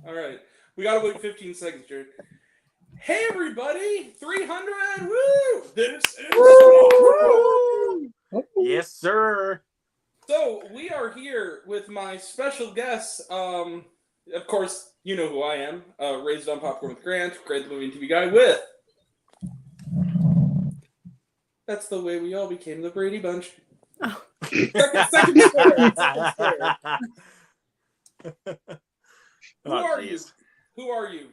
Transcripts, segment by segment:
All right. We got to wait 15 seconds, Jared. Hey, everybody! 300! Woo! This is Woo! Yes, sir. So, we are here with my special guests. Of course, you know who I am. Raised on Popcorn with Grant, Grant the Movie and TV Guy with... That's the way we all became the Brady Bunch. Oh. Second square. Who are you? Who are you?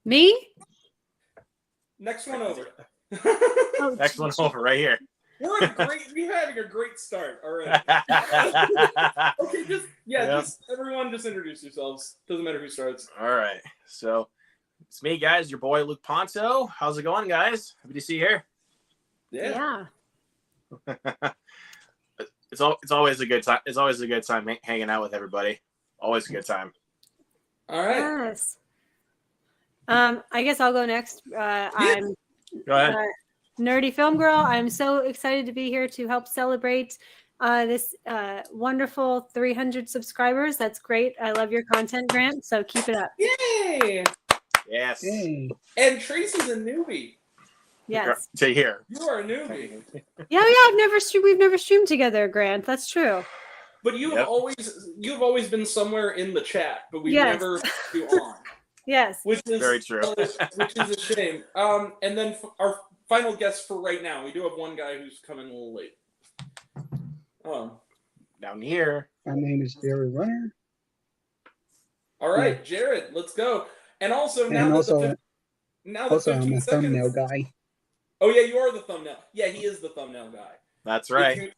Me? Next one over. Next one over, right here. We're having a great start. All right. Okay, just everyone just introduce yourselves. Doesn't matter who starts. All right. So it's me, guys, your boy Luke Ponto. How's it going, guys? Happy to see you here. Yeah. It's always a good time. It's always a good time hanging out with everybody. Always a good time. All right. Yes. I guess I'll go next. I'm Go ahead. Nerdy Film Girl. I'm so excited to be here to help celebrate this wonderful 300 subscribers. That's great. I love your content, Grant. So keep it up. Yay! Yes. Hey. And Tracy's a newbie. Yes. To here. You are a newbie. Yeah. We've never streamed together, Grant. That's true. But you've always been somewhere in the chat, but we've Yes. never put you on. Yes. Which is Very true. Which is a shame. And then our final guest for right now, we do have one guy who's coming a little late. Down here. My name is Jerry Runner. All right, Jared, let's go. And also now And that also, 15 I'm a seconds. thumbnail guy. Oh yeah, you are the thumbnail. Yeah, he is the thumbnail guy. That's right.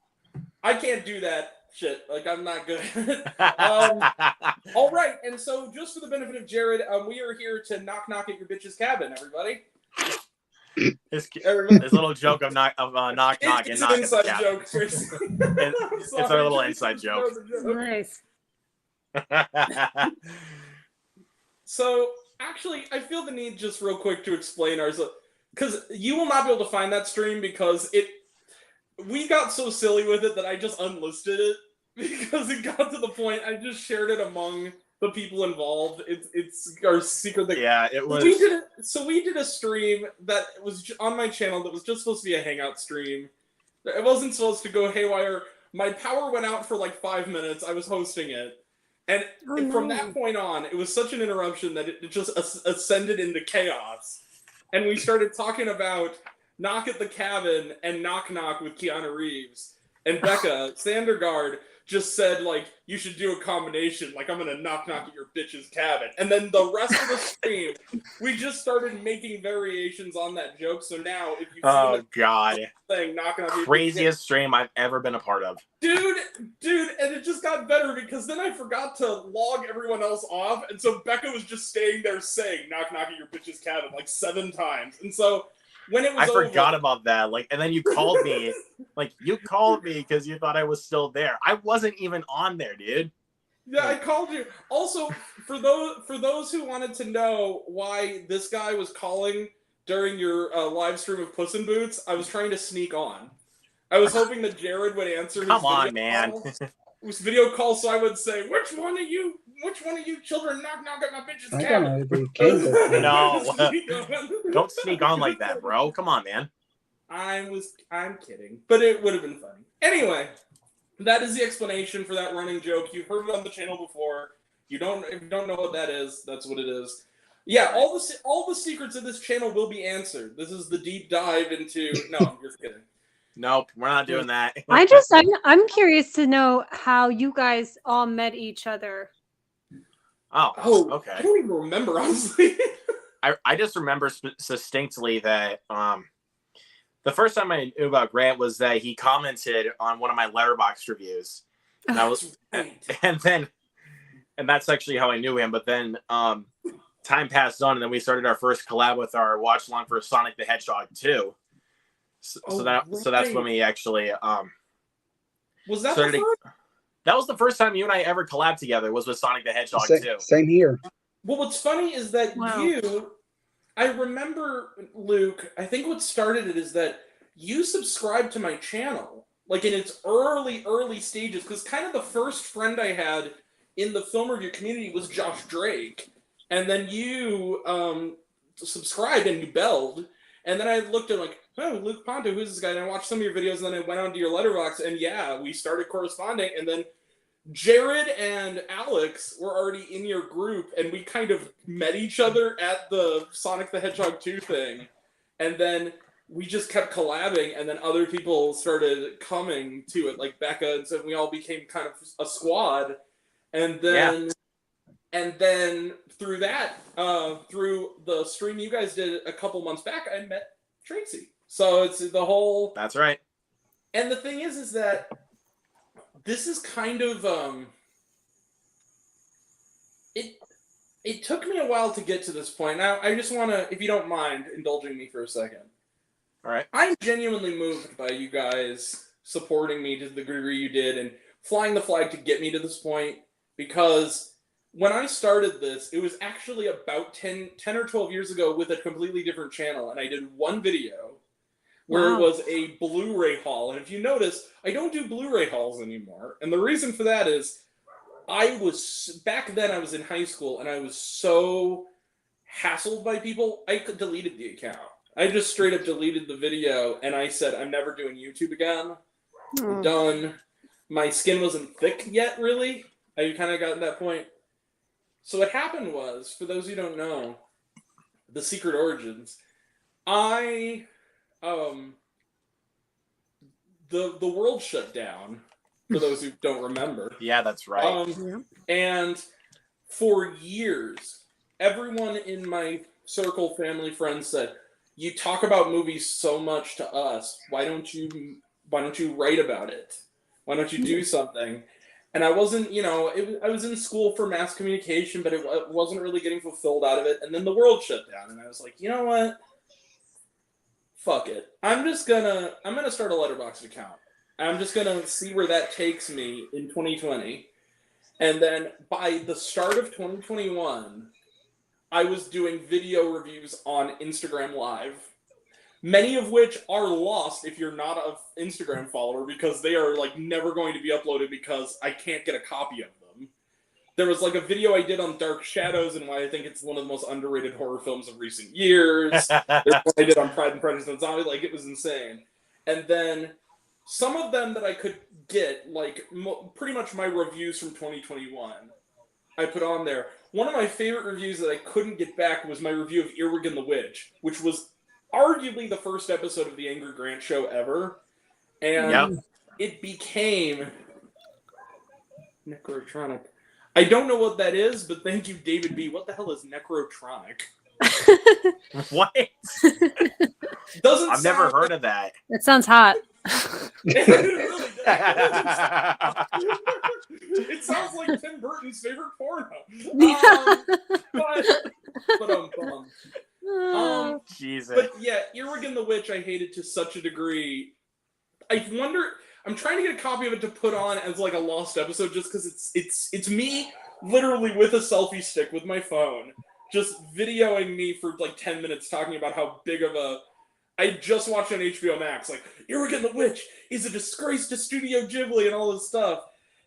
I can't do that shit. Like, I'm not good at it. All right, and so just for the benefit of Jared, we are here to knock at your bitch's cabin, everybody. This little joke of knock and knock It's at an the inside cabin. joke, Tracy. It's our little inside joke. Nice. So, actually, I feel the need just real quick to explain ours, because you will not be able to find that stream because we got so silly with it that I just unlisted it because it got to the point I just shared it among the people involved. It's our secret thing. Yeah, it was. We did a stream that was on my channel that was just supposed to be a Hangout stream. It wasn't supposed to go haywire. My power went out for like 5 minutes. I was hosting it. And from that point on, it was such an interruption that it just ascended into chaos. And we started talking about Knock at the Cabin and Knock with Keanu Reeves. And Becca Sandergaard just said, like, you should do a combination. Like, I'm going to knock at your bitch's cabin. And then the rest of the stream, we just started making variations on that joke. So now, if you see God. thing, knocking on Craziest stream I've ever been a part of. Dude, and it just got better because then I forgot to log everyone else off. And so Becca was just staying there saying, knock at your bitch's cabin, like 7 times. And so when it was forgot about that. Like, and then you called me. You called me because you thought I was still there. I wasn't even on there, dude. Yeah, I called you. Also, for those who wanted to know why this guy was calling during your live stream of Puss in Boots, I was trying to sneak on. I was hoping that Jared would answer his video call, so I would say, which one of you children knock at my bitch's cabin? No. Don't sneak on like that, bro. Come on, man. I'm kidding. But it would have been funny. Anyway, that is the explanation for that running joke. You've heard it on the channel before. If you don't know what that is, that's what it is. Yeah, all the secrets of this channel will be answered. This is the deep dive into... No, I'm just kidding. Nope, we're not doing that. I'm curious to know how you guys all met each other. Oh, okay. I don't even remember, honestly. I just remember distinctly that the first time I knew about Grant was that he commented on one of my Letterboxd reviews. And that was, and that's actually how I knew him. But then time passed on, and then we started our first collab with our watch along for Sonic the Hedgehog 2. So that's when we actually was that started. That was the first time you and I ever collabed together. Was with Sonic the Hedgehog 2. Same here. Well, what's funny is that I remember, Luke, I think what started it is that you subscribed to my channel, like in its early stages, because kind of the first friend I had in the film review community was Josh Drake. and then you subscribed and you belled, and then I looked at like, oh, Luke Ponto, who's this guy? And I watched some of your videos, and then I went onto your letterbox, and yeah, we started corresponding, and then Jared and Alex were already in your group, and we kind of met each other at the Sonic the Hedgehog 2 thing, and then we just kept collabing, and then other people started coming to it, like Becca, and so we all became kind of a squad, and then through that, through the stream you guys did a couple months back, I met Tracy. So it's the whole... That's right. And the thing is that this is kind of... It took me a while to get to this point. Now, I just want to, if you don't mind indulging me for a second. All right. I'm genuinely moved by you guys supporting me to the degree you did and flying the flag to get me to this point, because when I started this, it was actually about 10 or 12 years ago with a completely different channel, and I did one video where it was a Blu-ray haul. And if you notice, I don't do Blu-ray hauls anymore. And the reason for that is back then I was in high school, and I was so hassled by people, I deleted the account. I just straight up deleted the video, and I said, I'm never doing YouTube again. I'm done. My skin wasn't thick yet, really. I kind of got to that point. So what happened was, for those who don't know, the secret origins, the world shut down, for those who don't remember. Yeah, that's right. And for years, everyone in my circle, family, friends said, you talk about movies so much to us. Why don't you write about it? Why don't you do something? And I wasn't, I was in school for mass communication, but it wasn't really getting fulfilled out of it. And then the world shut down, and I was like, you know what? Fuck it. I'm gonna start a Letterboxd account. I'm just gonna see where that takes me in 2020. And then by the start of 2021, I was doing video reviews on Instagram Live, many of which are lost if you're not an Instagram follower, because they are like never going to be uploaded because I can't get a copy of them. There was like a video I did on Dark Shadows and why I think it's one of the most underrated horror films of recent years. There's one I did on Pride and Prejudice and Zombie, like it was insane. And then some of them that I could get, like pretty much my reviews from 2021, I put on there. One of my favorite reviews that I couldn't get back was my review of Earwig and the Witch, which was arguably the first episode of the Angry Grant show ever. And it became Necrotronic. I don't know what that is, but thank you, David B. What the hell is Necrotronic? What? I've never heard of that. That sounds hot. It really does. It sounds like Tim Burton's favorite porno. Jesus. But yeah, Earwig and the Witch I hated to such a degree. I wonder, I'm trying to get a copy of it to put on as like a lost episode, just because it's me literally with a selfie stick with my phone, just videoing me for like 10 minutes talking about how big of a... I just watched on HBO Max, like, Earwig and the Witch is a disgrace to Studio Ghibli and all this stuff.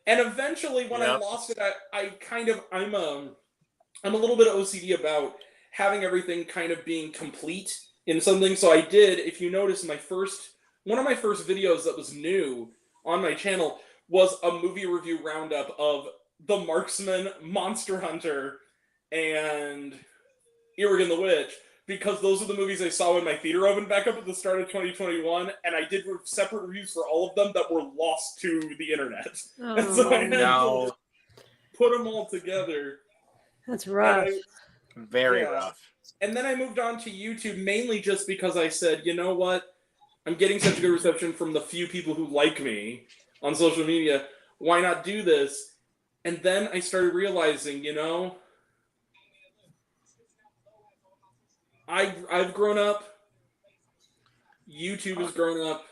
And eventually, when I lost it, I'm a little bit OCD about having everything kind of being complete in something. So I did, if you notice, one of my first videos that was new on my channel was a movie review roundup of The Marksman, Monster Hunter, and Earwig and the Witch, because those are the movies I saw when my theater opened back up at the start of 2021, and I did separate reviews for all of them that were lost to the internet. And so I had to put them all together. That's rough. Very rough. And then I moved on to YouTube, mainly just because I said, you know what? I'm getting such a good reception from the few people who like me on social media. Why not do this? And then I started realizing, I've grown up. YouTube has grown up.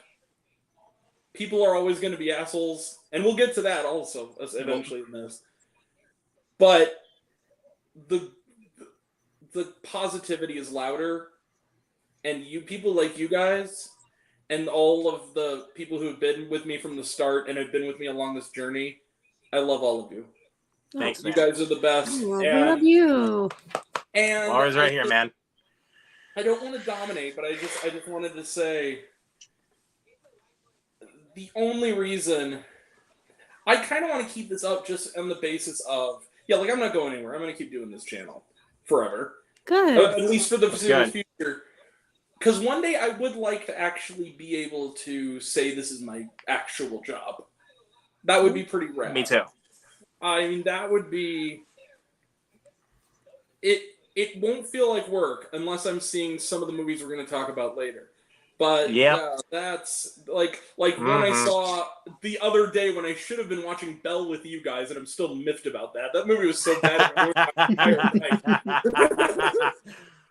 People are always going to be assholes. And we'll get to that also eventually in this. But the positivity is louder. And people like you guys and all of the people who have been with me from the start and have been with me along this journey, I love all of you. Thanks, you guys are the best. I love you. And Laura's right here, man. I don't want to dominate, but I just wanted to say the only reason I kind of want to keep this up just on the basis of, like, I'm not going anywhere. I'm going to keep doing this channel forever. Good. At least for the foreseeable future. Because one day I would like to actually be able to say this is my actual job. That would be pretty rad. Me too. I mean, that would be... It won't feel like work unless I'm seeing some of the movies we're going to talk about later. But that's like when I saw the other day when I should have been watching Belle with you guys, and I'm still miffed about that. That movie was so bad.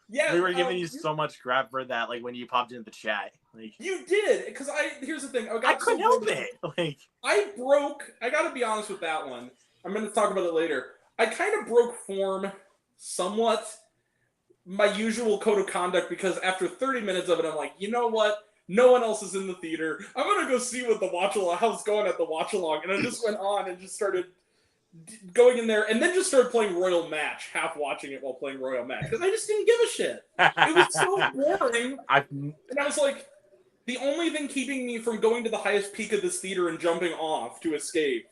Yeah, we were giving you so much crap for that, like when you popped into the chat. Like you did, because here's the thing. I couldn't help it. Like I gotta be honest with that one. I'm gonna talk about it later. I kind of broke form somewhat, my usual code of conduct, because after 30 minutes of it, I'm like, you know what? No one else is in the theater. I'm gonna go see what the watch along. How's going at the watch along? And I just went on and just started going in there, and then just started playing Royal Match, half watching it while playing Royal Match, because I just didn't give a shit. It was so boring. And I was like, the only thing keeping me from going to the highest peak of this theater and jumping off to escape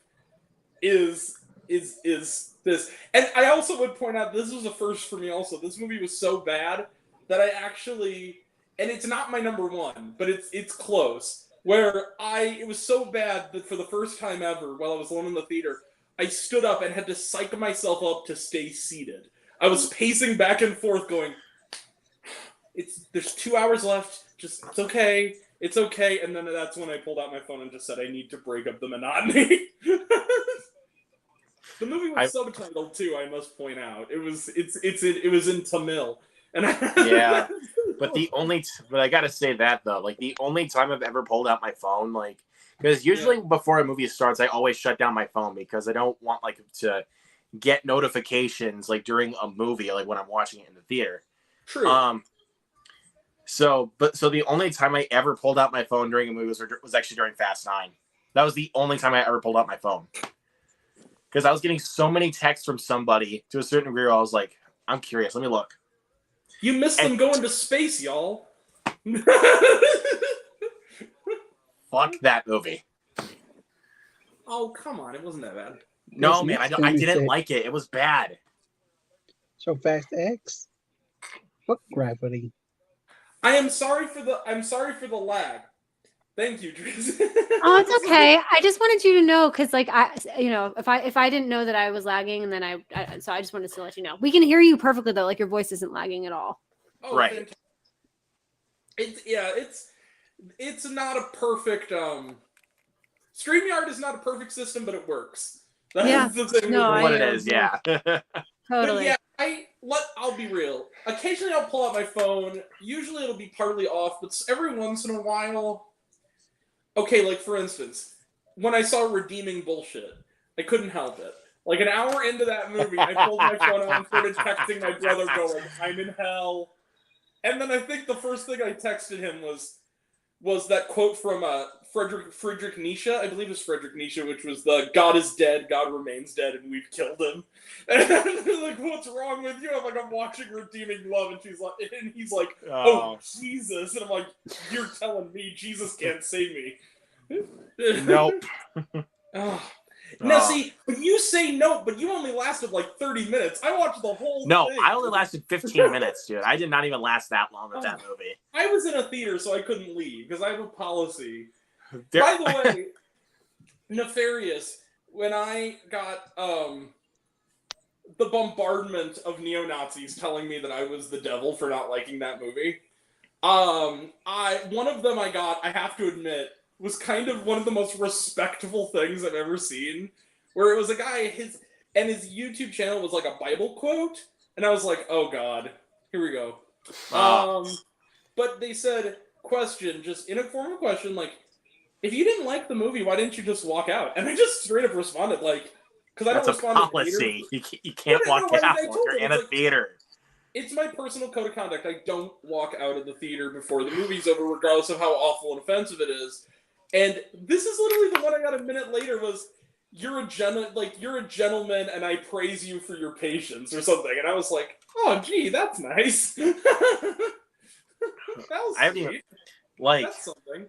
is this. And I also would point out, this was a first for me also. This movie was so bad that I actually, and it's not my number one, but it's close, where it was so bad that for the first time ever, while I was alone in the theater, I stood up and had to psych myself up to stay seated. I was pacing back and forth going, there's 2 hours left, it's okay, and then that's when I pulled out my phone and just said, I need to break up the monotony. The movie was subtitled too, I must point out. It was in Tamil. And yeah. But but I gotta say that though, like the only time I've ever pulled out my phone, like, because usually before a movie starts, I always shut down my phone because I don't want like to get notifications like during a movie, like when I'm watching it in the theater. True. So the only time I ever pulled out my phone during a movie was actually during Fast 9. That was the only time I ever pulled out my phone. Because I was getting so many texts from somebody to a certain degree where I was like, I'm curious, let me look. You missed them going to space, y'all. Fuck that movie. Oh, come on. It wasn't that bad. No, man, I didn't like it. It was bad. So Fast X? Fuck gravity. I'm sorry for the lag. Thank you, Tracy. Oh, it's okay. I just wanted you to know, because like if I didn't know that I was lagging, and then so I just wanted to let you know. We can hear you perfectly though, like your voice isn't lagging at all. Oh, right. Fantastic. It's not a perfect StreamYard is not a perfect system, but it works. That's the thing. What it is, yeah. But Totally. yeah, I'll be real. Occasionally I'll pull out my phone. Usually it'll be partly off, but every once in a while. Okay, like for instance, when I saw Redeeming Bullshit, I couldn't help it. Like an hour into that movie, I pulled my phone out and started texting my brother going, I'm in hell. And then I think the first thing I texted him was that quote from Friedrich Nietzsche, I believe it was Friedrich Nietzsche, which was the God is dead, God remains dead, and we've killed him. And they're like, what's wrong with you? I'm like, I'm watching Redeeming Love, and he's like, oh Jesus. And I'm like, you're telling me Jesus can't save me. Nope. Now see, when you say no, but you only lasted like 30 minutes. I watched the whole thing. No, I only lasted 15 minutes, dude. I did not even last that long with that movie. I was in a theater, so I couldn't leave, because I have a policy. By the way, Nefarious, when I got the bombardment of neo-Nazis telling me that I was the devil for not liking that movie, one of them I have to admit, was kind of one of the most respectful things I've ever seen, where it was a guy, his YouTube channel was like a Bible quote, and I was like, oh god, here we go. But they said, question, just in a form of question, like, if you didn't like the movie, why didn't you just walk out? And I just straight up responded, like, because I don't respond to policy. You can't walk out when you're in a theater. It's my personal code of conduct. I don't walk out of the theater before the movie's over, regardless of how awful and offensive it is. And this is literally the one I got a minute later was, you're a gentleman, and I praise you for your patience, or something. And I was like, Oh, gee, that's nice. That was I haven't sweet. even like. That's something.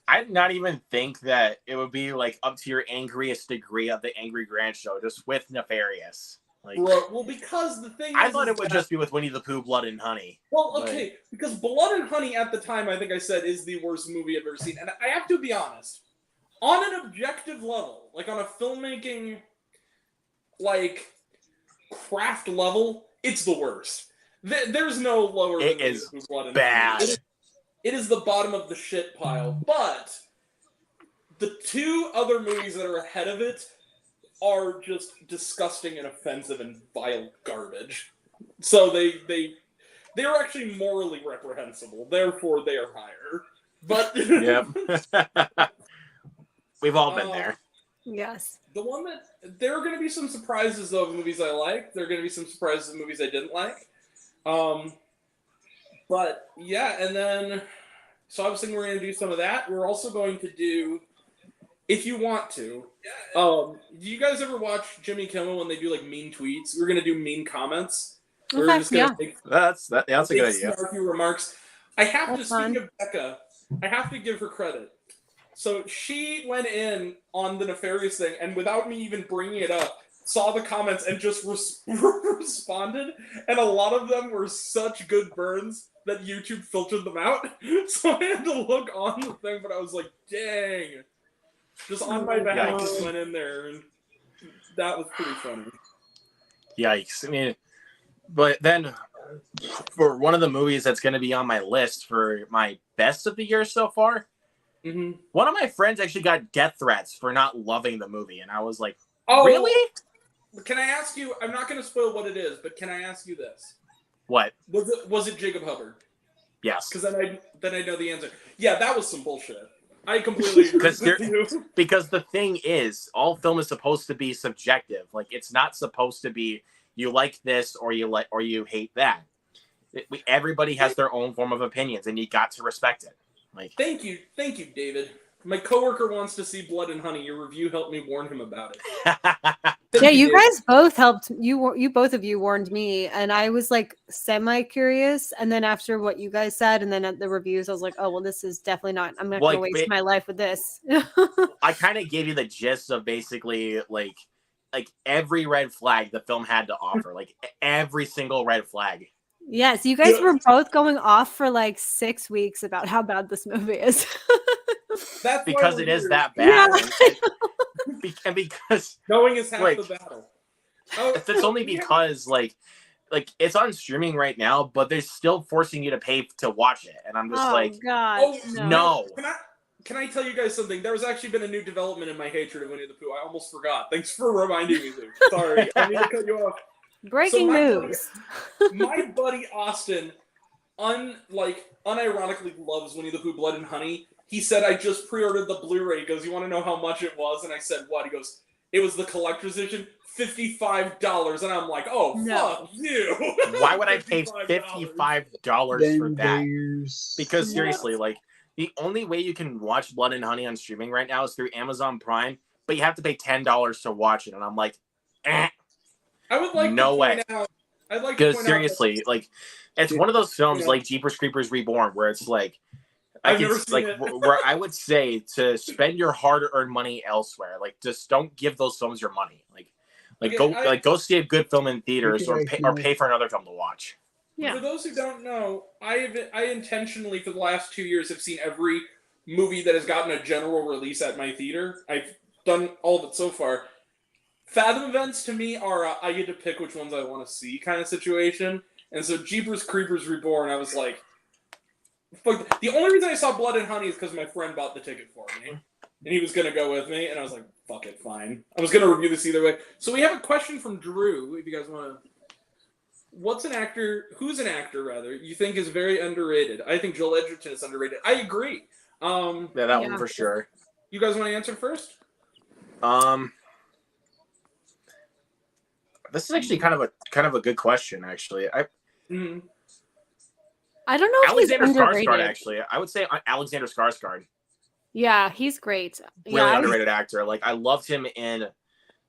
I did not even think that it would be like up to your angriest degree of the Angry Grant show, just with Nefarious. Like, Bro, well, because the thing I is, thought is it would that, just be with Winnie the Pooh, Blood and Honey. well, but- okay, because Blood and Honey at the time, I think I said, is the worst movie I've ever seen. And I have to be honest, on an objective level, like on a filmmaking, like, craft level, it's the worst. There's no lower It than is Winnie the Pooh, Blood and bad. Honey. It is the bottom of the shit pile. But the two other movies that are ahead of it are just disgusting and offensive and vile garbage. So they're actually morally reprehensible. Therefore, they are higher. But Yep. We've all been there. Yes. the one that there are going to be some surprises though of movies I like. There are going to be some surprises of movies I didn't like. But yeah, and then so I was thinking we're going to do some of that. We're also going to do, if you want to, do you guys ever watch Jimmy Kimmel when they do like mean tweets? We're going to do mean comments. We're Okay, just going to take That's a good idea. snarky remarks. I have to, That's fun. speaking of Becca, I have to give her credit. So she went in on the Nefarious thing, and without me even bringing it up, saw the comments and just responded, and a lot of them were such good burns that YouTube filtered them out. So I had to look on the thing, but I was like, dang. Just on my behalf, just went in there, and that was pretty funny. Yikes. I mean, but then for one of the movies that's going to be on my list for my best of the year so far, one of my friends actually got death threats for not loving the movie, and I was like, Oh, really? Can I ask you, I'm not going to spoil what it is, but can I ask you this? What? Was it Jacob Hubbard? Yes. Because then I know the answer. Yeah, that was some bullshit. I completely agree with you. Because the thing is, all film is supposed to be subjective. Like, it's not supposed to be you like this or you hate that. Everybody has their own form of opinions, and you got to respect it. Like, Thank you, David. My coworker wants to see Blood and Honey. Your review helped me warn him about it. Yeah, you guys both helped. You both of you warned me, and I was like semi-curious. And then after what you guys said, and then at the reviews, I was like, oh well, this is definitely not. I'm not going to waste my life with this. I kind of gave you the gist of basically like every red flag the film had to offer, like every single red flag. Yes, you guys were both going off for like 6 weeks about how bad this movie is. That's because it is that bad. Yeah. And because knowing is half like, the battle. Oh, it's only because like it's on streaming right now, but they're still forcing you to pay to watch it, and I'm just God, no. Can I tell you guys something? There's actually been a new development in my hatred of Winnie the Pooh. I almost forgot. Thanks for reminding me, Luke. Sorry, I need to cut you off. Breaking news. My buddy Austin, unironically loves Winnie the Pooh, Blood and Honey. He said, I just pre-ordered the Blu-ray. He goes, you want to know how much it was? And I said, what? He goes, it was the collector's edition, $55. And I'm like, oh, fuck you. Why would I pay $55 for that? Because seriously, like, the only way you can watch Blood and Honey on streaming right now is through Amazon Prime, but you have to pay $10 to watch it. And I'm like, I would like no to way. point out, I'd like because to point seriously, out like, it's one of those films like Jeepers Creepers Reborn, where it's like, I've never seen it. where I would say to spend your hard-earned money elsewhere. Like, just don't give those films your money. Go see a good film in theaters, or pay for another film to watch. Yeah. For those who don't know, I intentionally for the last 2 years have seen every movie that has gotten a general release at my theater. I've done all of it so far. Fathom events to me are I get to pick which ones I want to see kind of situation. And so Jeepers Creepers Reborn, I was like, fuck. The only reason I saw Blood and Honey is because my friend bought the ticket for me. And he was going to go with me, and I was like, fuck it, fine. I was going to review this either way. So we have a question from Drew, if you guys want to... who's an actor, you think is very underrated? I think Joel Edgerton is underrated. I agree. Yeah, that one for sure. You guys want to answer first? This is actually kind of a good question, actually. I don't know if Alexander he's underrated. Skarsgård, actually. I would say Alexander Skarsgård. Yeah, he's great. Really underrated actor. Like, I loved him in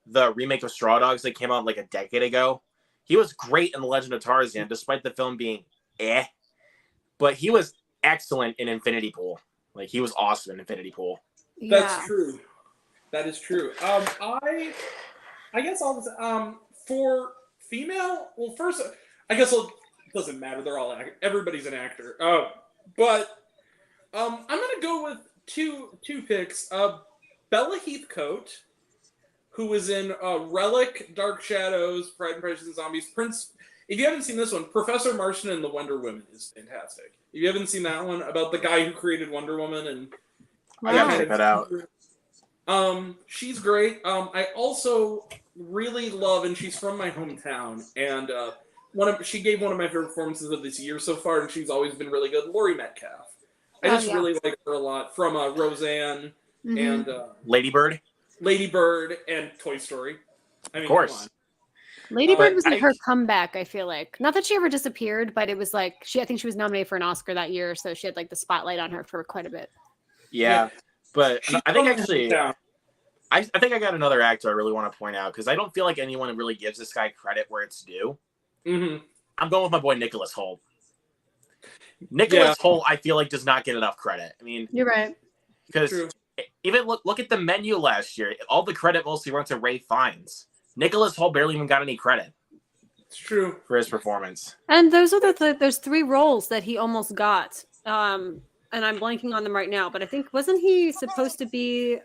the remake of Straw Dogs that came out like a decade ago. he was great in The Legend of Tarzan, despite the film being but he was excellent in Infinity Pool. Like, he was awesome in Infinity Pool. That's true. That is true. I guess for female, well, first, I guess it doesn't matter. They're all everybody's an actor. But I'm gonna go with two picks. Bella Heathcote, who was in Relic, Dark Shadows, Pride and Prejudice and Zombies, Prince. If you haven't seen this one, Professor Martian and the Wonder Woman is fantastic. If you haven't seen that one about the guy who created Wonder Woman, and I gotta check that out. She's great. I also really love, and she's from my hometown, and she gave one of my favorite performances of this year so far, and she's always been really good. Laurie Metcalf. I just really like her a lot from Roseanne and Lady Bird, and Toy Story. I mean, of course. Lady Bird was her comeback, I feel like. Not that she ever disappeared, but it was like I think she was nominated for an Oscar that year, so she had like the spotlight on her for quite a bit. Yeah. But I think actually, I think I got another actor I really want to point out, because I don't feel like anyone really gives this guy credit where it's due. Mm-hmm. I'm going with my boy Nicholas Hoult. Nicholas Hoult, I feel like, does not get enough credit. I mean, you're right. Because even look at the menu last year. All the credit mostly went to Ralph Fiennes. Nicholas Hoult barely even got any credit. It's true for his performance. And those are there's 3 roles that he almost got. And I'm blanking on them right now, but I think wasn't he supposed to be?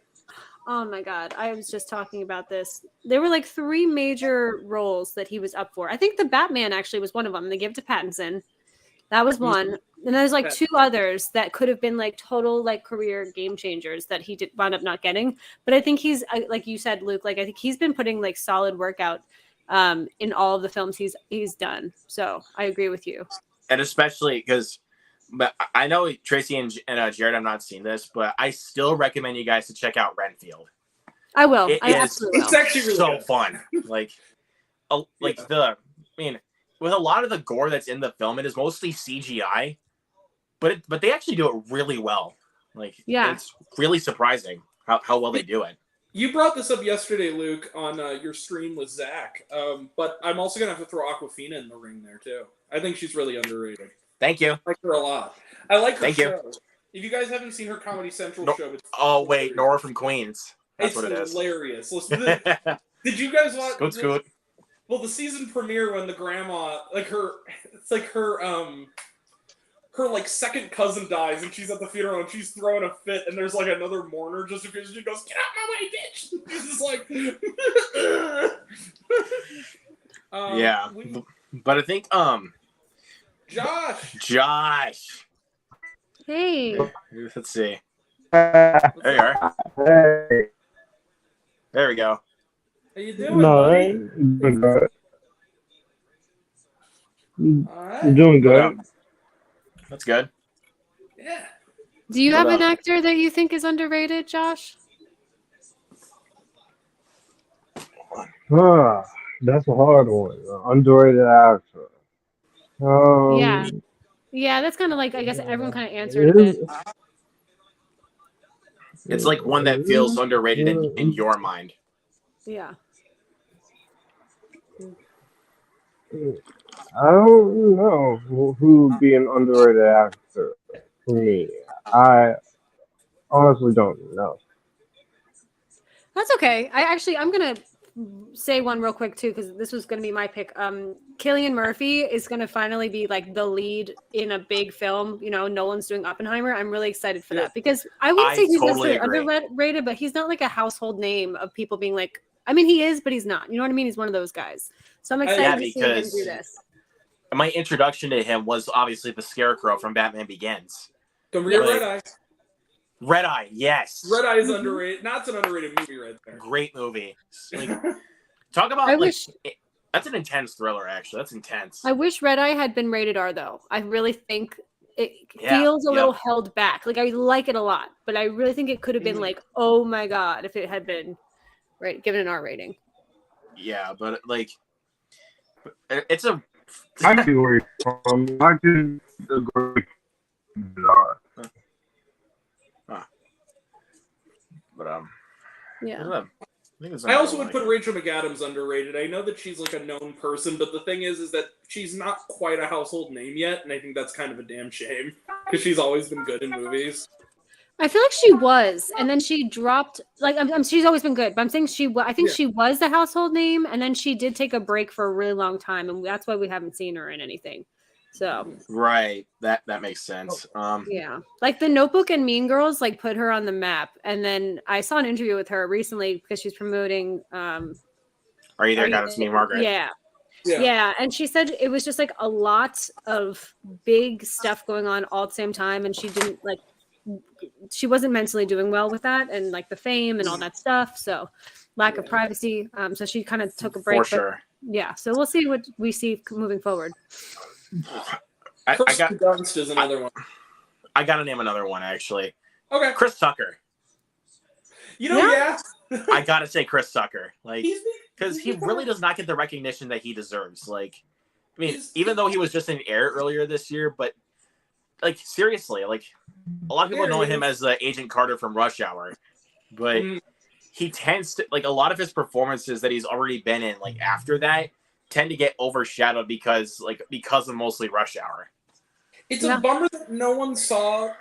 Oh my God, I was just talking about this. There were like 3 major roles that he was up for. I think the Batman actually was one of them. They gave it to Pattinson. That was one. And there's like 2 others that could have been like total like career game changers that he did wound up not getting. But I think he's like you said, Luke. Like I think he's been putting like solid work out in all of the films he's done. So I agree with you. And especially because. But I know Tracy and Jared have not seen this, but I still recommend you guys to check out Renfield. I will. It's actually really so fun. Like with a lot of the gore that's in the film, it is mostly CGI, but they actually do it really well. Like, it's really surprising how well they do it. You brought this up yesterday, Luke, on your stream with Zach. But I'm also gonna have to throw Awkwafina in the ring there too. I think she's really underrated. Thank you. I like her a lot. I like her Thank show. You. If you guys haven't seen her Comedy Central show, it's wait, Nora from Queens. That's what it is. It's hilarious. Listen, did you guys watch? Scoot. Well, the season premiere when the grandma, it's like her like second cousin dies and she's at the funeral and she's throwing a fit and there's like another mourner just because she goes, "Get out my way, bitch!" She's just like, but I think Josh. Hey. Let's see. There you are. Hey. There we go. How you doing? No, buddy? doing good. All right. You're doing good. That's good. Yeah. Do you have an actor that you think is underrated, Josh? That's a hard one. Underrated actor. Yeah, that's kind of like, I guess everyone kind of answered a bit. It's like one that feels underrated in your mind. Yeah. I don't know who would be an underrated actor for me. I honestly don't know. That's okay. I'm going to say one real quick too, because this was going to be my pick. Cillian Murphy is going to finally be like the lead in a big film. You know, Nolan's doing Oppenheimer. I'm really excited for that because I wouldn't say he's necessarily underrated, but he's not like a household name of people being like, I mean, he is, but he's not. You know what I mean? He's one of those guys. So I'm excited to see him do this. My introduction to him was obviously the Scarecrow from Batman Begins. Don't forget Red Eye. Red Eye, yes. Red Eye is underrated. That's an underrated movie right there. Great movie. Like, talk about that's an intense thriller, actually. That's intense. I wish Red Eye had been rated R, though. I really think it feels a little held back. Like, I like it a lot, but I really think it could have been like, oh my God, if it had been given an R rating. Yeah, but like, it's a. I see where you're from. I can agree. But yeah. I also would put Rachel McAdams underrated. I know that she's like a known person, but the thing is that she's not quite a household name yet, and I think that's kind of a damn shame because she's always been good in movies. I feel like she was, and then she dropped. Like, she's always been good, but I'm saying I think she was the household name, and then she did take a break for a really long time, and that's why we haven't seen her in anything. So right, that makes sense. Yeah, like The Notebook and Mean Girls like put her on the map, and then I saw an interview with her recently because she's promoting. Are You There, God? It's Me, Margaret. Yeah, and she said it was just like a lot of big stuff going on all at the same time, and she wasn't mentally doing well with that, and like the fame and all that stuff. So lack of privacy. So she kind of took a break. For sure. Yeah, so we'll see what we see moving forward. I got Dunst is another one. I gotta name another one actually. Okay, Chris Tucker. Yeah. I gotta say Chris Tucker, like, because he really does not get the recognition that he deserves. Like, I mean, even though he was just in air earlier this year, but like seriously, like a lot of people know him as Agent Carter from Rush Hour, but he tends to like a lot of his performances that he's already been in, like after that, tend to get overshadowed because of mostly Rush Hour. It's a bummer that no one saw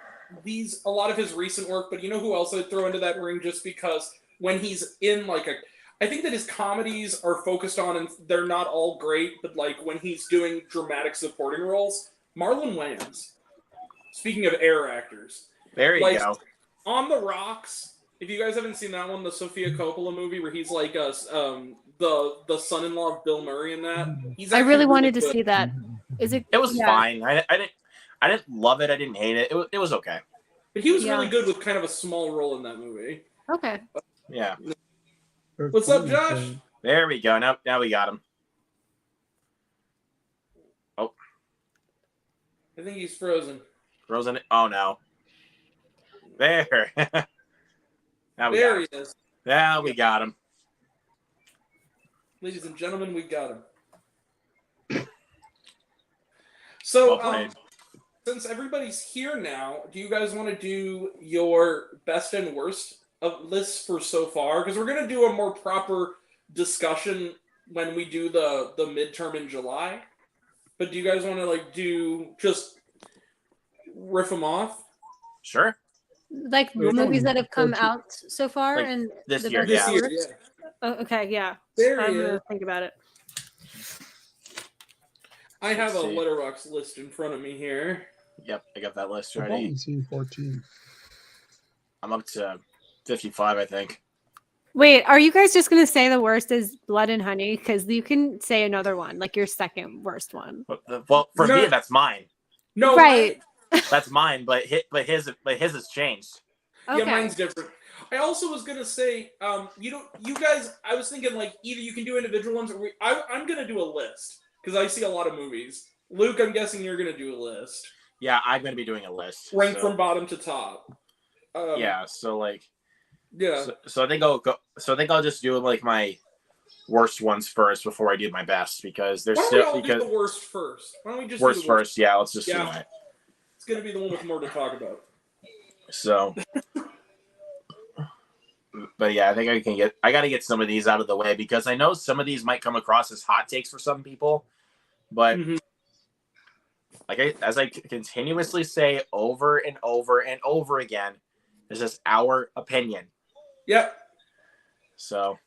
a lot of his recent work, but you know who else I'd throw into that ring just because when he's in I think that his comedies are focused on, and they're not all great, but like when he's doing dramatic supporting roles, Marlon Wayans. Speaking of air actors. There you go. On the Rocks, if you guys haven't seen that one, the Sofia Coppola movie where he's like the son-in-law of Bill Murray in that. I really wanted to see that. It was fine. I didn't love it. I didn't hate it. It was okay. But he was really good with kind of a small role in that movie. Okay. Yeah. What's up, Josh? There we go. Now we got him. Oh. I think he's frozen. Frozen? Oh, no. There. Now we there he is. Now we got him. Ladies and gentlemen, we got him. So, since everybody's here now, do you guys want to do your best and worst lists for so far? Because we're going to do a more proper discussion when we do the midterm in July. But do you guys want to just riff them off? Sure. Like movies that have come out so far and this year, yeah. Oh, okay, yeah. I'm gonna think about it. I have a Letterboxd list in front of me here. Yep, I got that list I've ready. only seen 14. I'm up to 55, I think. Wait, are you guys just gonna say the worst is Blood and Honey? Because you can say another one, like your second worst one. Well, for me, that's mine. No, right. That's mine, but his has changed. Okay. Yeah, mine's different. I also was gonna say, you guys. I was thinking either you can do individual ones, or I'm gonna do a list because I see a lot of movies. Luke, I'm guessing you're gonna do a list. Yeah, I'm gonna be doing a list. Rank from bottom to top. Yeah. So Yeah. So I think I'll just do my worst ones first before I do my best because there's do the worst first. Why don't we just worst do the first? Yeah, let's just do that. It's gonna be the one with more to talk about. So, but yeah, I think I got to get some of these out of the way because I know some of these might come across as hot takes for some people, but as I continuously say over and over and over again, this is our opinion. Yep. So,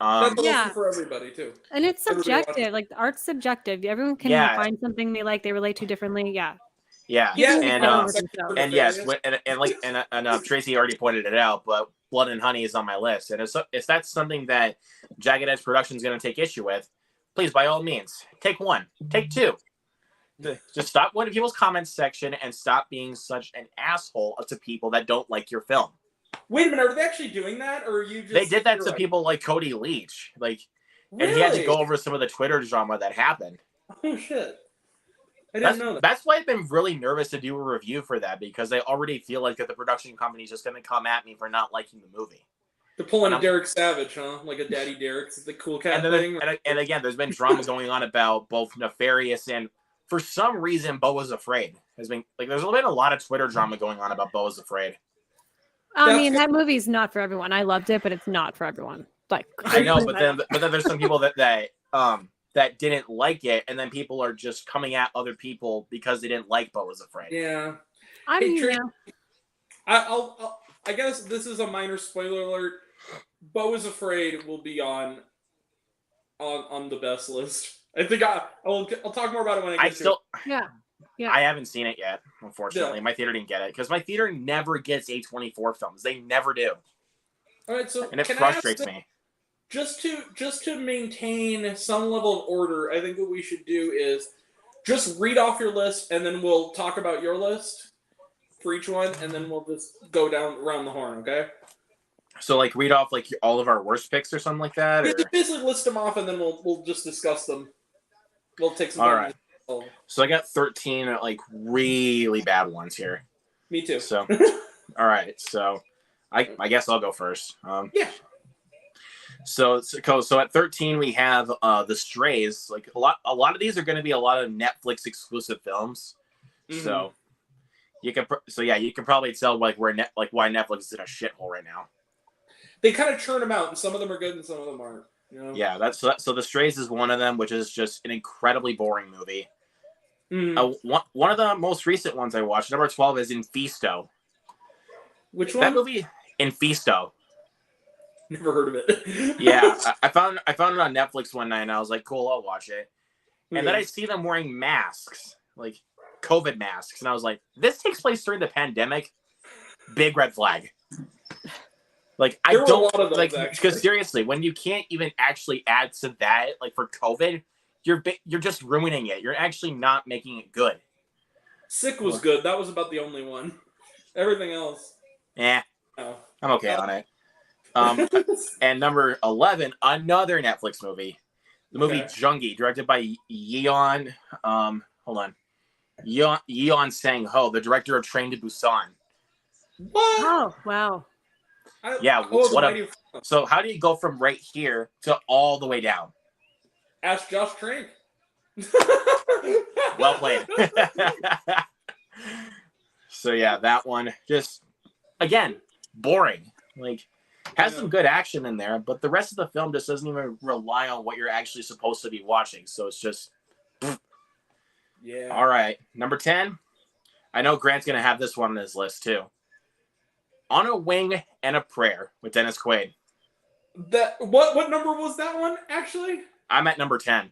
that's for everybody too. And it's subjective. Like the art's subjective. Everyone can find something they like. They relate to differently. Yeah. Yeah. And yes, and Tracy already pointed it out, but Blood and Honey is on my list, and if that's something that Jagged Edge Production is going to take issue with, please by all means take one, take two. Just stop going to people's comments section and stop being such an asshole to people that don't like your film. Wait a minute, are they actually doing that, or are you just? They did that to people like Cody Leach, really? And he had to go over some of the Twitter drama that happened. Oh shit! I didn't know that. That's why I've been really nervous to do a review for that because I already feel like that the production company is just going to come at me for not liking the movie. They're pulling a Derek Savage, huh? Like a Daddy Derek, the cool cat thing. And again, there's been drama going on about both Nefarious and, for some reason, Beau Was Afraid. There's been a lot of Twitter drama going on about Beau Was Afraid. I mean, that movie's not for everyone. I loved it, but it's not for everyone. Like I know, but then there's some people that didn't like it, and then people are just coming at other people because they didn't like Beau was Afraid. Yeah. I mean, yeah. I guess this is a minor spoiler alert. Beau is Afraid will be on the best list. I think I'll talk more about it when I get to it. Yeah. I haven't seen it yet, unfortunately. Yeah. My theater didn't get it because my theater never gets A24 films. They never do. All right, so and it frustrates me. Just to maintain some level of order, I think what we should do is just read off your list, and then we'll talk about your list for each one, and then we'll just go down around the horn, okay? So, like, read off like all of our worst picks or something like that. Yeah, just basically list them off, and then we'll just discuss them. We'll take some. All right. So I got 13 like really bad ones here. Me too. So, all right. So, I guess I'll go first. Yeah. So at 13 we have The Strays. Like a lot of these are going to be a lot of Netflix exclusive films. Mm-hmm. So you can probably tell like why Netflix is in a shithole right now. They kind of churn them out, and some of them are good and some of them aren't. You know? Yeah, so The Strays is one of them, which is just an incredibly boring movie. One of the most recent ones I watched, number 12, is Infisto. Which one? That movie, Infisto. Never heard of it. Yeah, I found it on Netflix one night, and I was like, cool, I'll watch it. And then I see them wearing masks, like COVID masks, and I was like, this takes place during the pandemic? Big red flag. Like, I don't, like, because seriously, when you can't even actually add to that, like, for COVID, you're just ruining it. You're actually not making it good. Sick was good. That was about the only one. Everything else. Yeah. No. I'm okay on it. And number 11, another Netflix movie. The movie Jungie, directed by Yeon Sang-ho, the director of Train to Busan. What? Oh, wow. So how do you go from right here to all the way down? Ask Josh Trank. Well played. So yeah, that one just again boring. Like has some good action in there, but the rest of the film just doesn't even rely on what you're actually supposed to be watching. So it's just All right, number 10. I know Grant's gonna have this one on his list too. On a Wing and a Prayer with Dennis Quaid. What number was that one, actually? I'm at number 10.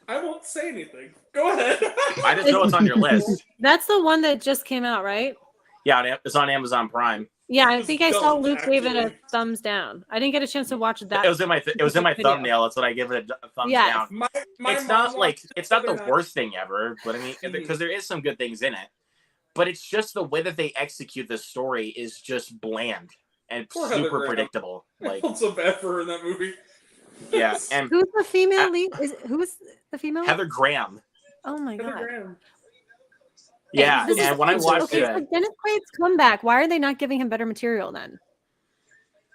I won't say anything. Go ahead. I just know it's on your list. That's the one that just came out, right? Yeah, it's on Amazon Prime. Yeah, I think I saw Luke gave it a thumbs down. I didn't get a chance to watch that. It was in my thumbnail. That's what I give it a thumbs down. It's not the worst thing ever, but I mean, because there is some good things in it. But it's just the way that they execute this story is just bland and super predictable. Like, I felt so bad for her in that movie. Yeah, and who's the female lead? Who's the female? Heather Graham. Oh my god. Yeah, and when I watched it, so Dennis Quaid's comeback. Why are they not giving him better material then?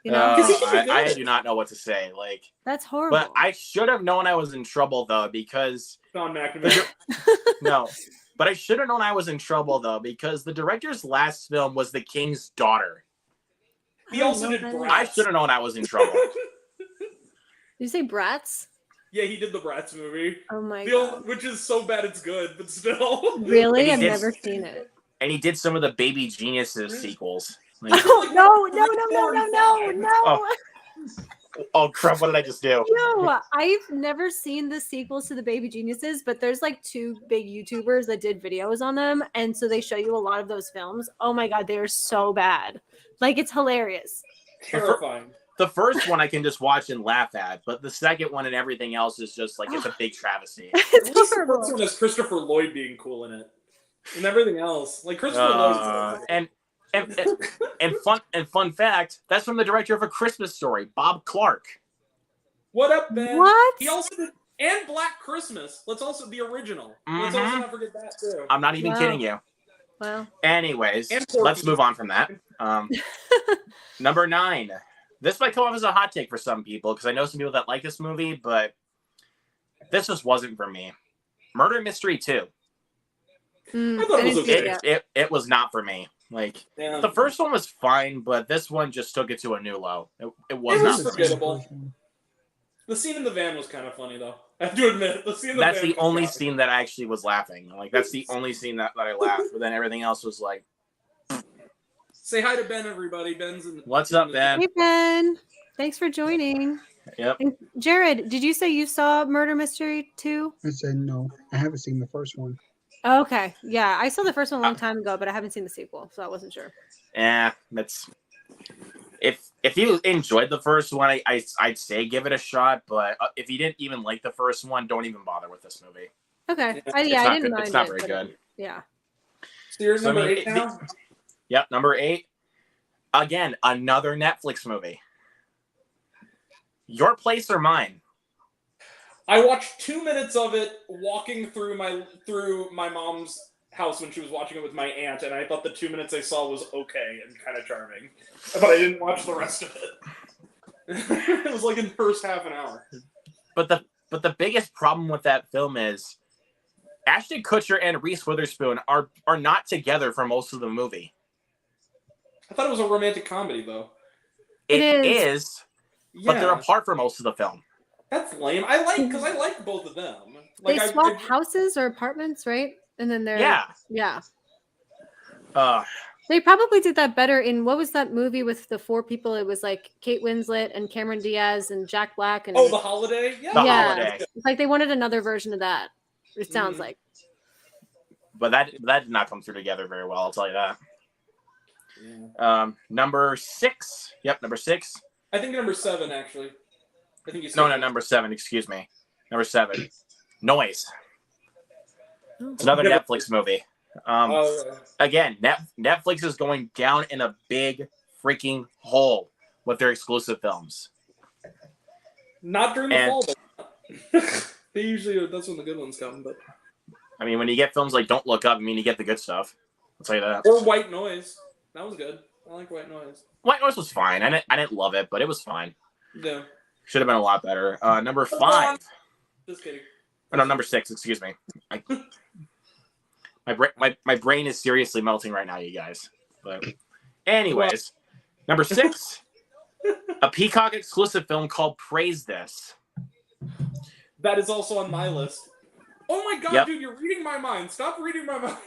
You know, I do not know what to say. Like that's horrible. But I should have known I was in trouble though because Don McNamara. No. But I should have known I was in trouble, though, because the director's last film was The King's Daughter. He also did Bratz. I should have known I was in trouble. Did you say Bratz? Yeah, he did the Bratz movie. Oh, my God. Which is so bad it's good, but still. Really? I've never seen it. And he did some of the Baby Geniuses sequels. Like, Oh, no. Oh crap, what did I just do? No, I've never seen the sequels to the Baby Geniuses, but there's like 2 big YouTubers that did videos on them, and so they show you a lot of those films. Oh my god, they are so bad. Like, it's hilarious. Terrifying. The first one I can just watch and laugh at, but the second one and everything else is just like it's a big travesty. It's horrible. The first one has Christopher Lloyd being cool in it. And everything else. Like Christopher Lloyd. And fun fact, that's from the director of A Christmas Story, Bob Clark. What up, Ben? What? He also did and Black Christmas. Let's also the original. Let's also not forget that too. I'm not even kidding you. Wow. Anyways, let's move on from that. Number 9. This might come off as a hot take for some people because I know some people that like this movie, but this just wasn't for me. Murder Mystery 2. I thought it was okay. It was not for me. Like Yeah. the first one was fine, but this one just took it to a new low. It was It was not forgettable. The scene in the van was kind of funny, though. I have to admit, the scene in the van. That's the only scene that I actually was laughing. Like that's the only scene that I laughed. But then everything else was like. Say hi to Ben, everybody. Ben's in. What's up, Ben? Hey, Ben. Thanks for joining. Yep. And Jared, did you say you saw Murder Mystery 2? I said no. I haven't seen the first one. Oh, okay. Yeah, I saw the first one a long time ago, but I haven't seen the sequel, so I wasn't sure. Yeah, that's. If you enjoyed the first one, I'd say give it a shot. But if you didn't even like the first one, don't even bother with this movie. Okay. Yeah. I didn't good. mind It's not it, very but good. Yeah. So you're number 8 now? Yep, number 8. Again, another Netflix movie. Your Place or Mine? I watched 2 minutes of it walking through my mom's house when she was watching it with my aunt, and I thought the 2 minutes I saw was okay and kind of charming, but I didn't watch the rest of it. It was like in the first half an hour. But the biggest problem with that film is Ashton Kutcher and Reese Witherspoon are not together for most of the movie. I thought it was a romantic comedy, though. It is, but they're apart for most of the film. That's lame. I like both of them. Like, they swap houses or apartments, right? And then they're yeah. They probably did that better in what was that movie with the 4 people? It was like Kate Winslet and Cameron Diaz and Jack Black and The Holiday. Yeah, The Holiday. It's like they wanted another version of that. It sounds like. But that did not come through together very well. I'll tell you that. Yeah. Number 6. Yep, number 6. I think number 7 actually. I think you said no, number 7. Excuse me. Number 7. Noise. It's another Netflix movie. Again, Netflix is going down in a big freaking hole with their exclusive films. Not during the fall, but they usually that's when the good ones come. But I mean, when you get films like Don't Look Up, I mean, you get the good stuff. I'll tell you that. Or White Noise. That was good. I like White Noise. White Noise was fine. I didn't love it, but it was fine. Yeah. Should have been a lot better. Number 5. Just kidding. Oh, no, number 6. Excuse me. My brain is seriously melting right now, you guys. But anyways, number 6, a Peacock exclusive film called Praise This. That is also on my list. Oh my god, dude, you're reading my mind. Stop reading my mind.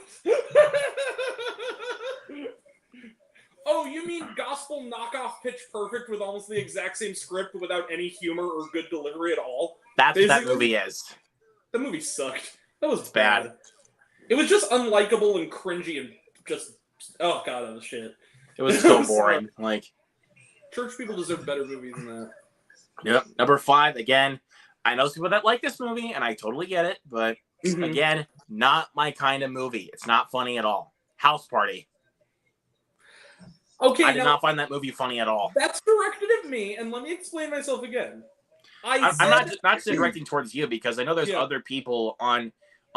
Oh, you mean gospel knockoff Pitch Perfect with almost the exact same script without any humor or good delivery at all? That's what that movie is. The movie sucked. That was bad. It was just unlikable and cringy and just oh god, that was shit. It was so boring. Like church people deserve better movies than that. Yep. Number 5, again, I know people that like this movie, and I totally get it, but again, not my kind of movie. It's not funny at all. House Party. Okay, I did not find that movie funny at all. That's directed at me, and let me explain myself again. I'm not directing towards you because I know there's other people on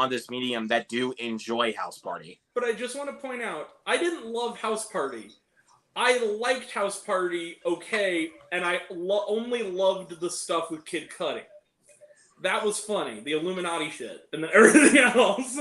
this medium that do enjoy House Party. But I just want to point out, I didn't love House Party. I liked House Party, okay, and I only loved the stuff with Kid Cudi. That was funny, the Illuminati shit, and then everything else.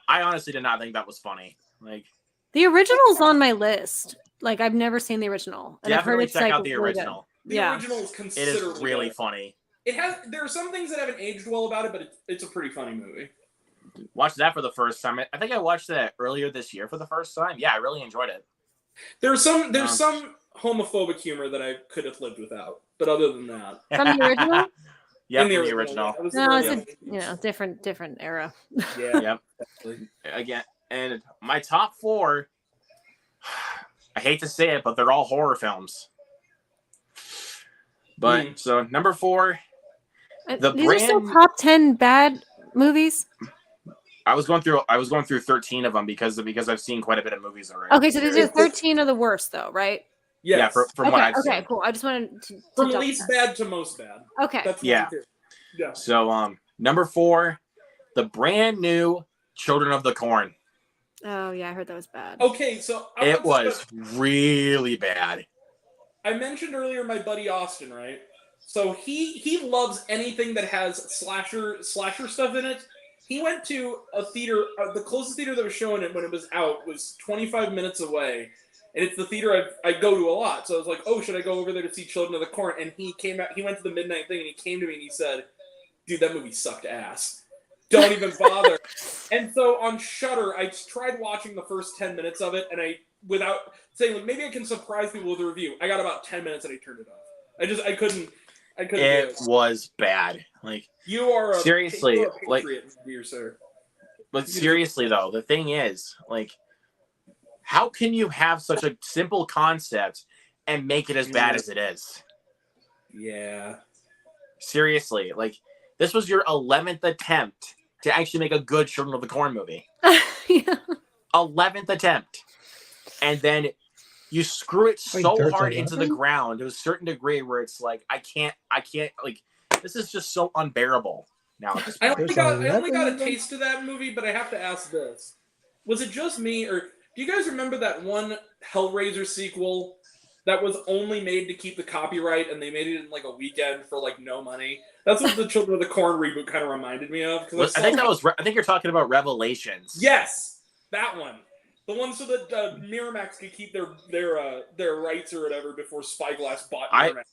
I honestly did not think that was funny. Like the original's on my list. Like I've never seen the original, and I've heard it's check out the original. The original is considerably. It is really funny. There are some things that haven't aged well about it, but it's a pretty funny movie. Watched that for the first time. I think I watched that earlier this year for the first time. Yeah, I really enjoyed it. There's some homophobic humor that I could have lived without, but other than that, from the original. Yeah, from the original. No, it's a different era. Yeah. Yep. Again, and my top 4. I hate to say it, but they're all horror films. But so number 4, these are still top 10 bad movies. I was going through 13 of them because I've seen quite a bit of movies already. Okay, so these are 13 of the worst, though, right? Yes. Yeah, from what I've seen. Okay, cool. I just wanted to from least bad to most bad. Okay. That's yeah. So number 4, the brand new Children of the Corn. Oh yeah, I heard that was bad. Okay, so it was really bad. I mentioned earlier my buddy Austin, right? So he loves anything that has slasher stuff in it. He went to a theater, the closest theater that was showing it when it was out was 25 minutes away. And it's the theater I go to a lot. So I was like, oh, should I go over there to see Children of the Corn? And he came out, he went to the midnight thing and he came to me and he said, dude, that movie sucked ass. Don't even bother. And so on Shudder, I tried watching the first 10 minutes of it, and without saying, like, maybe I can surprise people with a review, I got about 10 minutes and I turned it off. I couldn't do it. It was bad. Like, you are a seriously, patriot, dear sir. But seriously though, the thing is, like, how can you have such a simple concept and make it as bad as it is? Yeah. Seriously, like, this was your 11th attempt to actually make a good Children of the Corn movie. Yeah. 11th attempt. And then you screw it so hard into the ground to a certain degree where it's like, I can't, like, this is just so unbearable now. I only got a taste of that movie, but I have to ask this. Was it just me, or do you guys remember that one Hellraiser sequel that was only made to keep the copyright, and they made it in like a weekend for like no money? That's what the Children of the Corn reboot kind of reminded me of. I think you're talking about Revelations. Yes, that one. The one so that Miramax could keep their rights or whatever before Spyglass bought Miramax.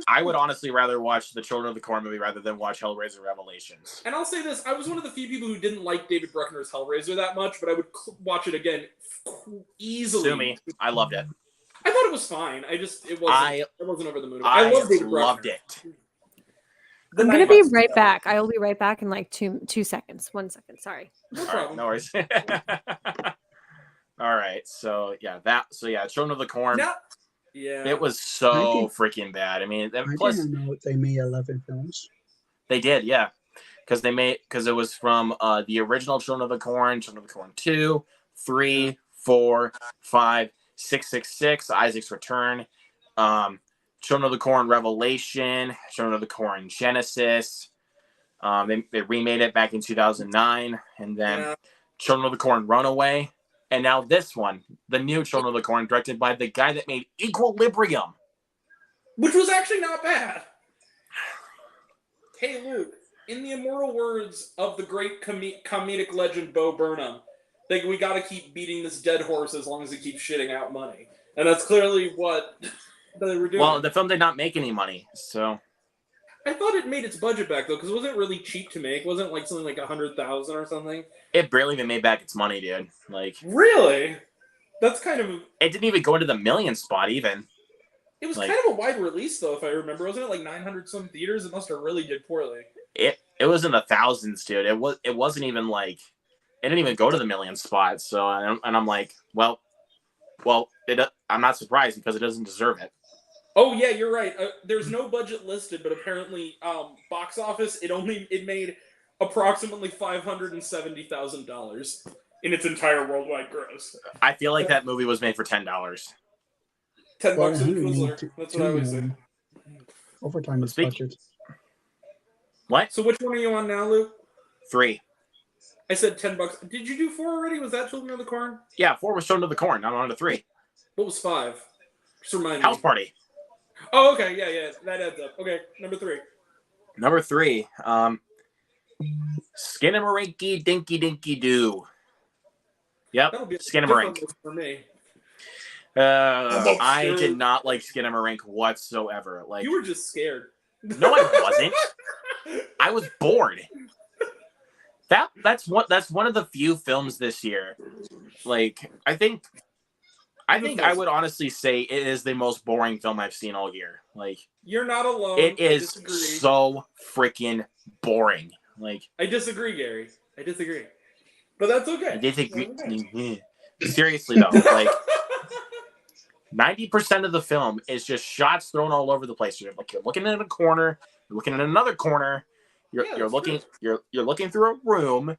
I would honestly rather watch the Children of the Corn movie rather than watch Hellraiser Revelations. And I'll say this, I was one of the few people who didn't like David Bruckner's Hellraiser that much, but I would watch it again easily. Sue me, I loved it. I thought it was fine. I wasn't over the moon. I love David Bruckner. Loved it. I'm gonna be right back. I will be right back in like two seconds. 1 second. Sorry. No problem. No worries. All right. So Children of the Corn. Yeah. It was so freaking bad. I mean, plus didn't know they made 11 films. They did, yeah, because it was from the original Children of the Corn, Children of the Corn 2, 3, 4, 5, 6, 6, 6, Isaac's Return, Children of the Corn Revelation, Children of the Corn Genesis. They remade it back in 2009, and then Children of the Corn Runaway, and now this one, the new Children of the Corn, directed by the guy that made Equilibrium, which was actually not bad. Hey Luke, in the immortal words of the great comedic legend Bo Burnham, we got to keep beating this dead horse as long as it keeps shitting out money, and that's clearly what they were doing. Well, the film did not make any money, so. I thought it made its budget back though, because it wasn't really cheap to make. It wasn't like something like $100,000 or something. It barely even made back its money, dude. Like, really? That's kind of. It didn't even go into the million spot, even. It was kind of a wide release, though, if I remember. Wasn't it like 900 some theaters? It must have really did poorly. It was in the thousands, dude. It wasn't even like, it didn't even go to the million spot. So I'm like, well, I'm not surprised because it doesn't deserve it. Oh yeah, you're right. There's no budget listed, but apparently, box office it made approximately $570,000 in its entire worldwide gross. I feel like that movie was made for $10. $10 in Twizzler. That's what I always say. Overtime is budget. What? So which one are you on now, Luke? 3. I said $10. Did you do 4 already? Was that Children of the Corn? Yeah, 4 was Children of the Corn. I'm on to 3. What was 5? Just remind me. House Party. Oh, okay. Yeah. That adds up. Okay, number 3. Number 3. Skinnamarink Dinky Dinky Doo. Yep. Skinnamarink. For me. I did not like Skinnamarink whatsoever. Like, you were just scared. No, I wasn't. I was bored. That's one of the few films this year. Like, I think I would honestly say it is the most boring film I've seen all year. Like, you're not alone. It is so freaking boring. Like, I disagree, Gary. I disagree. But that's okay. I disagree. Okay. Seriously though, like 90% of the film is just shots thrown all over the place. You're looking in a corner, you're looking in another corner, you're looking through a room,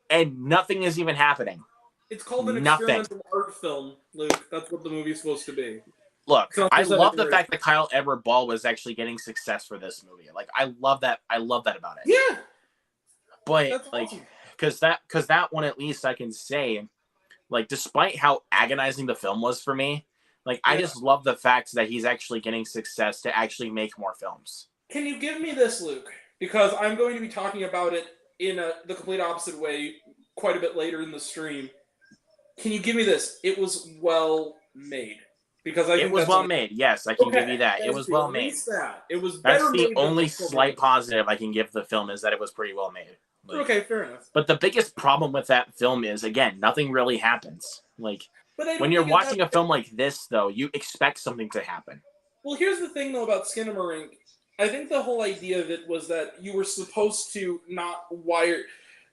and nothing is even happening. It's called an experimental art film, Luke. That's what the movie's supposed to be. Look, I love the fact that Kyle Edward Ball was actually getting success for this movie. Like, I love that about it. Yeah. But that's like, awesome. because that one, at least I can say, like, despite how agonizing the film was for me, like, I just love the fact that he's actually getting success to actually make more films. Can you give me this, Luke? Because I'm going to be talking about it in the complete opposite way quite a bit later in the stream. Can you give me this? It was well made. Because I think it was well made. Yes, I can give you that. It was well made. It was better made. That's the only slight positive I can give the film is that it was pretty well made. Like, okay, fair enough. But the biggest problem with that film is, again, nothing really happens. Like, when you're watching a film like this, though, you expect something to happen. Well, here's the thing, though, about Skinamarink. I think the whole idea of it was that you were supposed to not wire...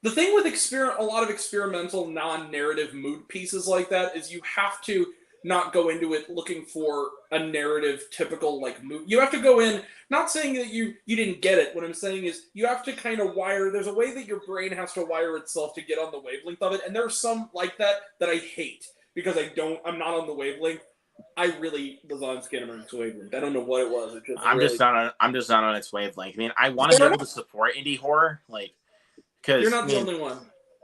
The thing with a lot of experimental, non-narrative mood pieces like that is you have to not go into it looking for a narrative typical like mood. You have to go in, not saying that you didn't get it. What I'm saying is you have to kind of wire, there's a way that your brain has to wire itself to get on the wavelength of it. And there are some like that I hate because I'm not on the wavelength. I really was on Skinnerman's wavelength. I don't know what it was. I'm just not on its wavelength. I mean, I want to be able to support indie horror, like, because you're not the only one.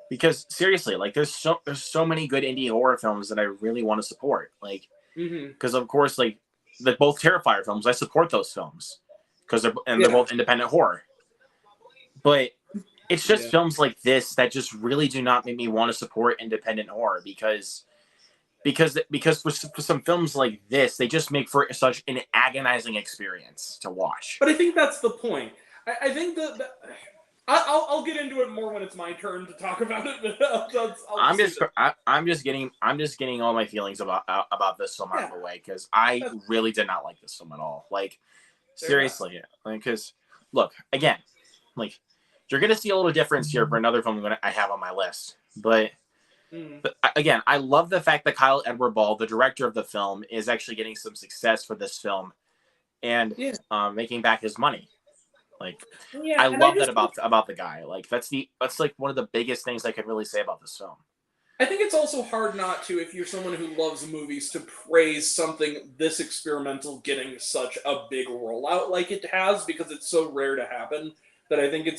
Because seriously, like there's so many good indie horror films that I really want to support. Like, because of course, like both Terrifier films, I support those films because they're both independent horror. But it's just films like this that just really do not make me want to support independent horror because for some films like this, they just make for such an agonizing experience to watch. But I think that's the point. I think that. I'll get into it more when it's my turn to talk about it. But I'm just getting all my feelings about this film out of the way because I really did not like this film at all. Like seriously, because look again, like you're gonna see a little difference here for another film I have on my list. But again, I love the fact that Kyle Edward Ball, the director of the film, is actually getting some success for this film and making back his money. Like, I love that about the guy. Like, that's like one of the biggest things I could really say about this film. I think it's also hard not to, if you're someone who loves movies, to praise something this experimental getting such a big rollout like it has, because it's so rare to happen that I think and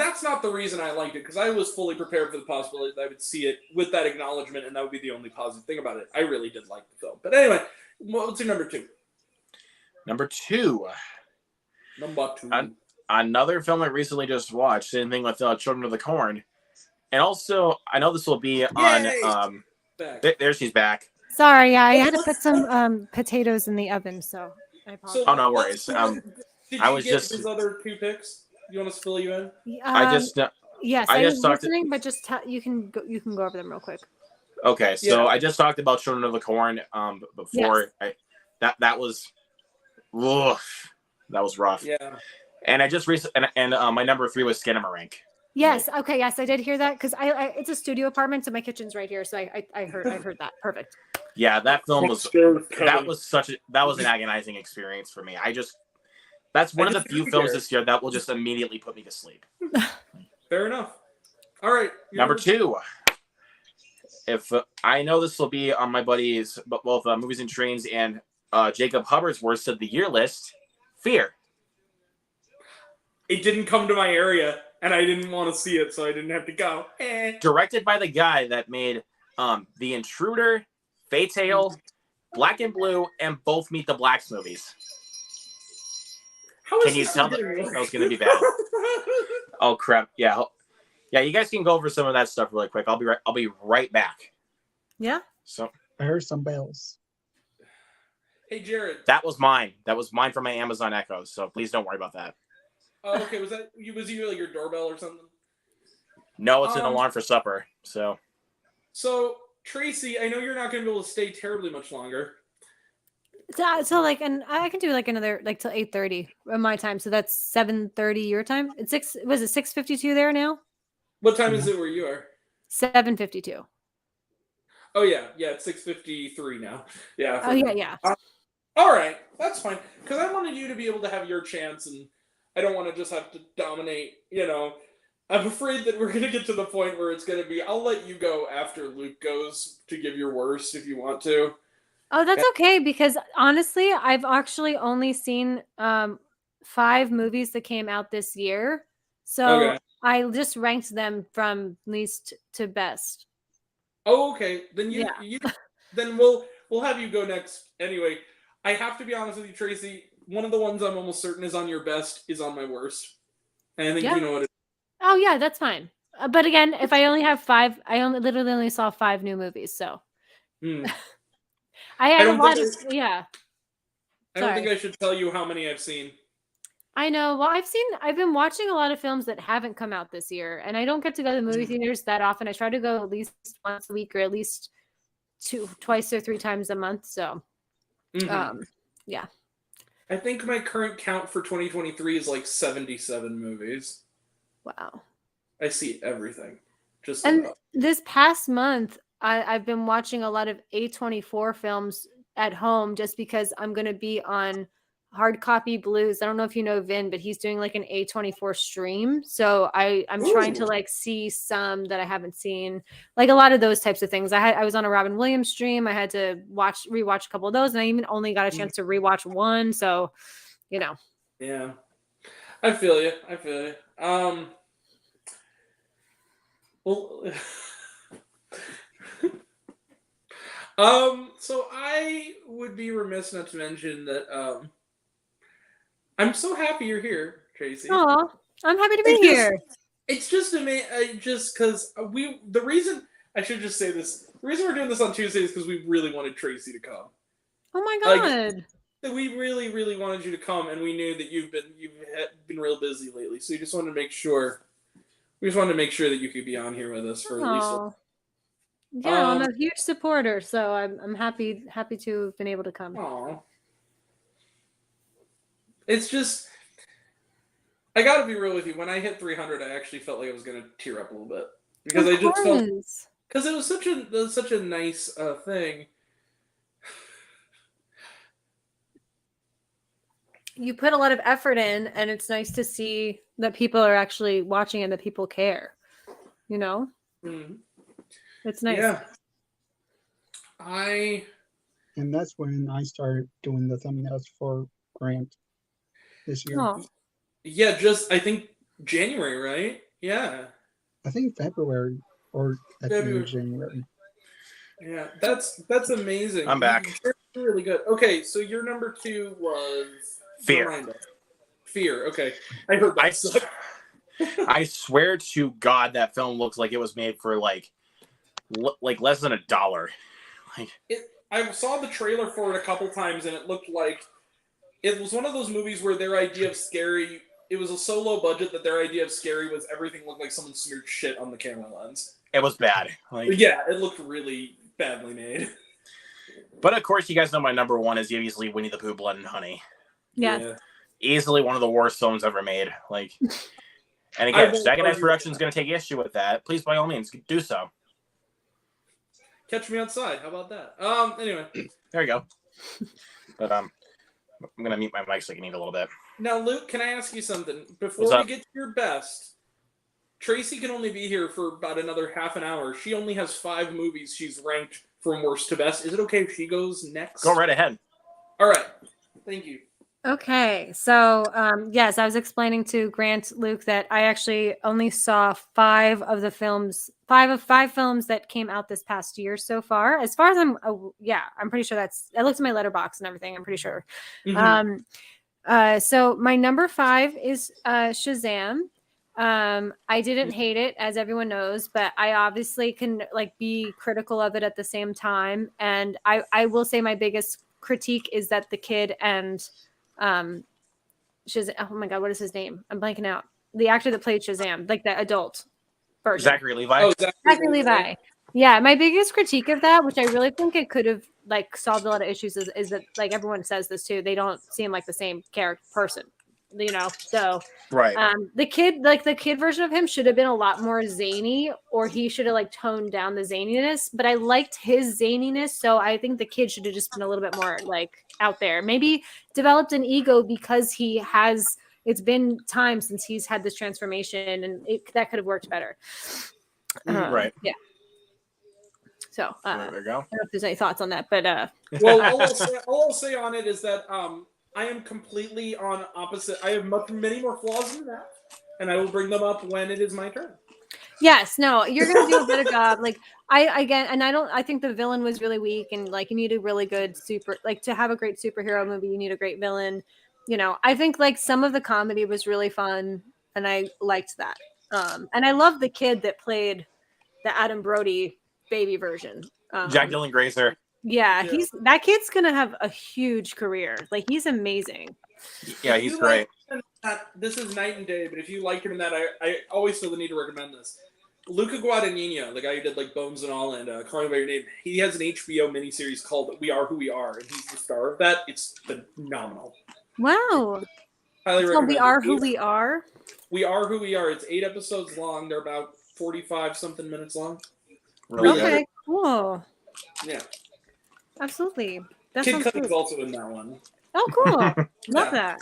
that's not the reason I liked it, because I was fully prepared for the possibility that I would see it with that acknowledgement, and that would be the only positive thing about it. I really did like the film. But anyway, what's your number two? Number two. Another film I recently just watched. Same thing with Children of the Corn. And also, I know this will be on... there she's back. Sorry, I had to put some potatoes in the oven, so I apologize. Oh, no worries. Did you get his other two picks? You want us to fill you in? Yes, I was listening, but just you can go over them real quick. Okay, so I just talked about Children of the Corn before. Yes. That was... Oof. That was rough. Yeah. And I just recently, and my number three was Skinamarink. Yes. Okay. Yes, I did hear that because I it's a studio apartment, so my kitchen's right here. So I heard that. Perfect. Yeah, that film was an agonizing experience for me. That's one of the few films this year that will just immediately put me to sleep. Fair enough. All right. Number two. If I know this will be on my buddies, both Movies and Trains and Jacob Hubbard's worst of the year list. Fear. It didn't come to my area, and I didn't want to see it, so I didn't have to go. Directed by the guy that made The Intruder, Fate-Tale, Black and Blue, and both Meet the Blacks movies. Can you tell that was going to be bad? Oh crap! Yeah, you guys can go over some of that stuff really quick. I'll be right back. Yeah. So I heard some bells. Hey, Jared. That was mine. That was mine from my Amazon Echo, so please don't worry about that. Oh, okay. Was you like your doorbell or something? No, it's an alarm for supper, so. So, Tracy, I know you're not going to be able to stay terribly much longer. So like, and I can do like another, like till 8:30 my time. So that's 7:30 your time. It's 6:52 there now? What time is it where you are? 7:52. Oh, yeah. Yeah, it's 6:53 now. Yeah. Oh, yeah. All right. That's fine. Because I wanted you to be able to have your chance, and I don't want to just have to dominate, I'm afraid that we're going to get to the point where it's going to be, I'll let you go after Luke goes to give your worst if you want to. Oh, that's okay, because honestly, I've actually only seen 5 movies that came out this year. So I just ranked them from least to best. Oh, okay. Then then we'll have you go next. Anyway, I have to be honest with you, Tracy. One of the ones I'm almost certain is on your best is on my worst. And I think you know what it Oh yeah, that's fine. But again, if I only have 5, I literally only saw 5 new movies, so is. I had a lot of I don't think I should tell you how many I've seen. I know. Well, I've been watching a lot of films that haven't come out this year, and I don't get to go to the movie theaters that often. I try to go at least once a week or at least twice or 3 times a month. So, yeah. I think my current count for 2023 is like 77 movies. Wow. I see everything. Just and about. This past month, I've been watching a lot of A24 films at home just because I'm going to be on Hard Copy Blues. I don't know if you know Vin, but he's doing like an A24 stream. So I'm trying to like see some that I haven't seen, like a lot of those types of things. I was on a Robin Williams stream. I had to rewatch a couple of those, and I even only got a chance to rewatch one. So, you know. Yeah, I feel you. Well, so I would be remiss not to mention that I'm so happy you're here, Tracy. Oh, I'm happy to be here. It's just just because the reason I should just say this. The reason we're doing this on Tuesday is because we really wanted Tracy to come. Oh my god. We really, really wanted you to come, and we knew that you've been real busy lately, so we just wanted to make sure that you could be on here with us for at least. Yeah, I'm a huge supporter, so I'm happy to have been able to come. Aww. It's just, I gotta be real with you. When I hit 300, I actually felt like I was gonna tear up a little bit because I just felt because it was such a nice thing. You put a lot of effort in, and it's nice to see that people are actually watching and that people care. You know, it's nice. Yeah. And that's when I started doing the thumbnails for Grant this year. Oh. Yeah, I think January, right? Yeah. I think February or at the end of January. Yeah, that's amazing. I'm back. You're really good. Okay, so your number 2 was Fear. Fear. Okay, I heard that. I swear to God, that film looks like it was made for like less than $1. I saw the trailer for it a couple times, and it looked like it was one of those movies where their idea of scary. It was a so low budget that their idea of scary was everything looked like someone smeared shit on the camera lens. It was bad. Yeah, it looked really badly made. But of course, you guys know my number 1 is obviously Winnie the Pooh, Blood and Honey. Yeah. Easily one of the worst films ever made. And again, Second Ice Production is going to take issue with that. Please, by all means, do so. Catch me outside. How about that? Anyway. There you go. But I'm going to mute my mic so I can eat a little bit. Now, Luke, can I ask you something? Before we get to your best, Tracy can only be here for about another half an hour. She only has 5 movies she's ranked from worst to best. Is it okay if she goes next? Go right ahead. All right. Thank you. Okay, so yes, I was explaining to Grant, Luke, that I actually only saw 5 of the films, 5 of 5 films that came out this past year so far. As far as I'm pretty sure I looked at my letterbox and everything. I'm pretty sure. So my number 5 is Shazam. I didn't hate it, as everyone knows, but I obviously can be critical of it at the same time. And I will say my biggest critique is that the kid and Shazam, oh my god, what is his name? I'm blanking out. The actor that played Shazam, like the adult version. Zachary Levi. Oh, Zachary Levi. Yeah, my biggest critique of that, which I really think it could have solved a lot of issues, is that everyone says this too. They don't seem like the same person. So right. The kid version of him should have been a lot more zany, or he should have toned down the zaniness, but I liked his zaniness, so I think the kid should have just been a little bit more out there, maybe developed an ego, because it's been time since he's had this transformation, and that could have worked better. Right. Yeah. So there you go. I don't know if there's any thoughts on that, but well, all I'll say on it is that I am completely on opposite. I have many more flaws than that, and I will bring them up when it is my turn. Yes, no, you're gonna do a better job. I think the villain was really weak, and you need a really good to have a great superhero movie, you need a great villain. I think some of the comedy was really fun. and I liked that. And I love the kid that played the Adam Brody baby version. Jack Dylan Grazer. Yeah, that kid's gonna have a huge career. Like, he's amazing. Yeah, he's great. This is night and day, but if you like him in that, I always feel the need to recommend this. Luca Guadagnino, the guy who did like Bones and All and Call Me by Your Name, he has an HBO miniseries called "We Are Who We Are," and he's the star of that. It's phenomenal. Wow. Highly recommend. We Are Who We Are. We Are Who We Are. It's 8 episodes long. They're about 45 something minutes long. Really okay, cool. Yeah. Absolutely. That Kid sounds Cudi's also in that one. Oh, cool. Love that.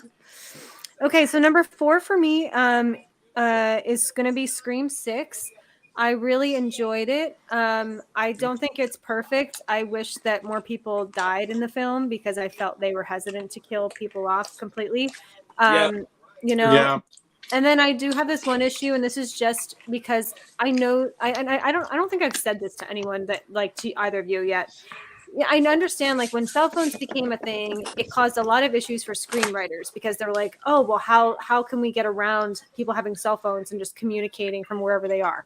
Okay, so number 4 for me is going to be Scream 6. I really enjoyed it. I don't think it's perfect. I wish that more people died in the film because I felt they were hesitant to kill people off completely. You know. Yeah. And then I do have this one issue, and this is just because I know I don't think I've said this to anyone that like to either of you yet. I understand, like, when cell phones became a thing, it caused a lot of issues for screenwriters because they're like, oh, well, how can we get around people having cell phones and just communicating from wherever they are?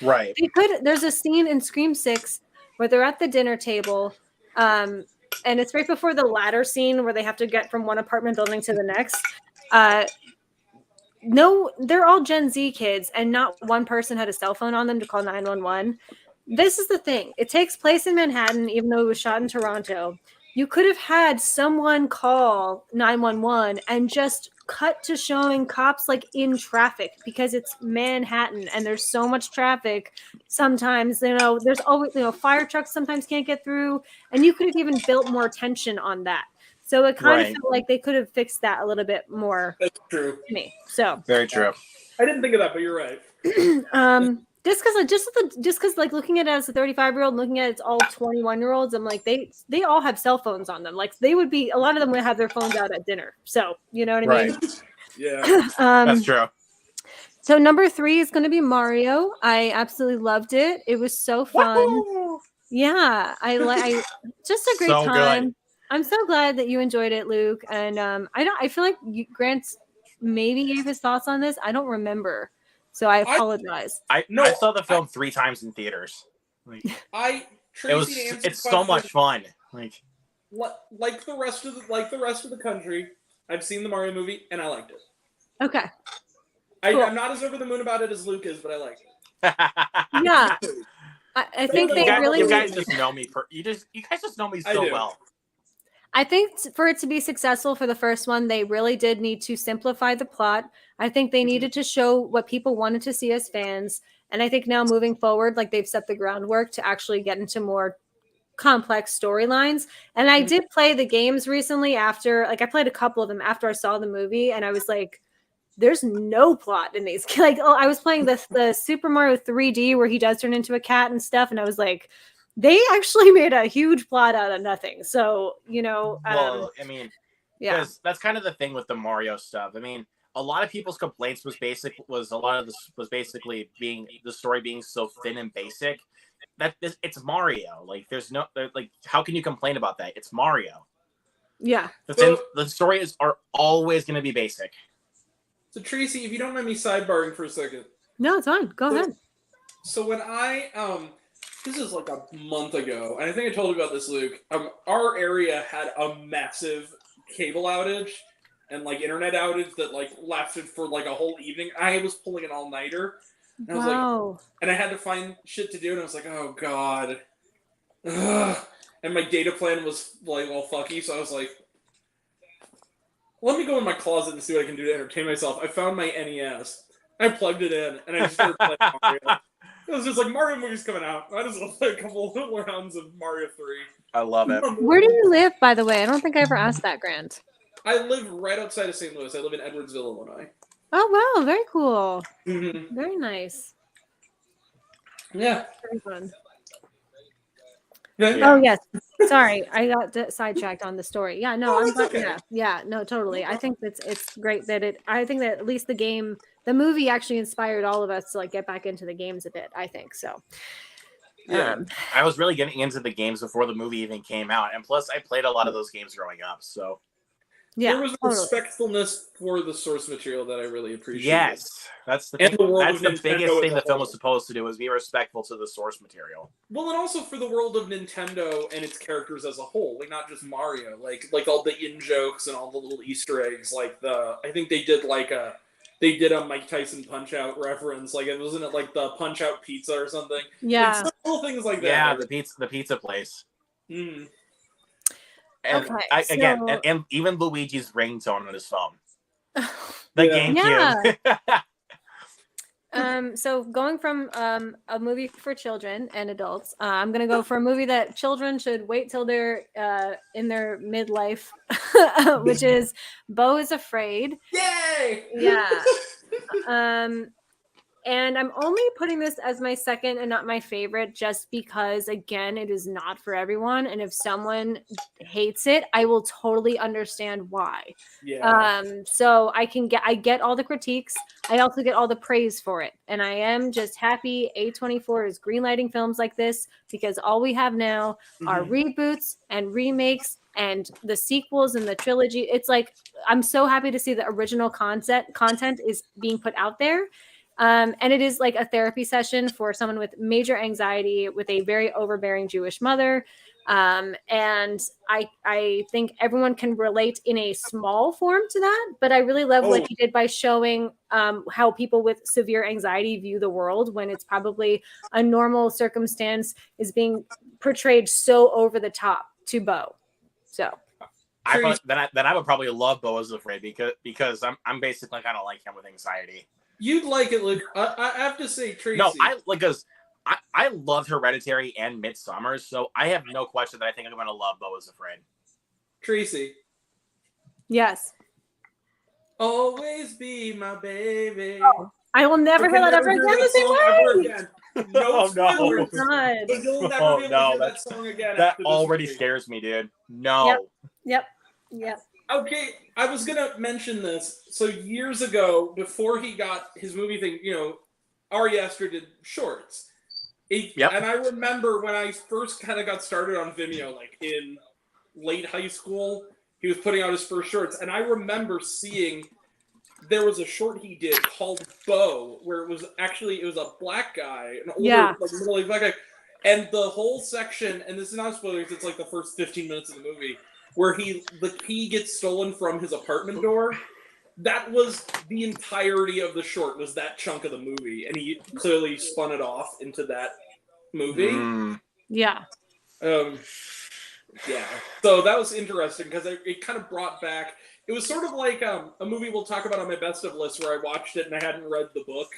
Right. There's a scene in Scream 6 where they're at the dinner table, and it's right before the ladder scene where they have to get from one apartment building to the next. No, they're all Gen Z kids, and not one person had a cell phone on them to call 911. This is the thing. It takes place in Manhattan, even though it was shot in Toronto. You could have had someone call 911 and just cut to showing cops like in traffic because it's Manhattan and there's so much traffic. Sometimes, there's always, fire trucks sometimes can't get through, and you could have even built more tension on that. So it kind of felt like they could have fixed that a little bit more. That's true. To me. So very true. I didn't think of that, but you're right. Just because like looking at it as a 35-year-old, looking at it's all 21-year-olds, I'm like they all have cell phones on them. Like they would be, a lot of them would have their phones out at dinner. So you know what I mean? Yeah, that's true. So number 3 is going to be Mario. I absolutely loved it. It was so fun. Woo-hoo! Yeah, I just a great so time. Good. I'm so glad that you enjoyed it, Luke. And I feel like Grant maybe gave his thoughts on this. I don't remember. So I apologize. I saw the film 3 times in theaters. It's so much fun. Like the rest of the country, I've seen the Mario movie and I liked it. Okay. Cool. I'm not as over the moon about it as Luke is, but I liked it. Yeah. I think you guys just know me. You guys just know me so well. I think for it to be successful for the first one, they really did need to simplify the plot. I think they needed to show what people wanted to see as fans. And I think now moving forward, like they've set the groundwork to actually get into more complex storylines. And I did play the games recently after, like I played a couple of them after I saw the movie, and I was like, there's no plot in these. Like, I was playing the Super Mario 3D where he does turn into a cat and stuff, and I was like, they actually made a huge plot out of nothing. So, well, I mean, yeah, that's kind of the thing with the Mario stuff. I mean, a lot of people's complaints was basically being the story being so thin and basic. It's Mario. Like, there's no how can you complain about that? It's Mario. Yeah. The stories are always going to be basic. So Tracy, if you don't mind me sidebarring for a second. No, it's fine. Go ahead. So when I this is like a month ago, and I think I told you about this, Luke. Our area had a massive cable outage and like internet outage that like lasted for like a whole evening. I was pulling an all-nighter. And I was like, and I had to find shit to do, and I was like, oh god. Ugh. And my data plan was like all fucky, so I was like, let me go in my closet and see what I can do to entertain myself. I found my NES. I plugged it in, and I just started playing Mario. It was just like, Mario movie's coming out. I just played a couple of rounds of Mario 3. I love it. Where do you live, by the way? I don't think I ever asked that, Grant. I live right outside of St. Louis. I live in Edwardsville, Illinois. Oh, wow. Very cool. Mm-hmm. Very nice. Yeah. Very fun. Yeah. Oh, yes. Sorry. I got sidetracked on the story. Yeah, no, I'm glad. Okay. Yeah, no, totally. I think it's great that I think that at least the movie actually inspired all of us to like get back into the games a bit, I think. So yeah. I was really getting into the games before the movie even came out. And plus I played a lot of those games growing up. So Yeah, there was a totally. respectfulness for the source material that I really appreciated. Yes, that's the And thing. the world That's of the Nintendo biggest as thing a the film whole. was supposed to do, was be respectful to the source material. Well, and also for the world of Nintendo and its characters as a whole, like not just Mario, like all the in jokes and all the little Easter eggs. Like I think they did a Mike Tyson Punch Out reference. Like wasn't it like the Punch Out Pizza or something? Yeah, like, little things like that. Yeah, the pizza place. Mm. And okay, and even Luigi's ringtone on his phone. The Yeah. GameCube. So going from a movie for children and adults, I'm gonna go for a movie that children should wait till they're in their midlife, which is Beau is Afraid. Yay! Yeah. And I'm only putting this as my second and not my favorite just because, again, it is not for everyone. And if someone hates it, I will totally understand why. Yeah. So I get all the critiques. I also get all the praise for it. And I am just happy A24 is greenlighting films like this, because all we have now are reboots and remakes and the sequels and the trilogy. It's like, I'm so happy to see the original content is being put out there. And it is like a therapy session for someone with major anxiety with a very overbearing Jewish mother. And I think everyone can relate in a small form to that. But I really love what he did by showing how people with severe anxiety view the world when it's probably a normal circumstance is being portrayed so over the top to Beau. So I would probably love Beau is Afraid because I'm basically kind of like him with anxiety. You'd like it, like I have to say, Tracy. No, I loved Hereditary and Midsommar, so I have no question that I think I'm going to love Beau is Afraid. Tracy. Yes. Always be my baby. Oh, I will never hear that ever again the same way. No, no. But you'll never be able to hear that song again. That already scares me, dude. No. Yep. Okay, I was gonna mention this. So years ago, before he got his movie thing, Ari Aster did shorts. And I remember when I first kind of got started on Vimeo, like in late high school, he was putting out his first shorts, and I remember seeing there was a short he did called Beau, where it was a black guy, an older, like middle-aged black guy, and the whole section, and this is not spoilers, it's like the first 15 minutes of the movie, where the key gets stolen from his apartment door. That was the entirety of the short, was that chunk of the movie, and he clearly spun it off into that movie. Yeah. Yeah. So that was interesting because it kind of brought back. It was sort of like a movie we'll talk about on my best of list, where I watched it and I hadn't read the book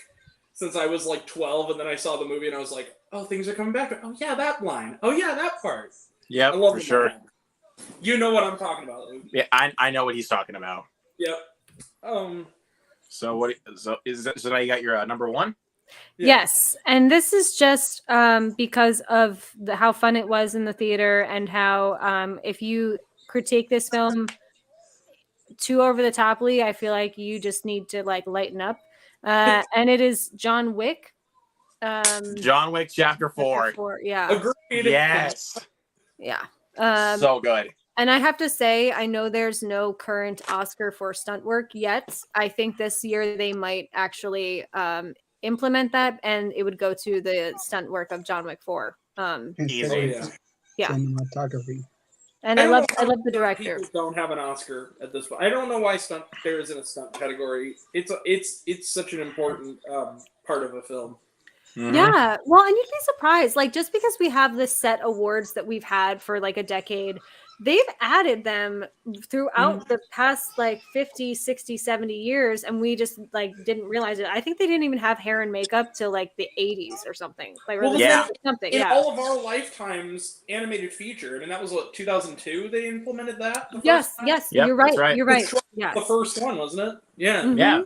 since I was like 12, and then I saw the movie and I was like, oh, things are coming back. Oh yeah, that line. Oh yeah, that part. Yeah, for sure. You know what I'm talking about, Luke. Yeah, I know what he's talking about. Yep. So now you got your number one? Yeah. Yes, and this is just because of how fun it was in the theater, and how if you critique this film too over the toply, I feel like you just need to like lighten up. And it is John Wick. John Wick Chapter 4. Yeah. Agreed. Yes. Yeah. So good. And I have to say, I know there's no current Oscar for stunt work yet. I think this year they might actually implement that, and it would go to the stunt work of John Wick 4. Easy. Yeah. Cinematography. And I love the director. People don't have an Oscar at this point. I don't know why there isn't a stunt category. It's such an important part of a film. Mm-hmm. Yeah. Well, and you'd be surprised. Like, just because we have this set awards that we've had for like a decade, they've added them throughout the past like 50, 60, 70 years, and we just like didn't realize it. I think they didn't even have hair and makeup till like the 80s or something. Like, something. In all of our lifetimes, animated feature. I mean, that was what, 2002 they implemented that? Yes, yep, you're right. You're right. Yeah. The first one, wasn't it? Yeah. Mm-hmm. Yeah.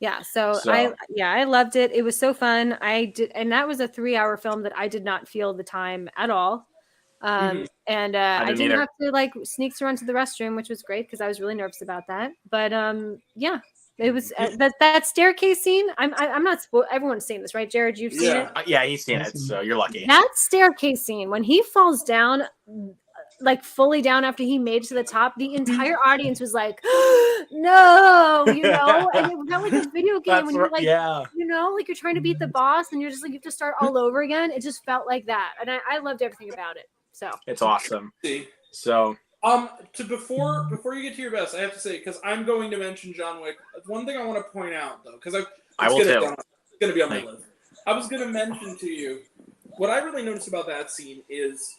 Yeah, so I loved it. It was so fun. And that was a 3-hour film that I did not feel the time at all. And I didn't have to like sneak to run to the restroom, which was great because I was really nervous about that. But yeah, it was that staircase scene. I'm not everyone's seen this, right, Jared? You've seen it. Yeah, he's seen it, so you're lucky. That staircase scene when he falls down, like fully down after he made it to the top, the entire audience was like, no, and it felt like a video game when you're like, like you're trying to beat the boss and you're just like, you have to start all over again. It just felt like that. And I loved everything about it. So it's awesome. So before you get to your best, I have to say, because I'm going to mention John Wick, one thing I want to point out though, because I will too. It's going to be on my list. I was going to mention to you, what I really noticed about that scene is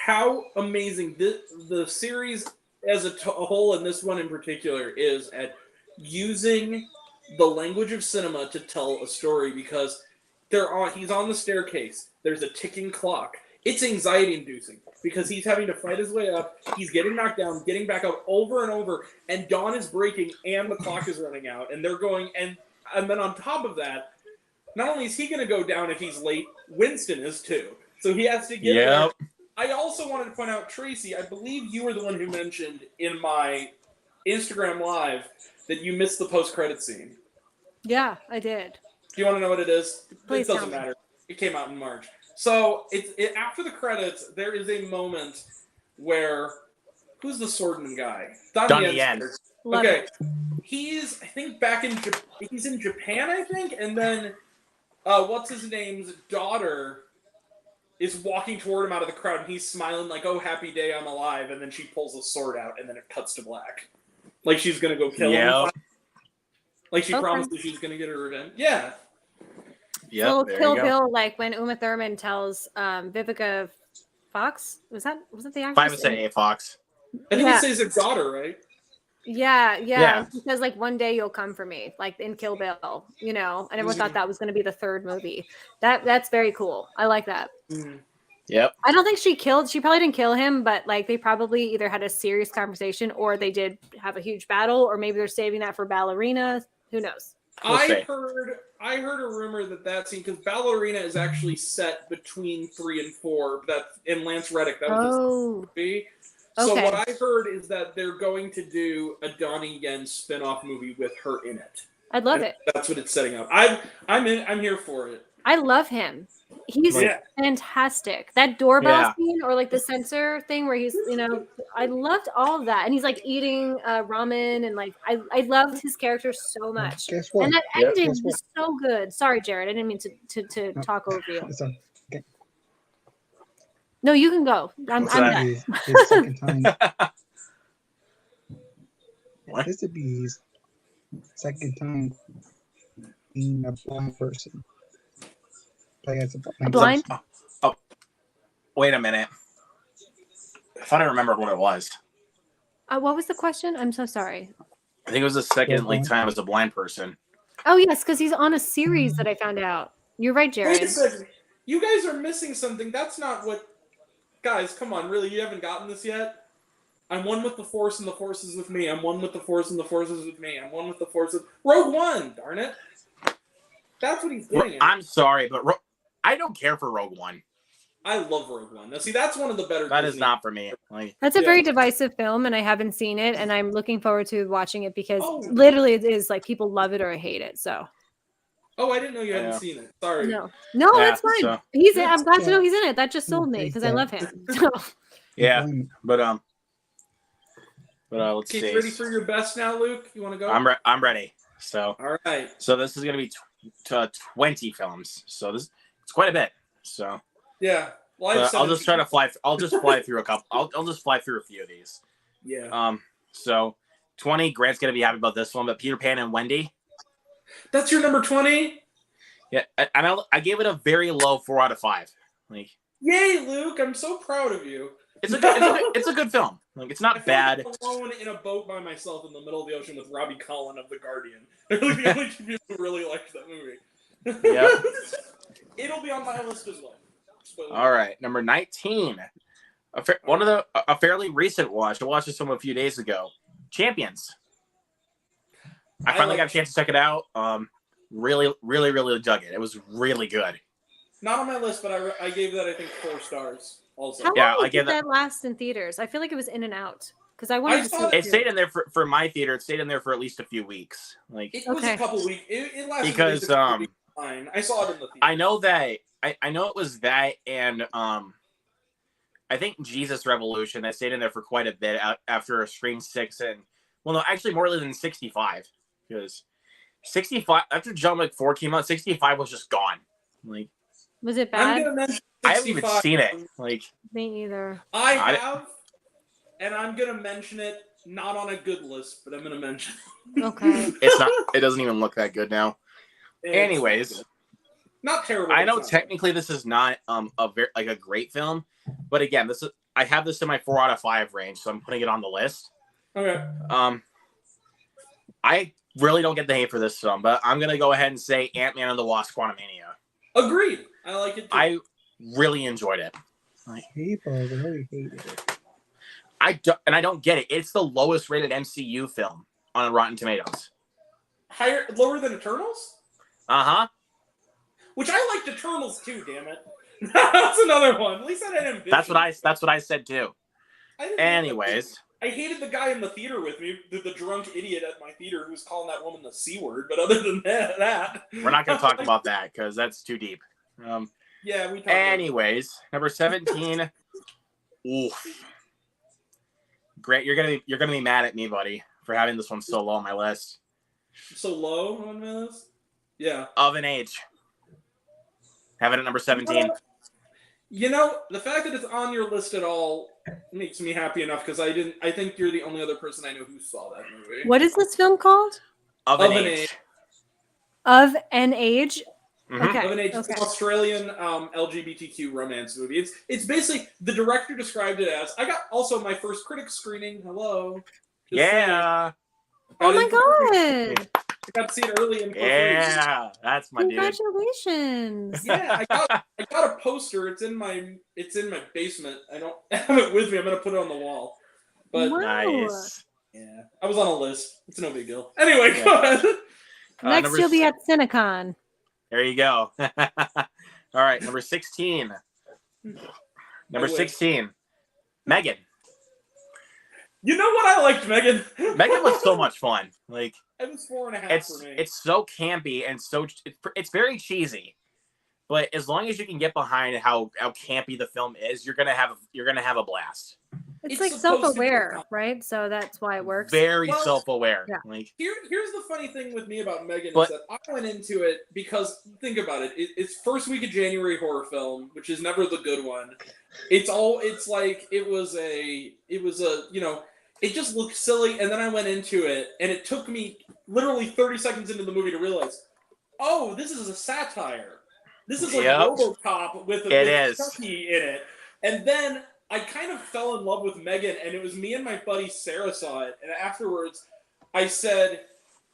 how amazing the series as a whole, and this one in particular, is at using the language of cinema to tell a story, because he's on the staircase. There's a ticking clock. It's anxiety-inducing because he's having to fight his way up. He's getting knocked down, getting back up over and over, and dawn is breaking, and the clock is running out, and they're going, and then on top of that, not only is he going to go down if he's late, Winston is too. So he has to get there. I also wanted to point out, Tracy, I believe you were the one who mentioned in my Instagram Live that you missed the post-credit scene. Yeah, I did. Do you want to know what it is? Please it doesn't matter. It came out in March. So after the credits, there is a moment where who's the swordman guy? Donnie Yen. Okay, he's I think he's in Japan, I think, and then what's his name's daughter is walking toward him out of the crowd, and he's smiling like, "Oh, happy day, I'm alive," and then she pulls a sword out, and then it cuts to black, like she's gonna go kill him. Like she promised that she's gonna get her revenge. Yeah. Yeah, little Kill Bill, like when Uma Thurman tells Vivica Fox, was that the actress? I would say A. Fox. I think he says his daughter, right? Yeah. He says like, one day you'll come for me, like in Kill Bill, and everyone thought that was going to be the third movie. That's very cool. I like that. Yep. I don't think she probably didn't kill him, but like they probably either had a serious conversation or they did have a huge battle, or maybe they're saving that for Ballerina. Who knows? I heard a rumor that scene, because Ballerina is actually set between 3 and 4. In Lance Reddick. That was the movie. So what I heard is that they're going to do a Donnie Yen spin-off movie with her in it. I'd love it. That's what it's setting up. I'm here for it. I love him. He's fantastic. That doorbell scene, or like the sensor thing where he's, I loved all of that. And he's like eating ramen, and like I loved his character so much. Guess what? And that ending was so good. Sorry, Jared, I didn't mean to talk over you. Okay. No, you can go. I'm done. His second time. What? This would be his second time being a blind person. A blind? Oh, wait a minute. I thought I remembered what it was. What was the question? I'm so sorry. I think it was the second lead time as a blind person. Oh, yes, because he's on a series that I found out. You're right, Jared. Wait a second. You guys are missing something. That's not what... Guys, come on. Really? You haven't gotten this yet? I'm one with the Force, and the Force is with me. I'm one with the Force, and the Force is with me. I'm one with the Force. Rogue One, darn it. That's what he's getting at. I'm sorry, but I don't care for Rogue One. I love Rogue One. Now, see, that's one of the better. That is not for me. That's a very divisive film, and I haven't seen it, and I'm looking forward to watching it because literally it is like people love it or hate it. So. Oh, I didn't know you hadn't seen it. Sorry. No, that's fine. So. I'm glad to know he's in it. That just sold me because I love him. So. Yeah, but let's see. Ready for your best now, Luke? You want to go? I'm ready. So. All right. So this is gonna be 20 films. So it's quite a bit. So. Yeah. I'll just try to fly. I'll just fly through a couple. I'll just fly through a few of these. Yeah. So 20. Grant's gonna be happy about this one, but Peter Pan and Wendy. That's your number 20? Yeah, I gave it a very low 4 out of 5. Like, yay, Luke! I'm so proud of you. It's a good film. Like, it's not bad. I'm alone in a boat by myself in the middle of the ocean with Robbie Collin of The Guardian. They're like the only two people who really liked that movie. Yeah. It'll be on my list as well. Spoiler. All right, number 19. A fairly recent watch. I watched this film a few days ago. Champions. I finally got a chance to check it out. Really, really, really dug it. It was really good. Not on my list, but I gave that, I think, 4 stars. Also, how long did that last in theaters? I feel like it was in and out because I wanted to see it. It stayed in there for my theater. It stayed in there for at least a few weeks. Like it was a couple weeks. It lasted because a couple weeks. Fine. I saw it in the theater. I know that. I know it was that, and I think Jesus Revolution that stayed in there for quite a bit after Scream 6 and well, no, actually more than 65 because 65 after John Wick 4 came out, 65 was just gone. Like, was it I'm bad? gonna mention I haven't even 65. seen it. Like, Me either. I have, and I'm gonna mention it not on a good list, but I'm gonna mention it. Okay. it's not. It doesn't even look that good now. It's Anyways, not terrible. I know it's not technically this is not a great film, but again, I have this in my 4 out of 5 range, so I'm putting it on the list. Okay. I really don't get the hate for this film, but I'm gonna go ahead and say Ant-Man and the Wasp: Quantumania. Agreed. I like it too. I really enjoyed it. People really hated it. I don't get it. It's the lowest rated MCU film on Rotten Tomatoes. Lower than Eternals? Uh-huh. Which I liked Eternals too, damn it. That's another one. At least I had ambition. That's what I said too. Anyways. I hated the guy in the theater with me, the drunk idiot at my theater who was calling that woman the C word, but other than that. We're not gonna talk about that because that's too deep. Yeah, we talked anyways, number 17. Oof. Grant, you're gonna be mad at me, buddy, for having this one so low on my list. So low on my list? Yeah. Of an Age. Have it at number 17. You know, the fact that it's on your list at all makes me happy enough because I think you're the only other person I know who saw that movie. What is this film called? Of an Age. Of an Age? Mm-hmm. Okay. Of an Age. It's an Australian LGBTQ romance movie. It's basically, the director described it as, I got also my first critic screening. Hello. Yeah. Oh my god. I got to see it early and yeah, that's my Congratulations. dude. Yeah, I got a poster. It's in my basement. I don't have it with me. I'm gonna put it on the wall. But wow. Nice. Yeah, I was on a list. It's no big deal. Anyway, go ahead. Next you'll be at Cinecon. There you go. All right, number 16. Number 16. Megan. You know what? I liked Megan. Megan was so much fun. Like, it was 4.5 for me. It's so campy and it's very cheesy, but as long as you can get behind how campy the film is, you're gonna have a blast. It's like self-aware, right? So that's why it works. Very self-aware. Yeah. Like, here's the funny thing with me about Megan is that I went into it because think about it. It's first week of January horror film, which is never the good one. It was a it just looked silly, and then I went into it, and it took me literally 30 seconds into the movie to realize, oh, this is a satire. This is like RoboCop with Chucky in it. And then I kind of fell in love with Megan, and it was me and my buddy Sarah saw it, and afterwards I said,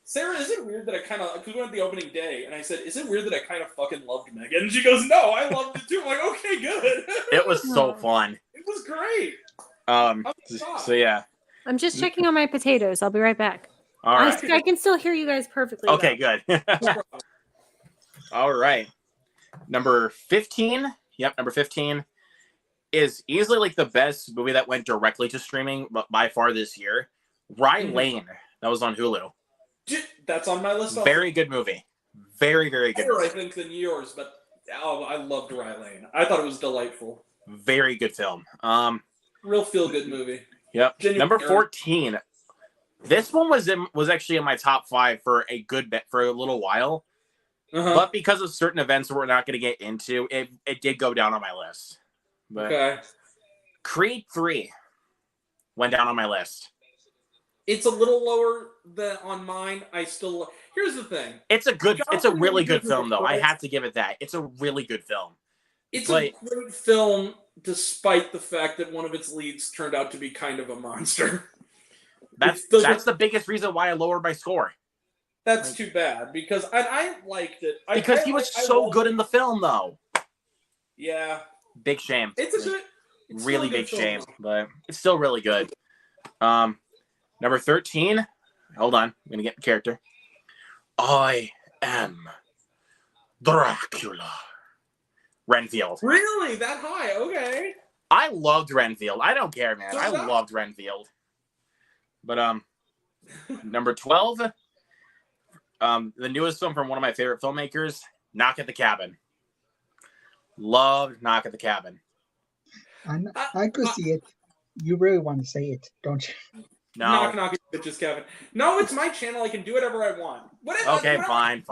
Sarah, is it weird that I kind of, because we went the opening day, and I said, is it weird that I kind of fucking loved Megan? And she goes, no, I loved it too. I'm like, okay, good. It was so fun. It was great. So yeah. I'm just checking on my potatoes. I'll be right back. All right. I can still hear you guys perfectly. Okay, good. All right. Number 15. Yep, number 15 is easily like the best movie that went directly to streaming by far this year. Rye Lane. That was on Hulu. That's on my list. Very good movie. Very, very good. Better, I think, than yours, but I loved Rye Lane. I thought it was delightful. Very good film. Real feel-good movie. Yep. Number 14. This one was actually in my top 5 for a little while. But because of certain events we're not going to get into, it did go down on my list. But okay. Creed 3 went down on my list. It's a little lower than on mine. Here's the thing. It's a really good film, though. I have to give it that. It's a really good film. It's a great film, despite the fact that one of its leads turned out to be kind of a monster. That's the biggest reason why I lowered my score. That's too bad, because I liked it. Because he was so good in the film, though. Yeah. Big shame. It's really big shame, but it's still really good. Number 13. Hold on. I'm going to get the character. I am Dracula. Renfield. Really? That high? Okay. I loved Renfield. I don't care, man. I loved Renfield. But number 12, the newest film from one of my favorite filmmakers, Knock at the Cabin. Loved Knock at the Cabin. I could see it. You really want to say it, don't you? No. Knock, bitches, Kevin. No, it's my channel. I can do whatever I want. Okay, fine.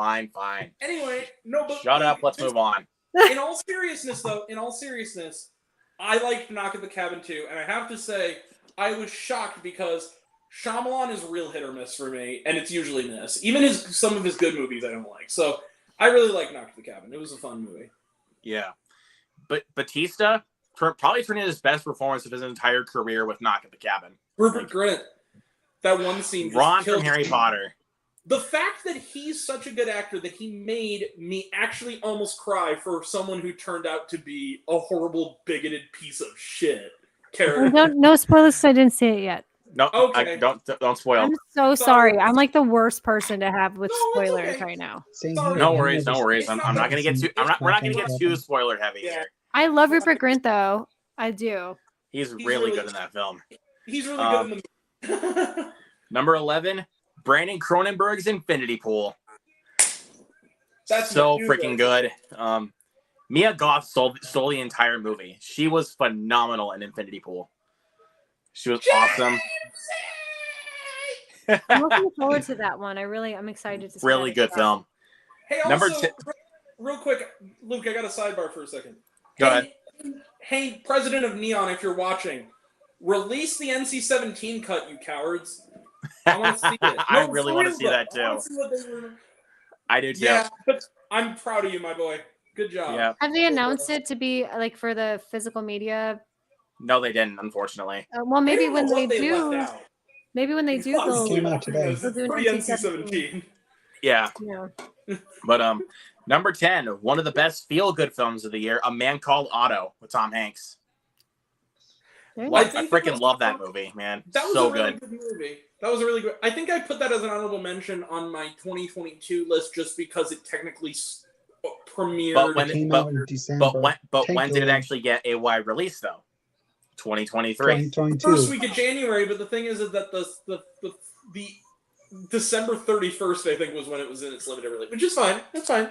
Anyway, no, but Shut up. Let's move on. In all seriousness, I liked Knock at the Cabin too, and I have to say, I was shocked because Shyamalan is real hit or miss for me, and it's usually miss. Even some of his good movies I don't like. So I really like Knock at the Cabin. It was a fun movie. Yeah. But Batista probably turned in his best performance of his entire career with Knock at the Cabin. Rupert Grint. That one scene just Ron killed from Harry Potter. The fact that he's such a good actor that he made me actually almost cry for someone who turned out to be a horrible, bigoted piece of shit character. No spoilers. I didn't see it yet. No, okay. Don't spoil. I'm so sorry. I'm like the worst person to have with spoilers okay. right now. No worries. I'm not gonna get too. We're not gonna get too spoiler heavy here. I love Rupert Grint though. I do. He's really good in that film. He's really good in the Number 11, Brandon Cronenberg's Infinity Pool. That's so freaking good. Mia Goth stole the entire movie. She was phenomenal in Infinity Pool. She was awesome. I'm looking forward to that one. I'm excited to see really good film. Hey, also, real quick, Luke, I got a sidebar for a second. Go ahead. Hey, President of Neon, if you're watching, release the NC-17 cut, you cowards. I want to see it. I really want to see that too. I do too. Yeah, but I'm proud of you, my boy. Good job. Yeah. Have they announced it to be like for the physical media? No, they didn't, unfortunately. Well, maybe when they do, they'll came out today. They'll do an NC-17. Yeah. But number 10, one of the best feel-good films of the year, A Man Called Otto with Tom Hanks. I freaking love that movie, man. That was so a really good movie. That was a really good. I think I put that as an honorable mention on my 2022 list just because it technically premiered. But when did it actually get a wide release though? 2023. First week of January. But the thing is that the December 31st, I think, was when it was in its limited release, which is fine. That's fine.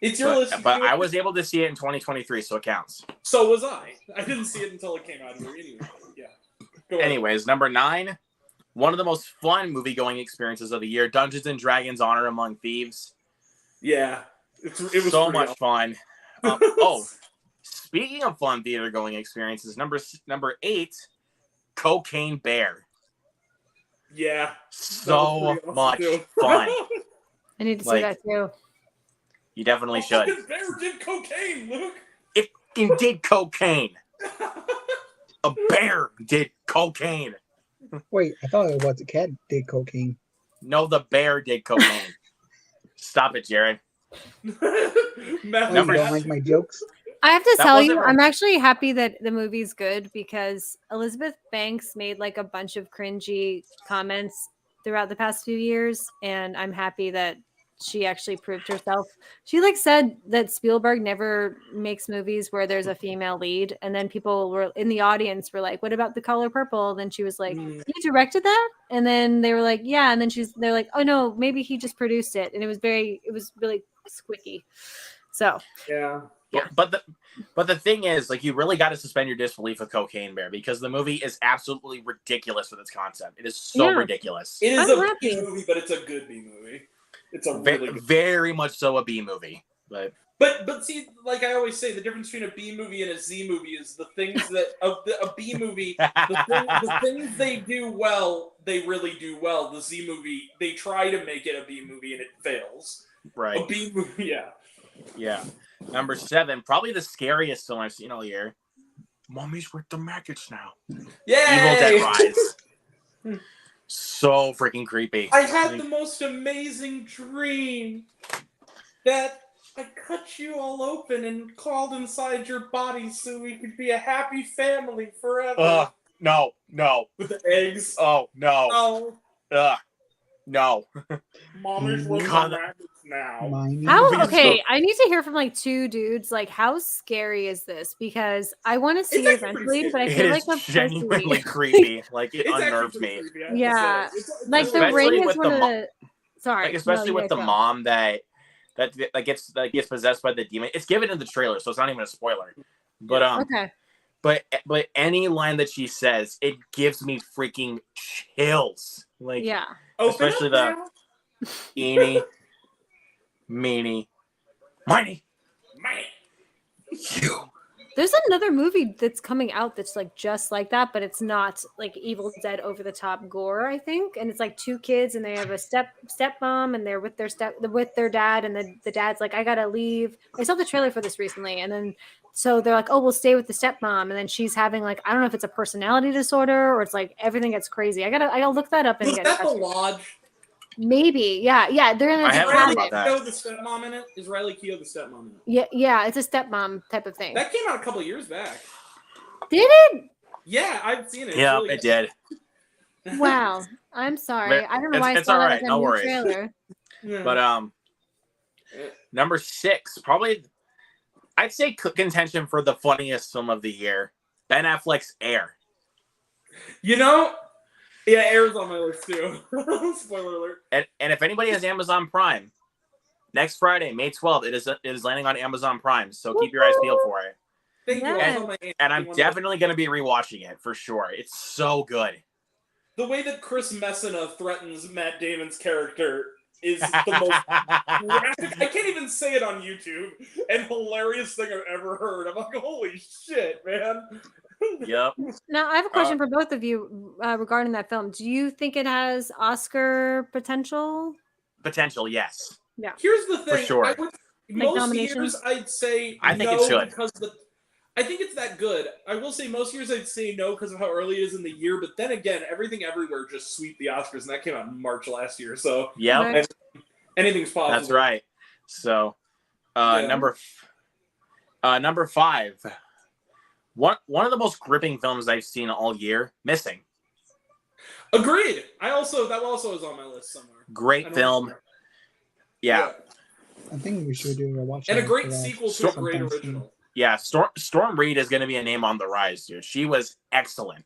It's your list. But I was able to see it in 2023, so it counts. So was I. I didn't see it until it came out here anyway. Yeah. Anyways, number 9, one of the most fun movie-going experiences of the year, Dungeons & Dragons Honor Among Thieves. Yeah. It was so much fun. Speaking of fun theater-going experiences, number 8, Cocaine Bear. Yeah. So much fun. I need to see that too. You definitely should. A bear did cocaine, Luke. It did cocaine. A bear did cocaine. Wait, I thought it was the cat did cocaine. No, the bear did cocaine. Stop it, Jared. You don't like my jokes? I have to tell you, I'm actually happy that the movie's good because Elizabeth Banks made like a bunch of cringy comments throughout the past few years, and I'm happy that she actually proved herself. She like said that Spielberg never makes movies where there's a female lead, and then people were in the audience were like, "What about The Color Purple?" Then she was like, "You directed that?" And then they were like, "Yeah." And then they're like, "Oh no, maybe he just produced it." And it was really squicky. So yeah. But the thing is, like, you really got to suspend your disbelief with Cocaine Bear because the movie is absolutely ridiculous with its concept. It is so ridiculous. It is a B movie, but it's a good B movie. It's a really good very much so a B movie. But see, like I always say, the difference between a B movie and a Z movie is the things that a B movie, the things they do well, they really do well. The Z movie, they try to make it a B movie and it fails. Right. A B movie, yeah. Yeah. Number 7, probably the scariest film I've seen all year. Mummies with the maggots now. Yay! Evil Dead Rise. So freaking creepy. I had the most amazing dream that I cut you all open and crawled inside your body so we could be a happy family forever. No. With the eggs. Oh, no. Oh. No. Mommy's with the rabbits now. Okay, I need to hear from like 2 dudes. Like, how scary is this? Because I want to see it eventually, but I feel like I'm genuinely creepy. Like, it unnerves me. Yeah, like the Ring is one of the. Sorry, like, especially with the mom that gets possessed by the demon. It's given in the trailer, so it's not even a spoiler. But okay. But any line that she says, it gives me freaking chills. Like, yeah. especially the eeny, meeny, miny, you. There's another movie that's coming out that's like just like that, but it's not like Evil Dead over the top gore, I think. And it's like two kids, and they have a stepmom, and they're with their dad, and the dad's like, I gotta leave. I saw the trailer for this recently, and then so they're like, oh, we'll stay with the stepmom, and then she's having like, I don't know if it's a personality disorder or it's like everything gets crazy. I gotta look that up and Was get that the tested. Lodge? Maybe, yeah. They're in a I haven't cabin. heard about that. The stepmom in it? Is Riley Keough the stepmom in it? Yeah, it's a stepmom type of thing. That came out a couple of years back. Did it? Yeah, I've seen it. Yeah, really it did. Wow. I'm sorry. I don't know why It's I saw all that right. as a No new worries. trailer. Yeah. But number 6, probably I'd say contention for the funniest film of the year, Ben Affleck's Air. You know, yeah, Air's on my list too. Spoiler alert. And if anybody has Amazon Prime, next Friday, May 12th, it is landing on Amazon Prime. So keep your eyes peeled for it. Thank you. Yes. And I'm definitely going to be rewatching it for sure. It's so good. The way that Chris Messina threatens Matt Damon's character is the most graphic. I can't even say it on YouTube. And hilarious thing I've ever heard. I'm like, holy shit, man. Yep. Now, I have a question for both of you regarding that film. Do you think it has Oscar potential? Potential, yes. Yeah. Here's the thing. For sure. Most years, I'd say I think no it should. because I think it's that good. I will say most years I'd say no because of how early it is in the year. But then again, Everything Everywhere just sweep the Oscars, and that came out in March last year. So Yep. Anything's possible. That's right. So, number 5. One of the most gripping films I've seen all year, Missing. Agreed. That also is on my list somewhere. Great film. Yeah. I think we should do a watch. And a great sequel to a great original. Yeah, Storm Reed is going to be a name on the rise, dude. She was excellent.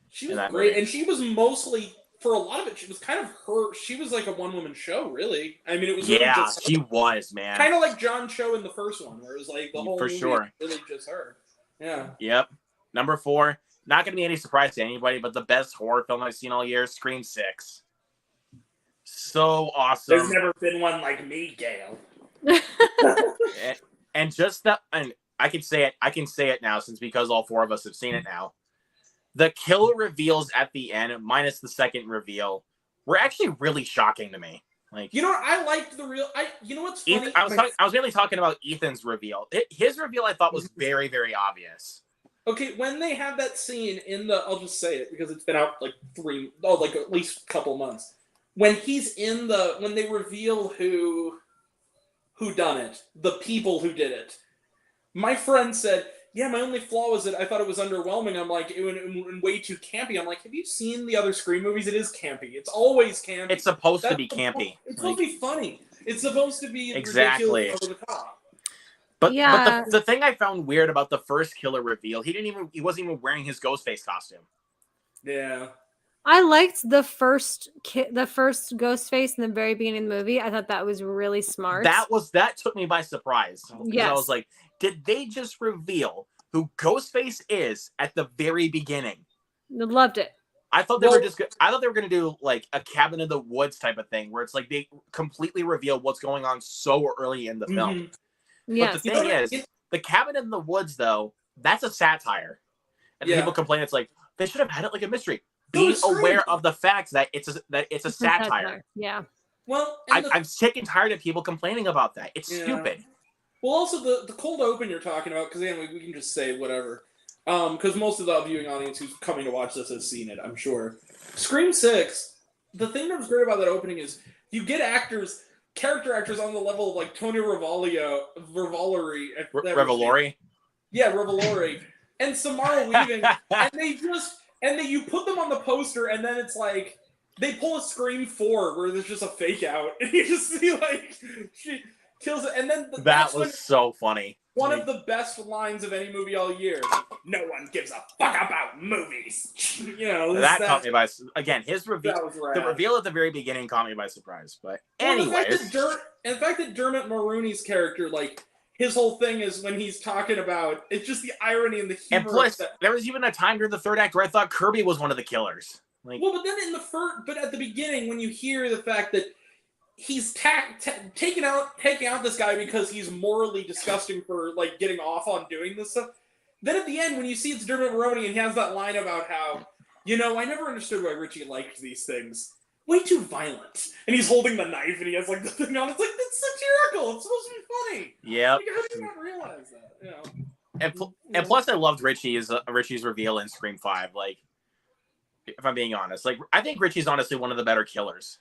She was great, and she was mostly, for a lot of it, she was kind of her. She was like a one-woman show, really. I mean, it was really just she was, man. Kind of like John Cho in the first one, where it was like the whole for movie sure. was really just her. Yeah. Yep. Number 4, not going to be any surprise to anybody, but the best horror film I've seen all year, Scream 6. So awesome. There's never been one like me, Gail. and just that, and I can say it now because all 4 of us have seen it now. The killer reveals at the end, minus the second reveal, were actually really shocking to me. Like, you know what? I liked the real. You know what's funny? I was really talking about Ethan's reveal. His reveal I thought was very, very obvious. Okay, when they have that scene in the, I'll just say it because it's been out like at least a couple months. When when they reveal who done it, the people who did it. My friend said, yeah, my only flaw was that I thought it was underwhelming. I'm like, and way too campy. I'm like, have you seen the other Scream movies? It is campy. It's always campy. It's supposed to be campy. It's supposed to be funny. It's supposed to be exactly ridiculous over the top. But the thing I found weird about the first killer reveal, he wasn't even wearing his Ghostface costume. Yeah. I liked the first Ghostface in the very beginning of the movie. I thought that was really smart. That took me by surprise. Yes. I was like, did they just reveal who Ghostface is at the very beginning? Loved it. I thought they were going to do like a Cabin in the Woods type of thing where it's like they completely reveal what's going on so early in the film. Yes. But the thing is, the Cabin in the Woods though, that's a satire. And people complain it's like they should have had it like a mystery. Be aware of the fact that it's a satire. Yeah. Well, I'm sick and tired of people complaining about that. It's stupid. Well, also the cold open you're talking about, because we can just say whatever. Because most of the viewing audience who's coming to watch this has seen it, I'm sure. Scream 6, the thing that was great about that opening is you get character actors on the level of like Tony Revolori. Yeah, Revolori. And Samara Weaving. and you put them on the poster, and then it's like, they pull a Scream 4 where there's just a fake out. And you just see like, she kills it. And then that was so funny. One of the best lines of any movie all year. No one gives a fuck about movies. That caught me by again. His reveal, the reveal at the very beginning, caught me by surprise. But anyways, the fact that Dermot Mulroney's character, like, his whole thing is when he's talking about, it's just the irony and the humor. And plus, there was even a time during the third act where I thought Kirby was one of the killers. Like, well, but then but at the beginning, when you hear the fact that he's taking out this guy because he's morally disgusting for like getting off on doing this stuff. Then at the end, when you see it's Dermot Mulroney and he has that line about how, I never understood why Richie liked these things. Way too violent. And he's holding the knife and he has like the thing on. It's like, that's satirical. It's supposed to be funny. Yep. Like, how do you not realize that? And plus, I loved Richie's reveal in Scream 5. Like, if I'm being honest, like I think Richie's honestly one of the better killers.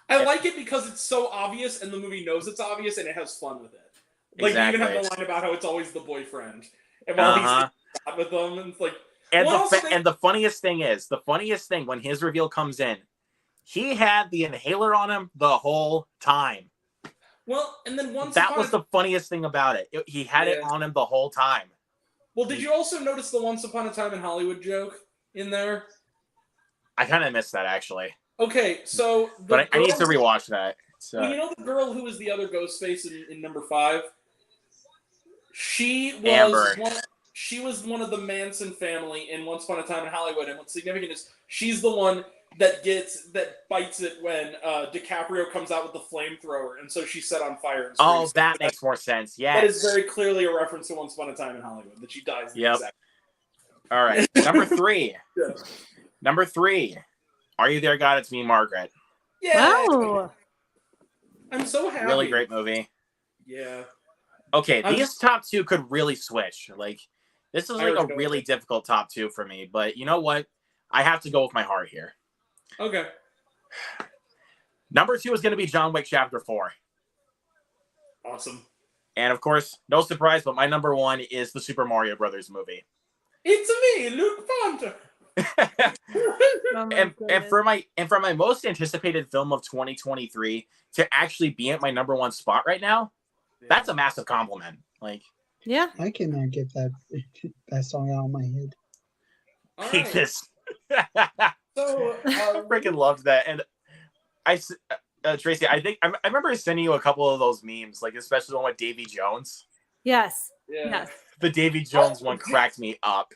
I like it because it's so obvious and the movie knows it's obvious and it has fun with it. Like, Exactly. you even have the line about how it's always the boyfriend. And while he's with them, and it's like... And the funniest thing when his reveal comes in, he had the inhaler on him the whole time. Well, and then that was the funniest thing about it. He had it on him the whole time. Well, did you also notice the Once Upon a Time in Hollywood joke in there? I kind of missed that, actually. Okay, so... But I need to rewatch that. So. Well, you know the girl who was the other Ghostface in number 5? She was one of the Manson family in Once Upon a Time in Hollywood, and what's significant is she's the one that bites it when DiCaprio comes out with the flamethrower, and so she's set on fire. Oh, that makes more sense. Yeah, that is very clearly a reference to Once Upon a Time in Hollywood that she dies. Yep. All right, number 3. Yeah. Number 3. Are You There, God? It's Me, Margaret. Yeah. Wow. I'm so happy. Really great movie. Yeah. Okay, these top 2 could really switch. Like, this is like a really difficult top 2 for me, but you know what? I have to go with my heart here. Okay. Number 2 is going to be John Wick Chapter 4. Awesome. And of course, no surprise, but my number 1 is the Super Mario Brothers movie. It's me, Luke Ponter. and for my most anticipated film of 2023 to actually be at my number 1 spot right now, that's a massive compliment. Like, yeah, I cannot get that song out of my head. Right. Just so I freaking loved that, and Tracy, I remember sending you a couple of those memes, like especially the one with Davy Jones. Yes. Yeah. Yes. The Davy Jones one cracked me up.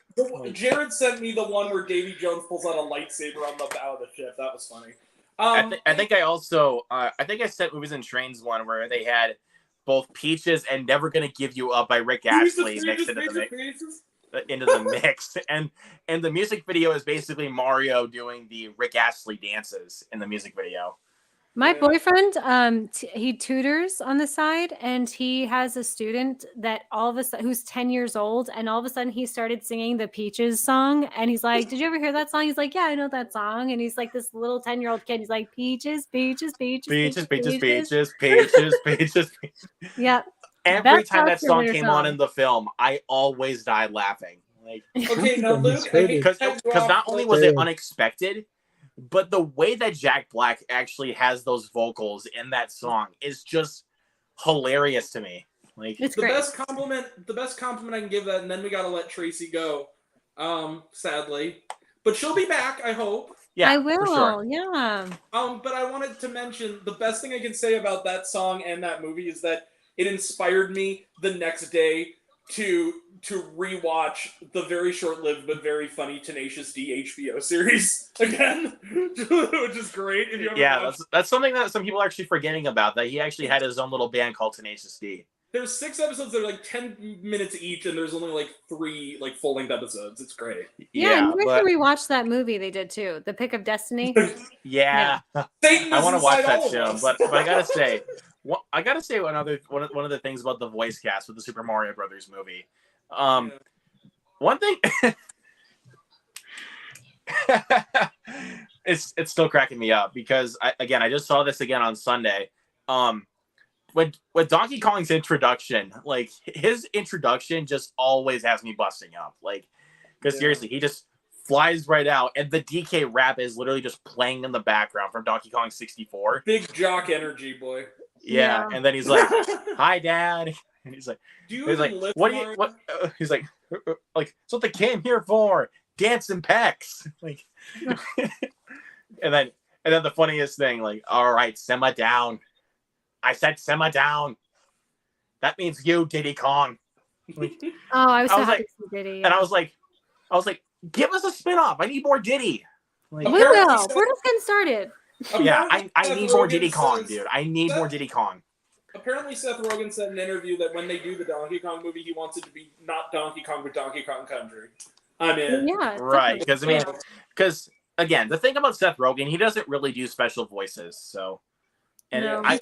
Jared sent me the one where Davy Jones pulls out a lightsaber on the bow of the ship. That was funny. I think I also I sent Movies and Trains one where they had both Peaches and Never Gonna Give You Up by Rick Astley mixed into the mix. And the music video is basically Mario doing the Rick Astley dances in the music video. My boyfriend, he tutors on the side, and he has a student that all of a sudden who's 10 years old, and all of a sudden he started singing the Peaches song, and he's like, "Did you ever hear that song?" He's like, "Yeah, I know that song." And he's like this little 10-year-old kid. He's like, "Peaches, peaches, peaches, peaches, peaches, peaches, peaches, peaches." Yeah. Every time that song came on in the film, I always died laughing. Like, okay, now Luke, because not only was it unexpected, but the way that Jack Black actually has those vocals in that song is just hilarious to me. Like, it's the great. best compliment I can give that, and then we gotta let Tracy go. Sadly, but she'll be back, I hope. Yeah, I will. Sure. Yeah. But I wanted to mention the best thing I can say about that song and that movie is that it inspired me the next day to rewatch the very short-lived but very funny Tenacious D HBO series again, which is great. If you that's something that some people are actually forgetting about, that he actually had his own little band called Tenacious D. There's 6 episodes that are like 10 minutes each, and there's only like 3 like full-length episodes. It's great. Yeah, and we should rewatch that movie they did too, The Pick of Destiny. Yeah. I want to watch that show, but I gotta say. I gotta say one of the things about the voice cast with the Super Mario Brothers movie. One thing, it's still cracking me up because I just saw this again on Sunday. With Donkey Kong's introduction, like his introduction just always has me busting up. Like, because seriously, he just flies right out, and the DK rap is literally just playing in the background from Donkey Kong 64. Big jock energy, boy. Yeah, and then he's like, "Hi, Dad," and he's like, "What do you? What?" He's like, "That's what they came here for, dancing pecs." Like, and then the funniest thing, like, "All right, simmer down." I said, "Simmer down." That means you, Diddy Kong. Oh, I was so happy like, to see Diddy. And I was like, give us a spinoff. I need more Diddy. Like, we will. We're just getting started. Yeah, I need more Diddy Kong, dude. I need more Diddy Kong. Apparently, Seth Rogen said in an interview that when they do the Donkey Kong movie, he wants it to be not Donkey Kong, but Donkey Kong Country. I'm in. Yeah, right. Because again, the thing about Seth Rogen, he doesn't really do special voices. So, and no. I've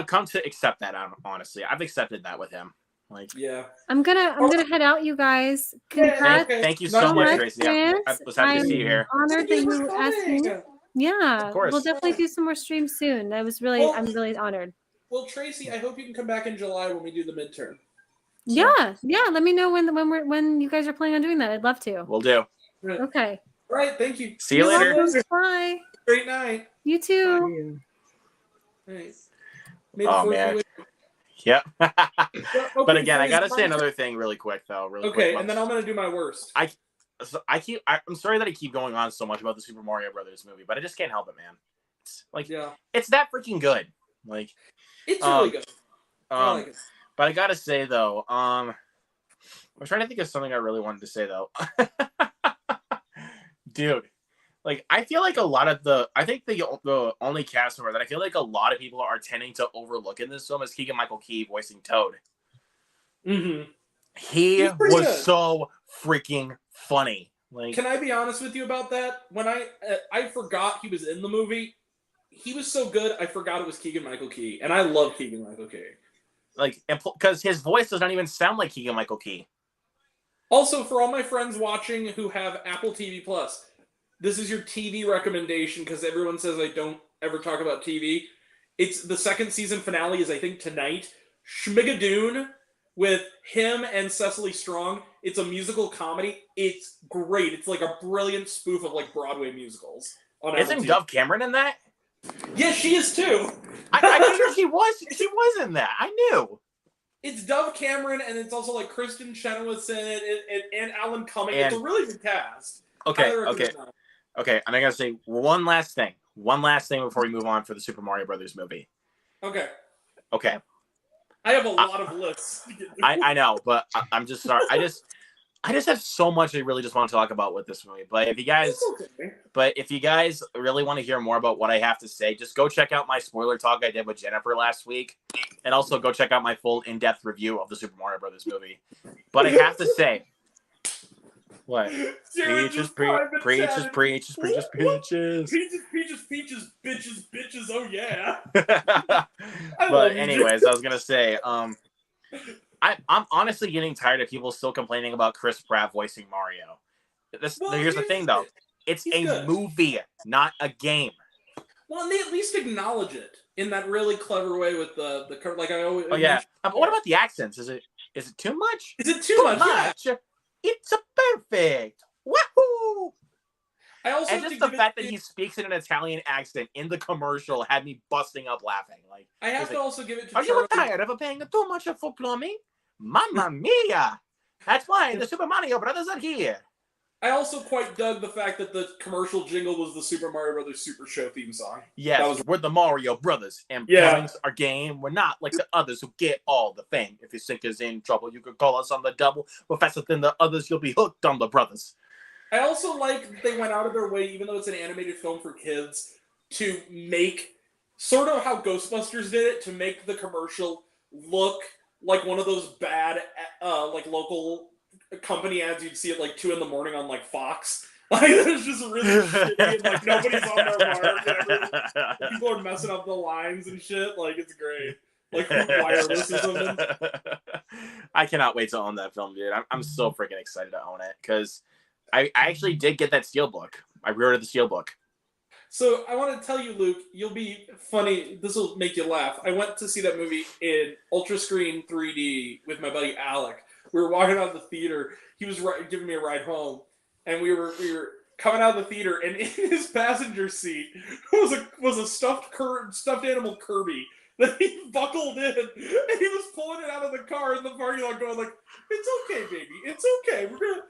come to accept that. Honestly, I've accepted that with him. Like, yeah, I'm gonna head out, you guys. Congrats! Thank you so much, Tracy. I was happy to see you here. Honored that you asked me. Yeah, of course. We'll definitely do some more streams soon. I'm really honored. Well, Tracy, I hope you can come back in July when we do the midterm. Yeah. Let me know when you guys are planning on doing that. I'd love to. We'll do. Right. Okay. All right. Thank you. See you later. Bye. Great night. You too. Nice. Oh man. Yep. But again, I gotta say another thing really quick though. Okay, and then I'm gonna do my worst. I'm sorry that I keep going on so much about the Super Mario Brothers movie, but I just can't help it, man. It's like, it's that freaking good. Like, it's really good. I like it. But I gotta say though, I'm trying to think of something I really wanted to say though. Dude, like I feel like I think the only cast member that I feel like a lot of people are tending to overlook in this film is Keegan-Michael Key voicing Toad. Mm-hmm. He was good. So freaking funny. Like, can I be honest with you about that? When I forgot he was in the movie. He was so good, I forgot it was Keegan-Michael Key, and I love Keegan-Michael Key. Like, because his voice does not even sound like Keegan-Michael Key. Also, for all my friends watching who have Apple TV Plus, this is your TV recommendation because everyone says I don't ever talk about TV. It's the second season finale is I think tonight. Schmigadoon with him and Cecily Strong. It's a musical comedy. It's great. It's like a brilliant spoof of like Broadway musicals. Isn't Dove Cameron in that? Yeah, she is too. I figured she was in that. I knew. It's Dove Cameron, and it's also like Kristen Chenoweth's in it, and Alan Cumming. It's a really good cast. Okay. I'm gonna say one last thing before we move on for the Super Mario Brothers movie. Okay. I have a lot of lists. I know, but I'm just sorry. I just have so much I really just want to talk about with this movie. But if you guys really want to hear more about what I have to say, just go check out my spoiler talk I did with Jennifer last week. And also go check out my full in-depth review of the Super Mario Brothers movie. But I have to say, what? Peaches, bitches, oh yeah. But anyways, I was going to say, I'm honestly getting tired of people still complaining about Chris Pratt voicing Mario. Here's the thing, though. It's a movie, not a game. Well, and they at least acknowledge it in that really clever way with the like I always. Oh yeah. What about the accents? Is it too much? Is it too much? Yeah. It's a perfect. Woohoo! And just the fact that he speaks in an Italian accent in the commercial had me busting up laughing. Like, I have to also give it to. Are you tired of paying too much for plumbing? Mamma mia! That's why the Super Mario Brothers are here. I also quite dug the fact that the commercial jingle was the Super Mario Brothers Super Show theme song. Yes, we're the Mario Brothers, and plumbing's our game. We're not like the others who get all the fame. If your sink is in trouble, you can call us on the double. We're faster than the others. You'll be hooked on the brothers. I also like that they went out of their way, even though it's an animated film for kids, to make sort of how Ghostbusters did it, to make the commercial look like one of those bad, like local company ads you'd see at like 2 a.m. on like Fox. Like it's just really shitty and like nobody's on their mark. People are messing up the lines and shit. Like it's great. Like wireless or something. I cannot wait to own that film, dude. I'm so freaking excited to own it because I actually did get that steelbook. I reordered the steelbook. So I want to tell you, Luke, you'll be funny. This will make you laugh. I went to see that movie in ultra screen 3D with my buddy Alec. We were walking out of the theater. He was giving me a ride home, and we were coming out of the theater. And in his passenger seat was a stuffed animal Kirby that he buckled in, and he was pulling it out of the car in the parking lot, going like, "It's okay, baby. It's okay. We're gonna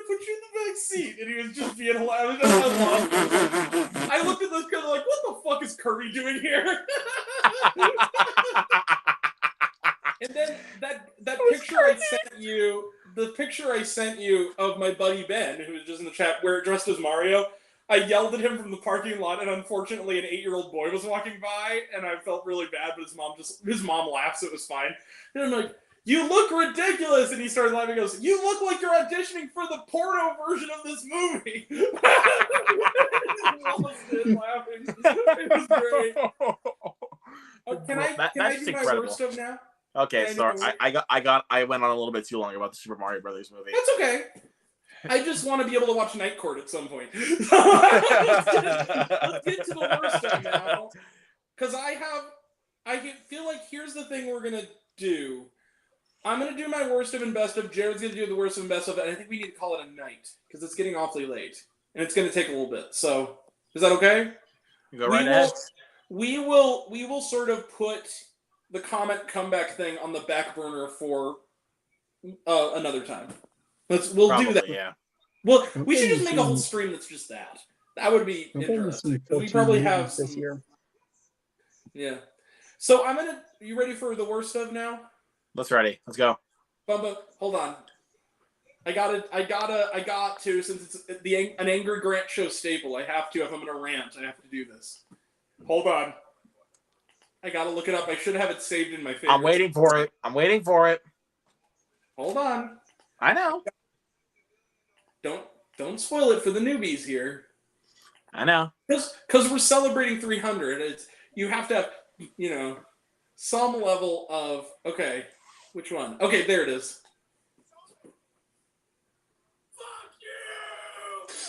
put you in the back seat." And he was just being hilarious. I looked at this guy like, "What the fuck is Kirby doing here?" And then that picture I sent you, the picture I sent you of my buddy Ben, who was just in the chat, where dressed as Mario, I yelled at him from the parking lot, and unfortunately an 8-year-old boy was walking by, and I felt really bad, but his mom laughed, so it was fine. And I'm like, you look ridiculous! And he started laughing and goes, you look like you're auditioning for the porno version of this movie! He lost it laughing. It was great. Can I do my worst of now? Okay, sorry. I went on a little bit too long about the Super Mario Brothers movie. That's okay. I just want to be able to watch Night Court at some point. Let's get to the worst of now. Because I feel like here's the thing we're going to do. I'm going to do my worst of and best of. Jared's going to do the worst of and best of. And I think we need to call it a night. Because it's getting awfully late. And it's going to take a little bit. So, is that okay? You go right ahead. We will sort of put the comment comeback thing on the back burner for another time. We'll Probably, do that. Yeah. Well, we should just make a whole stream that's just that. That would be interesting. We probably have some... this year. Yeah. So you ready for the worst of now? Let's go. Bumba, hold on. I got to, since it's an Angry Grant show staple, I have to, if I'm going to rant, I have to do this. Hold on. I got to look it up. I should have it saved in my favorites. I'm waiting for it. Hold on. I know. Don't spoil it for the newbies here. I know. Because we're celebrating 300. You have to have, some level of, okay, which one? Okay, there it is.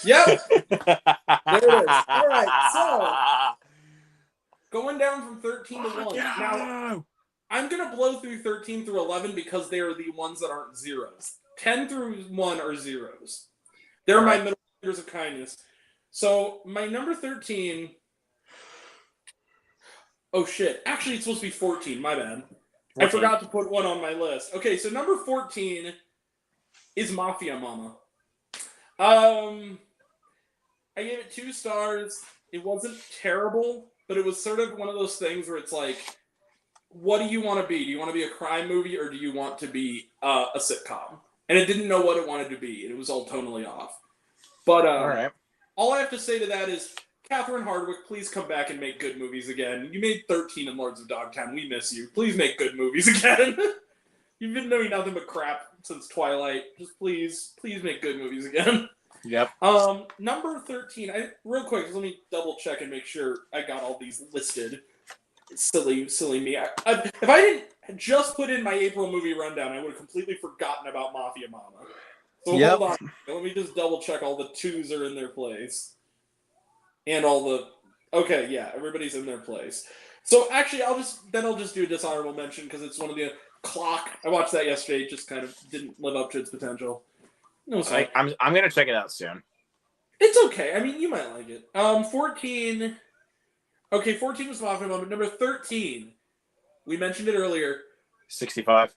Yep. There it is. All right, so going down from 13 to 1. Now, I'm going to blow through 13 through 11 because they are the ones that aren't zeros. 10 through 1 are zeros. They're my middle fingers of kindness. So, my number 13... Oh, shit. Actually, it's supposed to be 14. My bad. 14. I forgot to put one on my list. Okay, so number 14 is Mafia Mama. I gave it 2 stars. It wasn't terrible, but it was sort of one of those things where it's like, what do you want to be? Do you want to be a crime movie or do you want to be a sitcom? And it didn't know what it wanted to be. It was all tonally off. But all right. All I have to say to that is, Catherine Hardwicke, please come back and make good movies again. You made 13 in Lords of Dogtown. We miss you. Please make good movies again. You've been doing nothing but crap since Twilight. Just please make good movies again. Yep. Number 13. Real quick, let me double check and make sure I got all these listed. Silly me. If I didn't just put in my April movie rundown, I would have completely forgotten about Mafia Mama. So hold on. Let me just double check all the 2s are in their place. And all the... Okay, yeah, everybody's in their place. So actually, I'll just do a dishonorable mention because it's one of the... Clock. I watched that yesterday. It just kind of didn't live up to its potential. No, I'm gonna check it out soon. It's okay. I mean, you might like it. 14. Okay, 14 was Mafia Mama. Number 13. We mentioned it earlier. 65.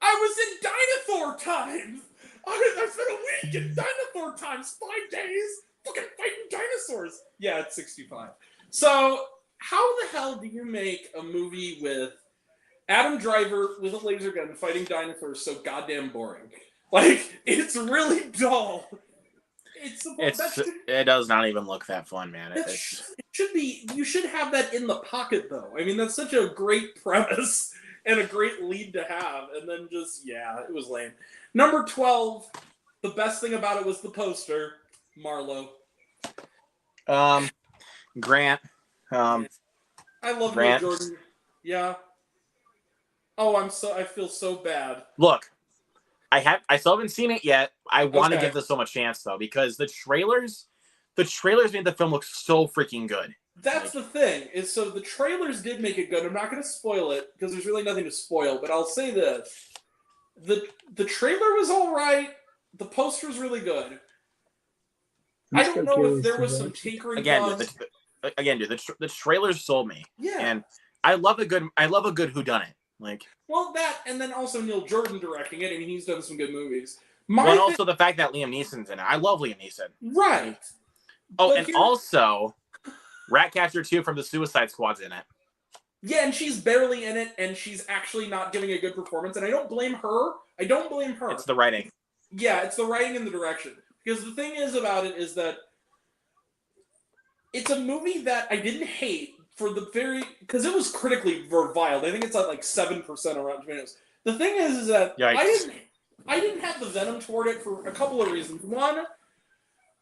I was in Dinosaur Times. I spent a week in Dinosaur Times. 5 days, fucking fighting dinosaurs. Yeah, it's 65. So, how the hell do you make a movie with Adam Driver with a laser gun fighting dinosaurs so goddamn boring? Like, it's really dull. It does not even look that fun, man. It should be. You should have that in the pocket, though. I mean, that's such a great premise and a great lead to have, and then it was lame. Number 12. The best thing about it was the poster. Marlowe. Grant. I love Grant. Neil Jordan. Yeah. Oh, I feel so bad. Look, I still haven't seen it yet. I want to give this so much chance though, because the trailers made the film look so freaking good. That's the thing, is so the trailers did make it good. I'm not going to spoil it because there's really nothing to spoil, but I'll say this. The trailer was all right. The poster was really good. I don't know if there was some tinkering. Dude, the trailers sold me. Yeah. And I love a good whodunit. Well, that, and then also Neil Jordan directing it. I mean, he's done some good movies. Also the fact that Liam Neeson's in it. I love Liam Neeson. Right. Oh, but also Ratcatcher 2 from the Suicide Squad's in it. Yeah, and she's barely in it, and she's actually not giving a good performance, and I don't blame her. It's the writing. Yeah, it's the writing and the direction. Because the thing is about it is that it's a movie that I didn't hate for the because it was critically reviled. I think it's at like 7% on Rotten Tomatoes. The thing is that I didn't have the venom toward it for a couple of reasons. One,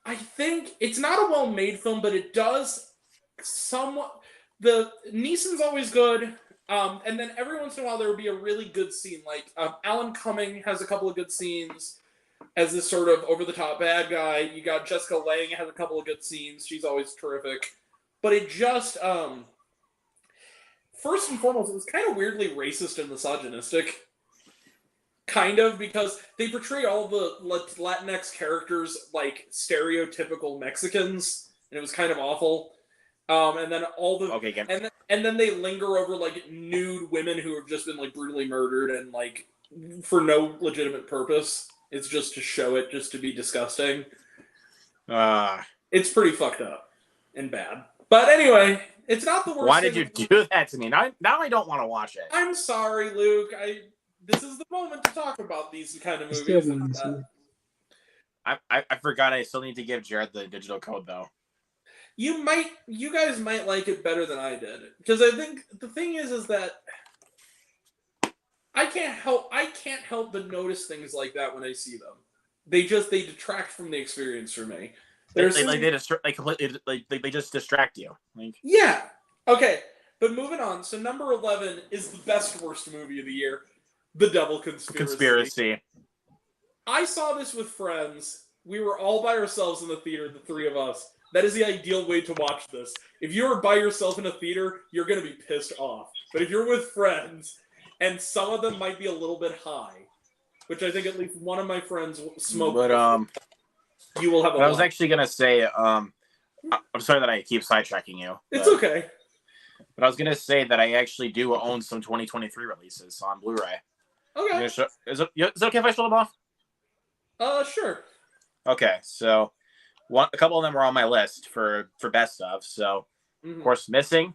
I think it's not a well-made film, but it does somewhat. The Neeson's always good, and then every once in a while there will be a really good scene. Like Alan Cumming has a couple of good scenes as this sort of over-the-top bad guy. You got Jessica Lange has a couple of good scenes. She's always terrific. But it just, first and foremost, it was kind of weirdly racist and misogynistic. Kind of, because they portray all the Latinx characters like stereotypical Mexicans, and it was kind of awful. And then and then they linger over like nude women who have just been like brutally murdered and like for no legitimate purpose. It's just to show it, just to be disgusting. It's pretty fucked up and bad. But anyway, it's not the worst. Why did you do that to me? Now I don't want to watch it. I'm sorry, Luke. This is the moment to talk about these kind of movies. I forgot I still need to give Jared the digital code though. You guys might like it better than I did. Because I think the thing is that I can't help but notice things like that when I see them. They detract from the experience for me. They just distract you. Yeah. Okay. But moving on. So number 11 is the best worst movie of the year. The Devil Conspiracy. I saw this with friends. We were all by ourselves in the theater, the three of us. That is the ideal way to watch this. If you're by yourself in a theater, you're going to be pissed off. But if you're with friends, and some of them might be a little bit high, which I think at least one of my friends smoked. But you will have. I was actually gonna say, I'm sorry that I keep sidetracking you. It's okay. But I was gonna say that I actually do own some 2023 releases on Blu-ray. Okay. Is it okay if I show them off? Sure. Okay, so a couple of them are on my list for best of. So, of course, missing.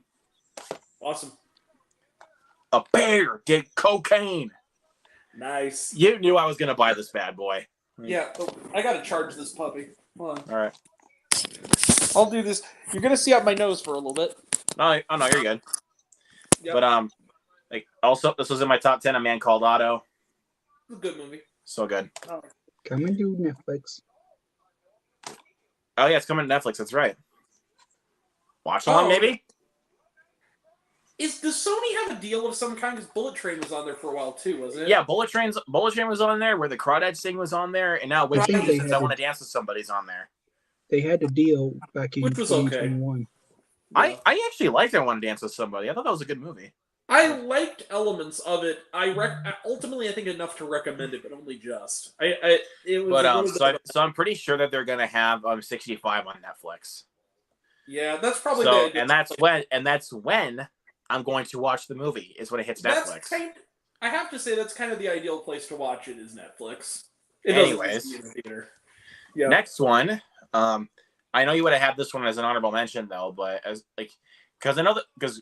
Awesome. A bear did cocaine. Nice. You knew I was gonna buy this bad boy. Yeah, I gotta charge this puppy. Hold on. All right. I'll do this. You're gonna see out my nose for a little bit. No, you're good. Yep. But also this was in my top 10. A Man Called Otto. It's a good movie. So good. Oh. Coming to Netflix. Oh yeah, it's coming to Netflix. That's right. Watch along, maybe. Does Sony have a deal of some kind? Because Bullet Train was on there for a while too, wasn't it? Yeah, Bullet Train was on there. Where the Crawdads Sing was on there, and now Which I Want to Dance with Somebody's on there. They had a deal back in 2021. Okay. I actually liked I Want to Dance with Somebody. I thought that was a good movie. I liked elements of it. Ultimately, I think enough to recommend it, but only just. So I'm pretty sure that they're gonna have 65 on Netflix. Yeah, that's probably the idea. And that's when I'm going to watch the movie. Is when it hits Netflix. I have to say that's kind of the ideal place to watch it is Netflix. Anyways, yeah. Next one. I know you would have had this one as an honorable mention though, but because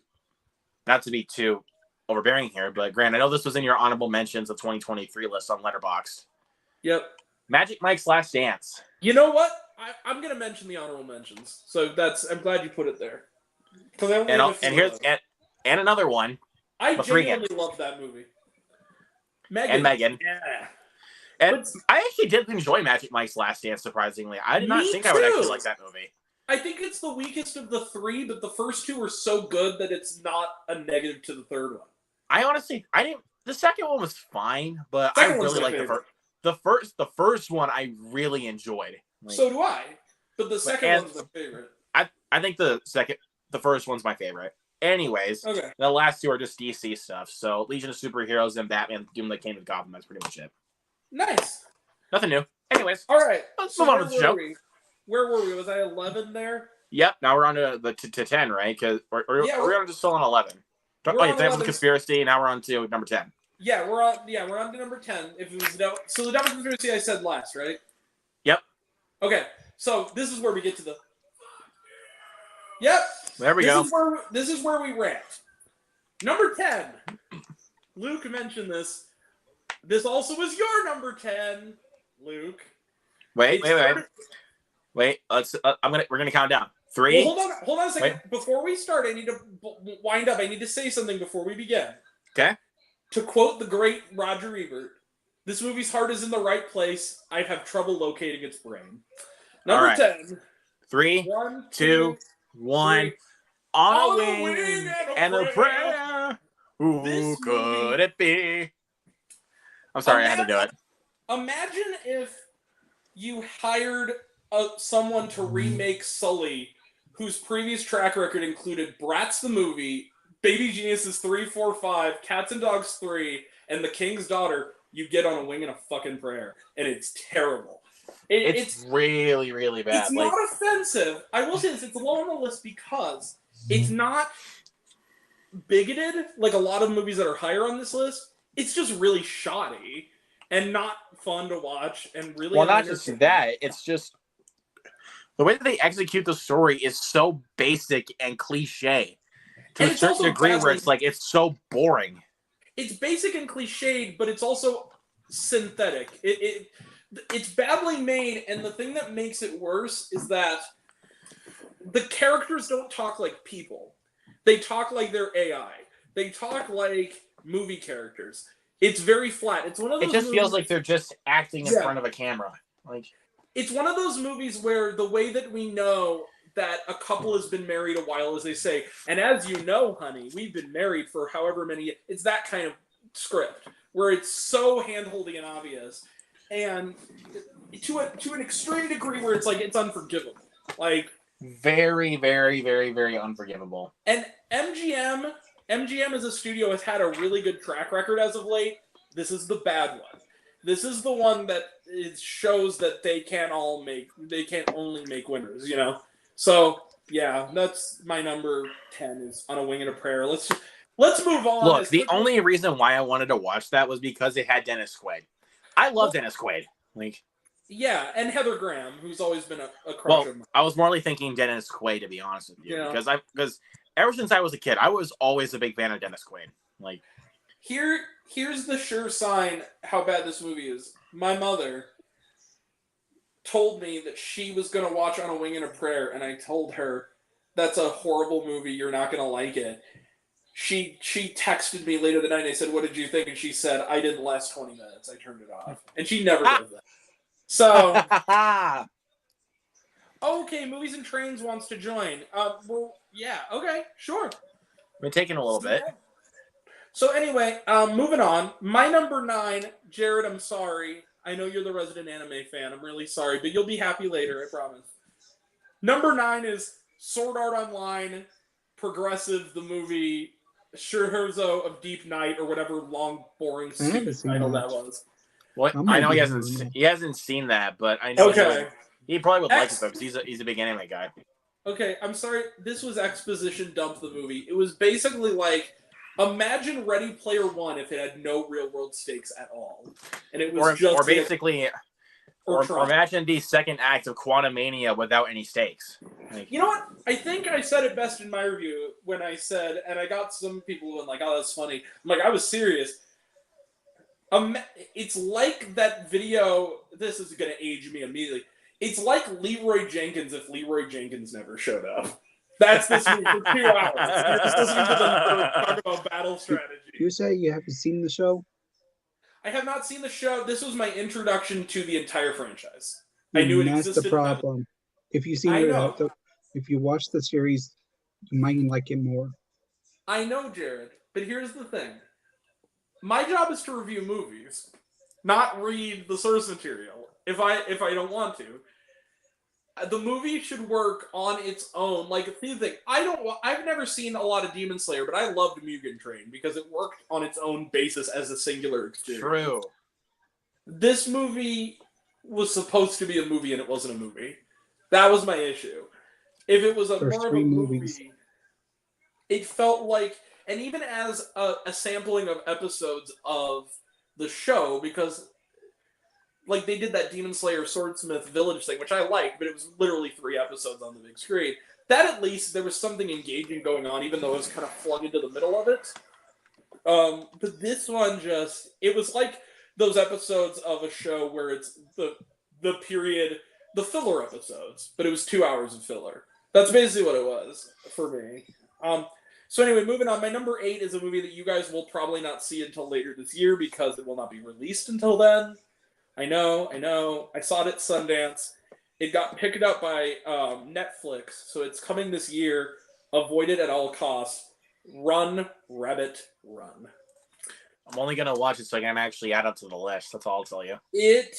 not to be too overbearing here, but Grant, I know this was in your honorable mentions of 2023 list on Letterboxd. Yep. Magic Mike's Last Dance. You know what? I'm going to mention the honorable mentions. So I'm glad you put it there. And another one. I genuinely love that movie. Megan. Yeah. And I actually did enjoy Magic Mike's Last Dance, surprisingly. I did not think I would actually like that movie. I think it's the weakest of the three, but the first two are so good that it's not a negative to the third one. I didn't. The second one was fine, but I really liked the first one. I really enjoyed. So do I. But the second one's my favorite. I think the first one's my favorite. Anyways, okay. The last two are just DC stuff. So Legion of Superheroes and Batman: Doom That Came to Gotham. That's pretty much it. Nice. Nothing new. Anyways, all right. Let's move on with the show. Where were we? Was I 11 there? Yep. Now we're on to 10, right? Because we're on to still on 11. Devil Conspiracy. Now we're on to number 10. Yeah, we're on to number 10. If it was so the Devil Conspiracy I said last, right? Yep. Okay. So this is where we get to the. Yep. There we go. This is where we rant. Number 10. Luke mentioned this. This also was your number 10, Luke. Wait. Let's. We're gonna count down. 3. Well, hold on a second. Wait. Before we start, I need to wind up. I need to say something before we begin. Okay. To quote the great Roger Ebert, this movie's heart is in the right place. I'd have trouble locating its brain. Number 10. 3, 2, 1. On a wing and a prayer. Who could it be? I'm sorry, I had to do it. Imagine if you hired someone to remake Sully, whose previous track record included Bratz the movie, Baby Geniuses 3, 4, 5, Cats and Dogs 3, and The King's Daughter. You get on a wing and a fucking prayer, and it's terrible. It's really, really bad. It's not offensive. I will say this: it's low on the list because it's not bigoted like a lot of movies that are higher on this list. It's just really shoddy and not fun to watch, and really. Well, not just that. It's just the way that they execute the story is so basic and cliche to a certain degree, where it's like it's so boring. It's basic and cliched, but it's also synthetic. It's badly made, and the thing that makes it worse is that the characters don't talk like people. They talk like they're AI. They talk like movie characters. It's very flat. It's one of those. It just feels like they're just acting in front of a camera. Like it's one of those movies where the way that we know that a couple has been married a while, as they say, and as you know, honey, we've been married for however many years. It's that kind of script where it's so hand-holdy and obvious, and to an extreme degree where it's like it's unforgivable. Like very, very, very, very unforgivable. And MGM as a studio has had a really good track record as of late. This is the bad one. This is the one that it shows that they can't only make winners, you know? So yeah, that's my number 10 is On a Wing and a Prayer. Let's move on. Look, the only reason why I wanted to watch that was because it had Dennis Quaid. I love Dennis Quaid. Like, yeah, and Heather Graham, who's always been a crush of mine. I was morely thinking Dennis Quaid, to be honest with you, because ever since I was a kid, I was always a big fan of Dennis Quaid. Like, here's the sure sign how bad this movie is. My mother told me that she was going to watch On a Wing and a Prayer, and I told her, that's a horrible movie, you're not going to like it. She texted me later that night, and I said, what did you think? And she said, I didn't last 20 minutes, I turned it off. And she never does that. So, okay, Movies and Trains wants to join. Well, yeah, okay, sure. We're taking a little bit. So anyway, moving on. My number 9, Jared, I'm sorry. I know you're the resident anime fan. I'm really sorry, but you'll be happy later, I promise. Number 9 is Sword Art Online, Progressive, the movie, Shurizo of Deep Night, or whatever long, boring, stupid title that was. What? I know he hasn't seen that, but I know he probably would like it though, because he's a big anime guy. Okay, I'm sorry. This was exposition dump the movie. It was basically like, imagine Ready Player One if it had no real world stakes at all, and it was or imagine the second act of Quantumania without any stakes. Like, you know what? I think I said it best in my review when I said, and I got some people who were like, "Oh, that's funny." I'm like, I was serious. It's like that video. This is going to age me immediately. It's like Leroy Jenkins if Leroy Jenkins never showed up. That's this movie for 2 hours. You're just listening to them talk about battle strategy. You say you haven't seen the show? I have not seen the show. This was my introduction to the entire franchise. I knew it existed. That's the problem. If you see if you watch the series, you might like it more. I know, Jared, but here's the thing. My job is to review movies, not read the source material. If I don't want to. The movie should work on its own. Like, the thing, I've never seen a lot of Demon Slayer, but I loved Mugen Train because it worked on its own basis as a singular experience. True. This movie was supposed to be a movie, and it wasn't a movie. That was my issue. If it was more of a movie, it felt like, and even as a sampling of episodes of the show, because like they did that Demon Slayer Swordsmith Village thing, which I liked, but it was literally 3 episodes on the big screen. That at least there was something engaging going on, even though it was kind of flung into the middle of it. But this one it was like those episodes of a show where it's the period, the filler episodes, but it was 2 hours of filler. That's basically what it was for me. So anyway, moving on. My number 8 is a movie that you guys will probably not see until later this year because it will not be released until then. I know. I saw it at Sundance. It got picked up by Netflix, so it's coming this year. Avoid it at all costs. Run, Rabbit, Run. I'm only going to watch it so I can actually add it to the list. That's all I'll tell you. It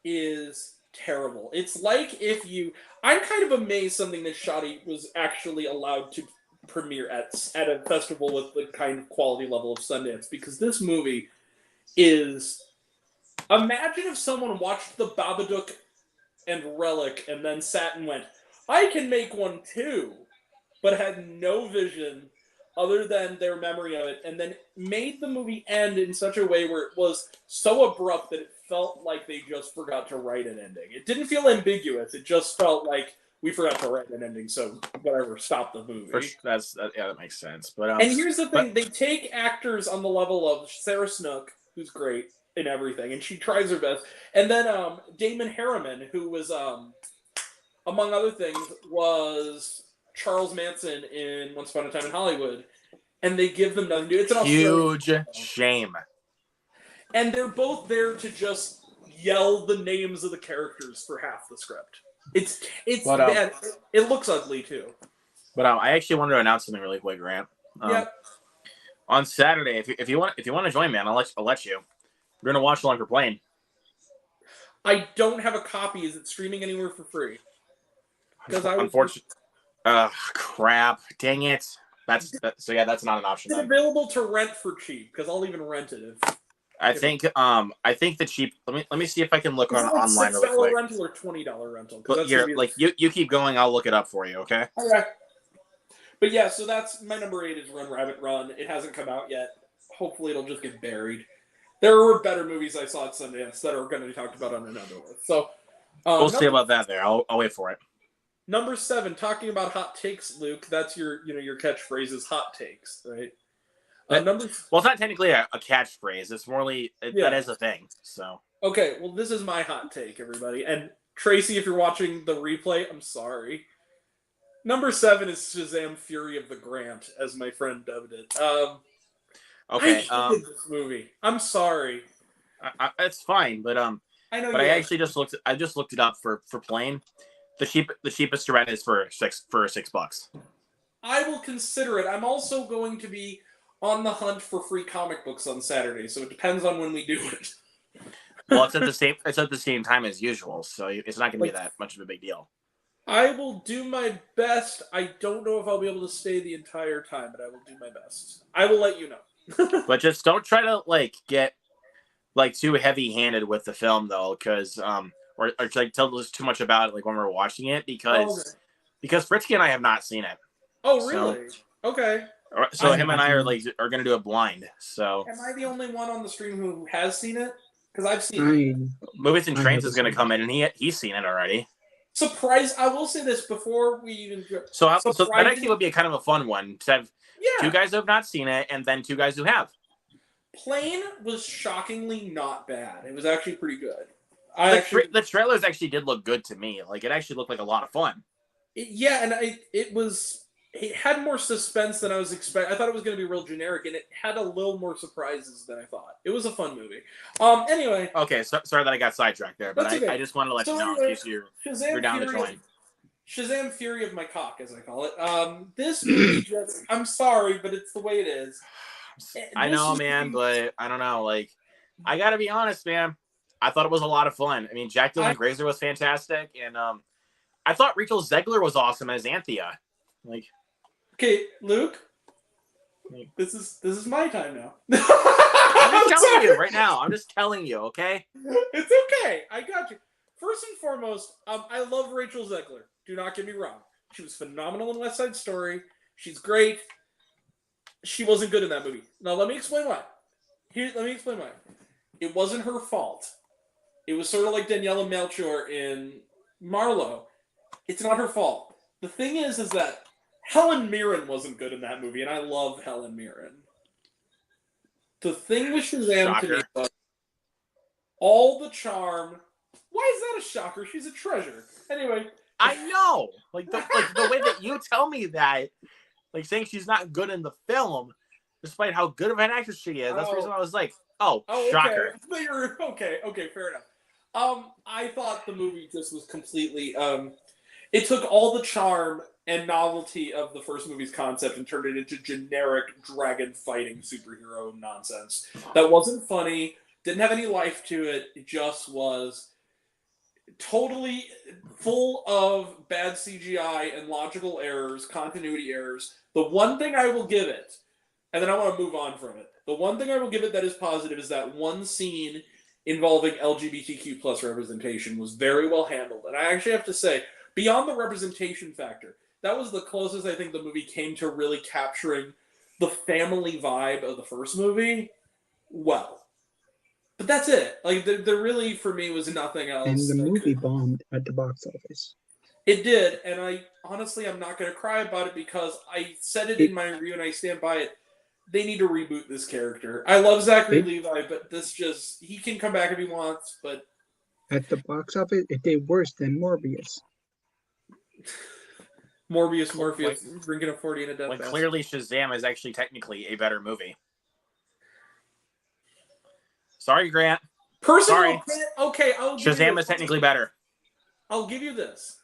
is terrible. It's like if you... I'm kind of amazed something this shoddy was actually allowed to premiere at a festival with the kind of quality level of Sundance, because this movie is... Imagine if someone watched The Babadook and Relic and then sat and went, I can make one too, but had no vision other than their memory of it, and then made the movie end in such a way where it was so abrupt that it felt like they just forgot to write an ending. It didn't feel ambiguous. It just felt like we forgot to write an ending, so whatever, stop the movie. That makes sense. But and here's the thing: they take actors on the level of Sarah Snook, who's great in everything, and she tries her best, and then Damon Harriman, who was among other things was Charles Manson in Once Upon a Time in Hollywood, and they give them nothing to do. It's an huge shame. And they're both there to just yell the names of the characters for half the script. It's bad. It looks ugly too. But I actually wanted to announce something really quick, Grant. On Saturday, if you want to join, man, I'll let you. We're gonna watch along for Plane. I don't have a copy. Is it streaming anywhere for free? Because unfortunately. Crap! Dang it! That's not an option. Is it available to rent for cheap? Because I'll even rent it. I think the cheap. Let me see if I can look online really quick. $6 rental or $20 rental? But here, you keep going. I'll look it up for you. Okay. Okay. But yeah, so that's my number 8 is Run Rabbit Run. It hasn't come out yet. Hopefully, it'll just get buried. There were better movies I saw at Sundance that are going to be talked about on another list. So we'll see about that. There, I'll wait for it. Number 7, talking about hot takes, Luke. That's your catchphrase is hot takes, right? Well, it's not technically a catchphrase. It's morely that is a thing. So okay, well, this is my hot take, everybody. And Tracy, if you're watching the replay, I'm sorry. Number 7 is Shazam: Fury of the Grant, as my friend dubbed it. Okay. I hated this movie. I'm sorry. It's fine, but I know. But I actually just looked. I just looked it up for Plane. The cheapest to rent is for $6. I will consider it. I'm also going to be on the hunt for free comic books on Saturday, so it depends on when we do it. Well, it's at the same time as usual, so it's not going to be that much of a big deal. I will do my best. I don't know if I'll be able to stay the entire time, but I will do my best. I will let you know. But just don't try to get too heavy-handed with the film though, because or tell us too much about it when we're watching it because Fritsky and I have not seen it. Oh really? Okay. So him and I are going to do it blind. So am I the only one on the stream who has seen it? Because I've seen it. Movies and Trains is going to come in, and he's seen it already. Surprise! I will say this before we even. So that actually would be a kind of a fun one to have 2 guys who have not seen it, and then 2 guys who have. Plane was shockingly not bad. It was actually pretty good. The trailers actually did look good to me. It actually looked like a lot of fun. It had more suspense than I was expecting. I thought it was going to be real generic, and it had a little more surprises than I thought. It was a fun movie. Anyway. Okay, sorry that I got sidetracked there, but I just wanted to let you know in case you're down to join. Shazam: Fury of my cock, as I call it. This movie I'm sorry, but it's the way it is. I know, man, but I don't know. I got to be honest, man. I thought it was a lot of fun. I mean, Jack Dylan Grazer was fantastic, and I thought Rachel Zegler was awesome as Anthea. Okay, Luke. This is my time now. I'm just telling you right now. I'm just telling you, okay? It's okay. I got you. First and foremost, I love Rachel Zegler. Do not get me wrong. She was phenomenal in West Side Story. She's great. She wasn't good in that movie. Now, let me explain why. It wasn't her fault. It was sort of like Daniela Melchior in Marlowe. It's not her fault. The thing is that Helen Mirren wasn't good in that movie, and I love Helen Mirren. The thing with Shazam to me Shocker. was all the charm. Why is that a shocker? She's a treasure. Anyway. I know. Like the way that you tell me that, like saying she's not good in the film, despite how good of an actress she is. That's the reason I was like, shocker. Okay, fair enough. I thought the movie just was completely it took all the charm and novelty of the first movie's concept and turned it into generic dragon fighting superhero nonsense. That wasn't funny, didn't have any life to it. It just was totally full of bad CGI and logical errors, continuity errors. The one thing I will give it, and then I want to move on from it. The one thing I will give it that is positive is that one scene involving LGBTQ plus representation was very well handled. And I actually have to say, beyond the representation factor, that was the closest I think the movie came to really capturing the family vibe of the first movie well. But that's it. Like, there really, for me, was nothing else. And the movie bombed at the box office. It did, and I'm not going to cry about it because I said it in my review and I stand by it. They need to reboot this character. I love Zachary Levi, but he can come back if he wants, but... At the box office, it did worse than Morbius. Morpheus, drinking a 40 in a death When fast. clearly Shazam is actually technically a better movie. Sorry, Grant. Okay, Shazam is technically better. I'll give you this.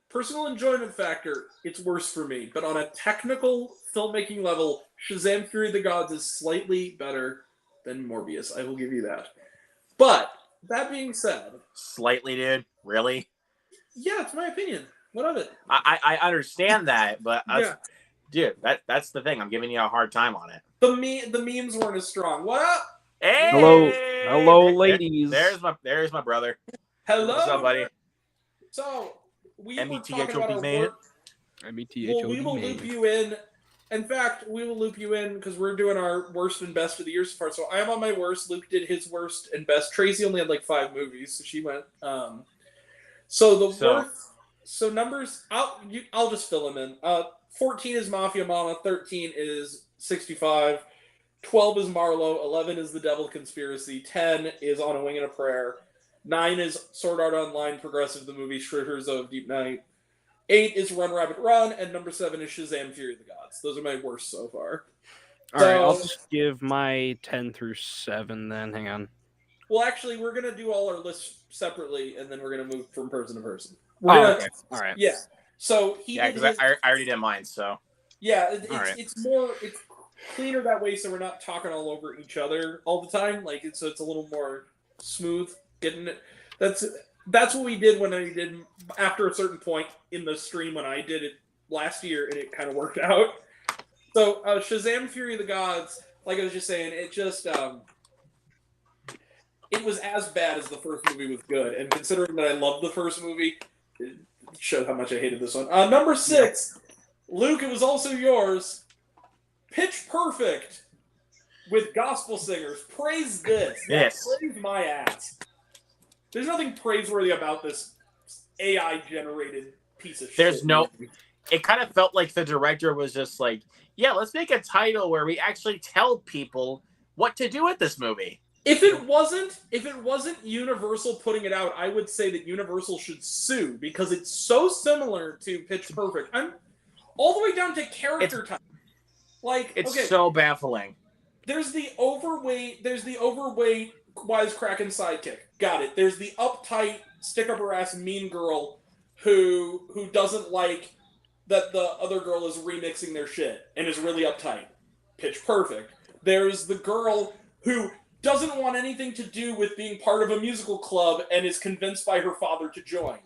Personal enjoyment factor, it's worse for me. But on a technical filmmaking level, Shazam! Fury of the Gods is slightly better than Morbius. I will give you that. But, that being said... Slightly, dude? Really? Yeah, it's my opinion. What of it? I understand that, but... Yeah. Dude, that's the thing. I'm giving you a hard time on it. The memes weren't as strong. What up? Hey! Hello, ladies. There's my brother. Hello. What's up, buddy? So we were METHOP, talking about our man. work. METHOP, We will man. loop you in. In fact, we will loop you in because we're doing our worst and best of the year so far. So I am on my worst. Luke did his worst and best. Tracy only had like 5 movies, so she went. So numbers. I'll just fill them in. 14 is Mafia Mama. 13 is 65. 12 is Marlowe, 11 is The Devil Conspiracy, 10 is On a Wing and a Prayer, 9 is Sword Art Online Progressive, the movie Shritters of Deep Night, 8 is Run Rabbit Run, and number 7 is Shazam! Fury of the Gods. Those are my worst so far. All right, I'll just give my 10 through 7 then. Hang on. Well, actually, we're going to do all our lists separately, and then we're going to move from person to person. Okay. All right. Yeah. So because I already did mine, so. Yeah, it's cleaner that way, so we're not talking all over each other all the time. Like it's a little more smooth getting it. That's what we did when I did after a certain point in the stream when I did it last year, and it kind of worked out. So Shazam! Fury of the Gods, like I was just saying, it just it was as bad as the first movie was good, and considering that I loved the first movie, it showed how much I hated this one. Number 6, Luke, it was also yours. Pitch Perfect with gospel singers. Praise this. Yes. Praise my ass. There's nothing praiseworthy about this AI-generated piece of shit. There's no... It kind of felt like the director was just like, yeah, let's make a title where we actually tell people what to do with this movie. If it wasn't Universal putting it out, I would say that Universal should sue because it's so similar to Pitch Perfect. I'm all the way down to character type. Like, it's so baffling. There's the overweight wisecracking sidekick. Got it. There's the uptight, stick up her ass mean girl who doesn't like that the other girl is remixing their shit and is really uptight. Pitch Perfect. There's the girl who doesn't want anything to do with being part of a musical club and is convinced by her father to join.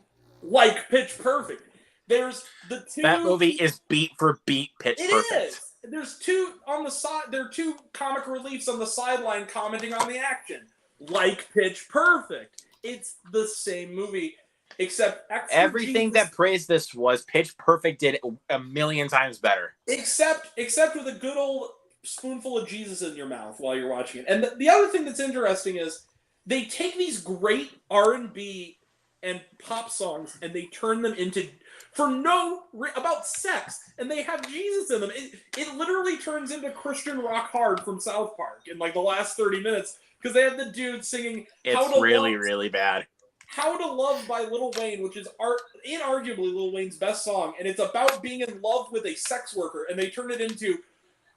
Like Pitch Perfect. There's the two... That movie is beat for beat Pitch Perfect. It is. There's 2 on the side. There are 2 comic reliefs on the sideline commenting on the action. Like Pitch Perfect. It's the same movie, except everything that praised this was Pitch Perfect did a million times better. Except with a good old spoonful of Jesus in your mouth while you're watching it. And the other thing that's interesting is they take these great R&B and pop songs, and they turn them into about sex, and they have Jesus in them. It literally turns into Christian rock hard from South Park in like the last 30 minutes because they have the dude singing. It's really bad. How to Love by Lil Wayne, which is inarguably Lil Wayne's best song, and it's about being in love with a sex worker, and they turn it into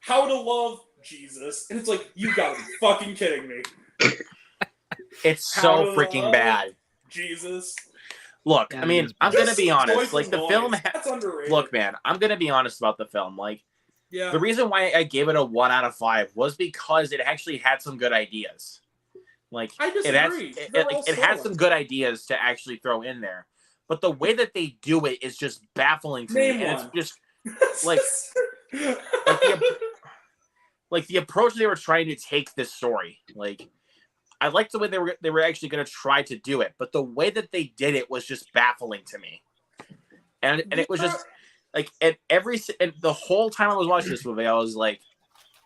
How to Love Jesus, and it's like, you gotta be fucking kidding me. It's so freaking bad. Jesus. Look, I mean, I'm gonna be honest. Like the film, that's underrated. Look, man, I'm gonna be honest about the film. Like, the reason why I gave it a 1 out of 5 was because it actually had some good ideas. Like, I disagree. It had some good ideas to actually throw in there, but the way that they do it is just baffling to me. And it's just like, like the approach they were trying to take this story. Like, I liked the way they were actually going to try to do it, but the way that they did it was just baffling to me. And it was just like and the whole time I was watching this movie, I was like,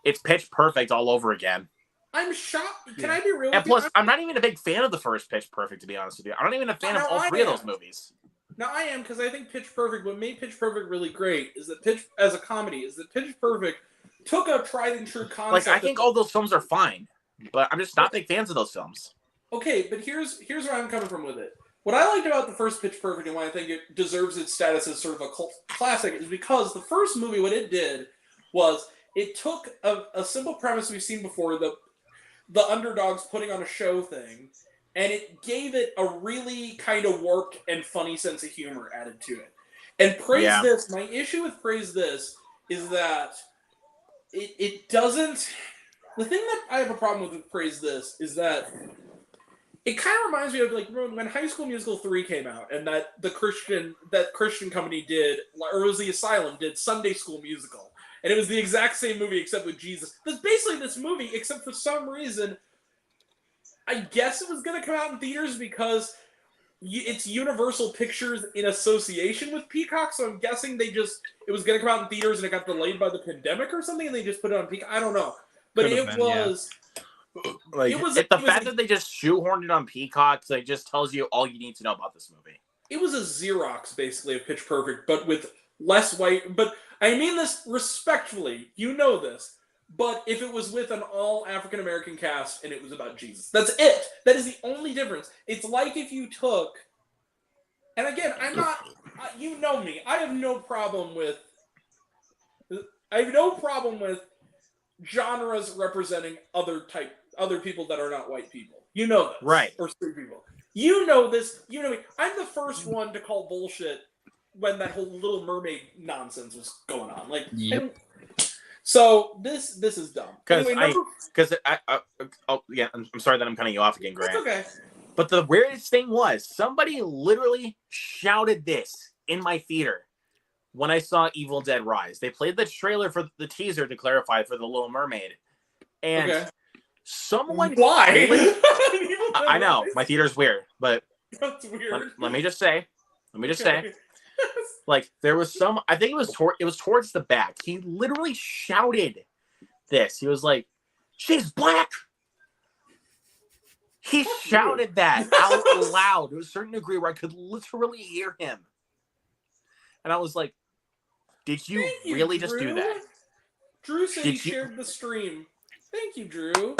it's Pitch Perfect all over again. I'm shocked. Can I be real? And plus, I'm not even a big fan of the first Pitch Perfect, to be honest with you. I'm not even a fan of all three of those movies. Now I am, because I think Pitch Perfect, what made Pitch Perfect really great is that as a comedy, is that Pitch Perfect took a tried and true concept. Like, I think all those films are fine, but I'm just not big fans of those films. Okay, but here's where I'm coming from with it. What I liked about the first Pitch Perfect and why I think it deserves its status as sort of a cult classic is because the first movie, what it did was it took a simple premise we've seen before, the underdogs putting on a show thing, and it gave it a really kind of warped and funny sense of humor added to it. And This, my issue with Praise This is that it doesn't... The thing that I have a problem with Praise This is that it kind of reminds me of like when High School Musical 3 came out, and that Christian company did, or it was the Asylum, did Sunday School Musical. And it was the exact same movie except with Jesus. It's basically this movie, except for some reason, I guess it was going to come out in theaters because it's Universal Pictures in association with Peacock, so I'm guessing it was going to come out in theaters and it got delayed by the pandemic or something, and they just put it on Peacock. I don't know. But the fact that they just shoehorned it on Peacock, so it just tells you all you need to know about this movie. It was a Xerox, basically, of Pitch Perfect, but with less white. But I mean this respectfully. You know this. But if it was with an all African-American cast and it was about Jesus. That's it. That is the only difference. It's like if you took... And again, I'm not... You know me. I have no problem with genres representing other people that are not white people. You know this. Right. Or straight people. You know this. You know me. I'm the first one to call bullshit when that whole Little Mermaid nonsense was going on. Like, yep. So this is dumb. I'm sorry that I'm cutting you off again, Grant. That's okay. But the weirdest thing was somebody literally shouted this in my theater when I saw Evil Dead Rise. They played the trailer for the teaser to clarify for the Little Mermaid, and someone I know my theater's weird, but that's weird. Let me just say. Like, there was some, I think it was towards the back. He literally shouted this. He was like, "She's black." He shouted that out loud to a certain degree where I could literally hear him. And I was like, did you really just do that? Drew said he shared the stream. Thank you, Drew.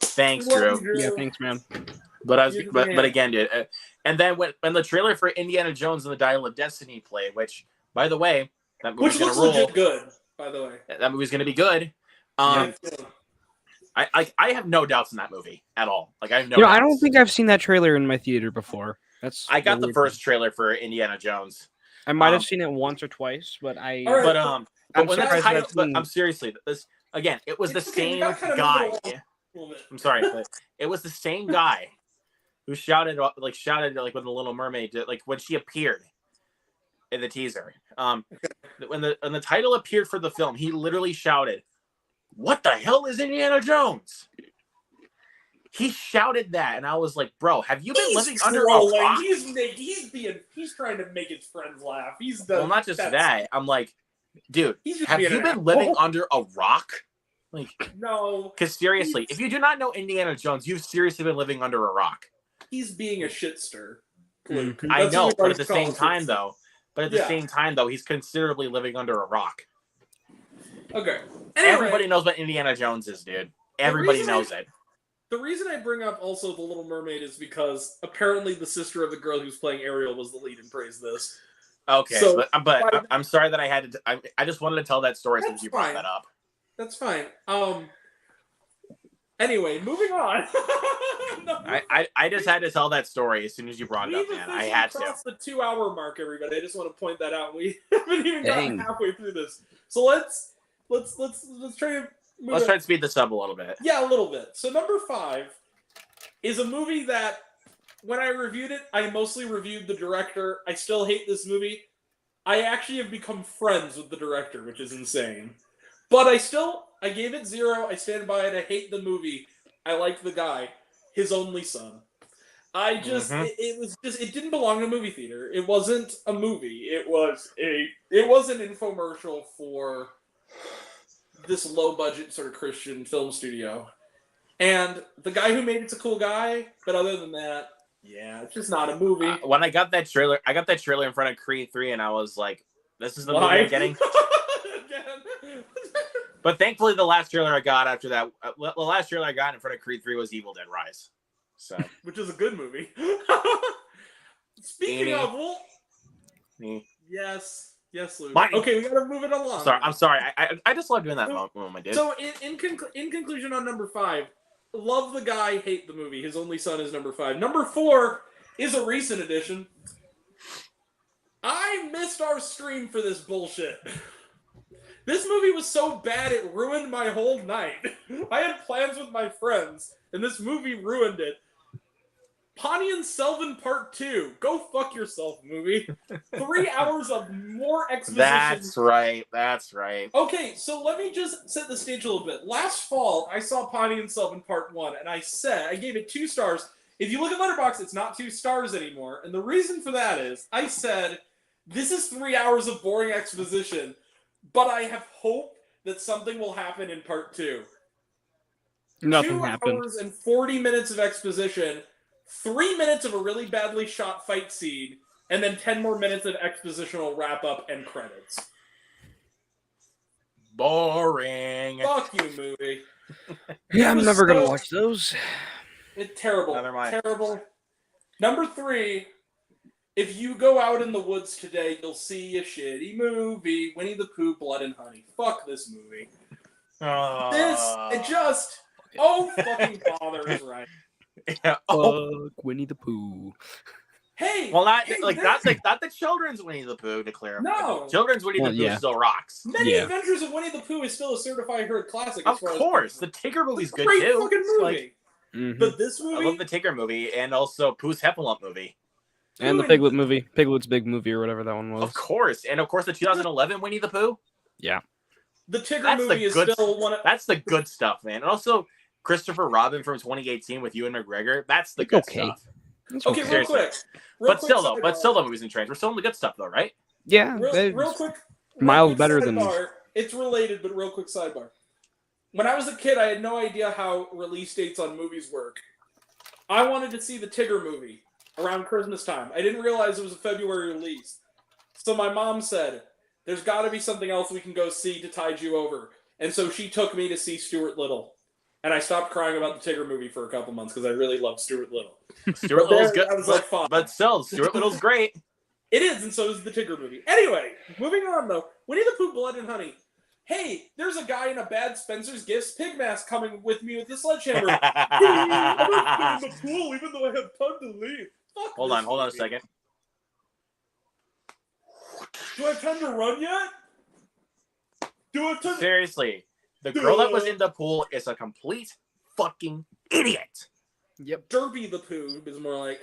Thanks, Drew. Yeah, thanks, man. But again, dude. And then when the trailer for Indiana Jones and the Dial of Destiny played, which, by the way, that movie's going to roll. Legit good, by the way. That movie's going to be good. I have no doubts in that movie at all. Like, I have no doubts. I don't think I've seen that trailer in my theater before. I got the first trailer for Indiana Jones. I might have seen it once or twice, but I'm seriously, this again, it was the same guy. I'm sorry, but it was the same guy who shouted like when the Little Mermaid did, like when she appeared in the teaser. When the title appeared for the film, he literally shouted, "What the hell is Indiana Jones?" He shouted that, and I was like, "Bro, have you been living under a rock?" He's trying to make his friends laugh. Well, not just that. I'm like, dude, have you been living under a rock? Like, no. Because seriously, if you do not know Indiana Jones, you've seriously been living under a rock. He's being a shitster. Luke. I That's know, what but we at the call same it. time, though, he's considerably living under a rock. Okay. Anyway, Everybody knows what Indiana Jones is, dude. Everybody knows it. The reason I bring up also The Little Mermaid is because apparently the sister of the girl who's playing Ariel was the lead and praised this. Okay, So, but I'm sorry that I had to. I just wanted to tell that story since you brought that up. That's fine. Anyway, moving on. I just had to tell that story as soon as you brought it up, man. I had to. We've crossed the 2-hour mark, everybody. I just want to point that out. We haven't even gotten halfway through this. So let's try to Let's try to speed this up a little bit. Yeah, a little bit. So number 5 is a movie that when I reviewed it, I mostly reviewed the director. I still hate this movie. I actually have become friends with the director, which is insane. But I gave it 0. I stand by it. I hate the movie. I like the guy. His Only Son. It didn't belong in a movie theater. It wasn't a movie. It was an infomercial for this low-budget sort of Christian film studio. And the guy who made it's a cool guy, but other than that, yeah, it's just not a movie. When I got that trailer in front of Creed 3, and I was like, this is the movie I'm getting. But thankfully, the last trailer I got after that, the last trailer I got in front of Creed 3 was Evil Dead Rise. So, which is a good movie. Speaking of, yes, Luke. Okay, we gotta move it along. I'm sorry. I just love doing that moment, dude. So, in conclusion, on number 5, love the guy, hate the movie. His Only Son is number 5. Number 4 is a recent addition. I missed our stream for this bullshit. This movie was so bad it ruined my whole night. I had plans with my friends, and this movie ruined it. Pawnee and Selvin Part 2. Go fuck yourself, movie. 3 hours of more exposition. That's right. Okay, so let me just set the stage a little bit. Last fall, I saw Pawnee and Selvin Part 1, and I gave it 2 stars. If you look at Letterboxd, it's not 2 stars anymore. And the reason for that is, I said, this is 3 hours of boring exposition, but I have hope that something will happen in Part 2. Nothing happened. 2 hours and 40 minutes of exposition, 3 minutes of a really badly shot fight scene, and then 10 more minutes of expositional wrap-up and credits. Boring. Fuck you, movie. Yeah, I'm never going to watch those. It's terrible. Never mind. Terrible. Number 3, if you go out in the woods today, you'll see a shitty movie. Winnie the Pooh, Blood and Honey. Fuck this movie. Fucking bother is right. Yeah. Winnie the Pooh. Hey! Well, not the children's Winnie the Pooh, to clarify. No! Children's Winnie the Pooh still rocks. Many Adventures of Winnie the Pooh is still a certified herd classic. Of course. The Tigger movie's good, great too. Fucking movie. But this movie... I love the Tigger movie, and also Pooh's Heffalump movie. And the Piglet movie. Piglet's Big Movie, or whatever that one was. Of course. And, of course, the 2011 Winnie the Pooh. Yeah. The Tigger movie is still one of... That's the good stuff, man. And also, Christopher Robin from 2018 with Ewan McGregor. That's the good stuff. Okay, real quick. But still, the movies and trains. We're still in the good stuff, though, right? Yeah. Real quick. Miles better than... It's related, but real quick sidebar. When I was a kid, I had no idea how release dates on movies work. I wanted to see the Tigger movie around Christmas time. I didn't realize it was a February release. So my mom said, there's got to be something else we can go see to tide you over. And so she took me to see Stuart Little. And I stopped crying about the Tigger movie for a couple months because I really loved Stuart Little. Stuart Little's good, fun. But still, Stuart Little's great. It is, and so is the Tigger movie. Anyway, moving on though. Winnie the Pooh, Blood and Honey. Hey, there's a guy in a bad Spencer's Gifts pig mask coming with me with the sledgehammer. I'm going to in the pool even though I have time to leave. Fuck hold on a second. Do I have time to run yet? Seriously, the girl that was in the pool is a complete fucking idiot. Yep. Derpy the Pooh is more like...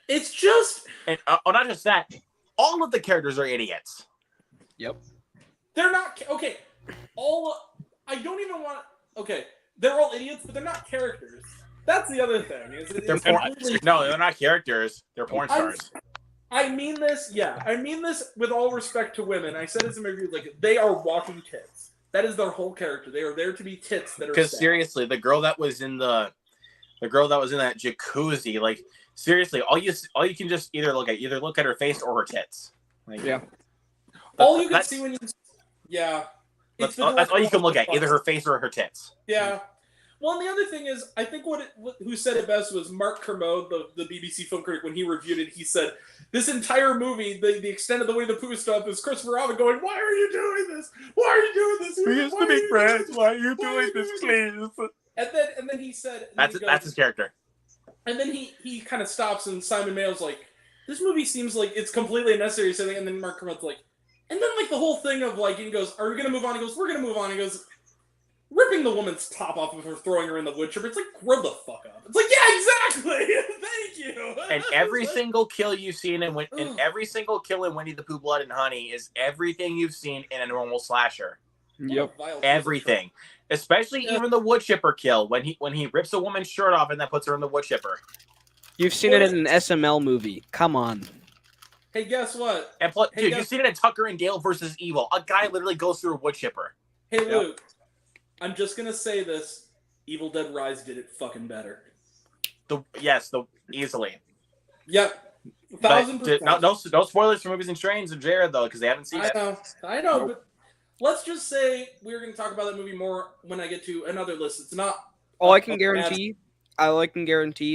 It's just... And not just that, all of the characters are idiots. Yep. They're not... Okay, I don't even want... Okay, they're all idiots, but they're not characters. That's the other thing. No, they're not characters. They're porn stars. I mean this with all respect to women. I said this in my review, like, they are walking tits. That is their whole character. They are there to be tits that are... Because seriously, the girl that was in the the girl that was in that jacuzzi. Like seriously, all you can just either look at her face or her tits. Like, Yeah. All you can see when you that's all you can look at, either her face or her tits. Yeah. Well, and the other thing is, I think who said it best was Mark Kermode, the BBC film critic, when he reviewed it. He said, this entire movie, the extent of the Winnie the Pooh stuff is Christopher Robin going, why are you doing this? Why are you doing this? We used to be friends. Why are you doing this, please? And then he said... That's his character. And then he kind of stops, and Simon Mayo's like, this movie seems like it's completely unnecessary. And then Mark Kermode's like, and then like the whole thing of like, he goes, are we going to move on? He goes, we're going to move on. He goes... ripping the woman's top off of her, throwing her in the wood chipper. It's like, grow the fuck up. It's like, yeah, exactly. Thank you. And every single kill you've seen in every single kill in Winnie the Pooh Blood and Honey is everything you've seen in a normal slasher. Yep. Everything. Especially even the wood chipper kill when he rips a woman's shirt off and then puts her in the wood chipper. You've seen it in an SML movie. Come on. Hey, guess what? And dude, you've seen it in Tucker and Dale versus Evil. A guy literally goes through a wood chipper. Hey, Luke. I'm just gonna say this: Evil Dead Rise did it fucking better. Easily. Yep, 1,000%. No spoilers for Movies and Trains of Jared though, because they haven't seen it. I know, but let's just say we're gonna talk about that movie more when I get to another list. It's not. All I can guarantee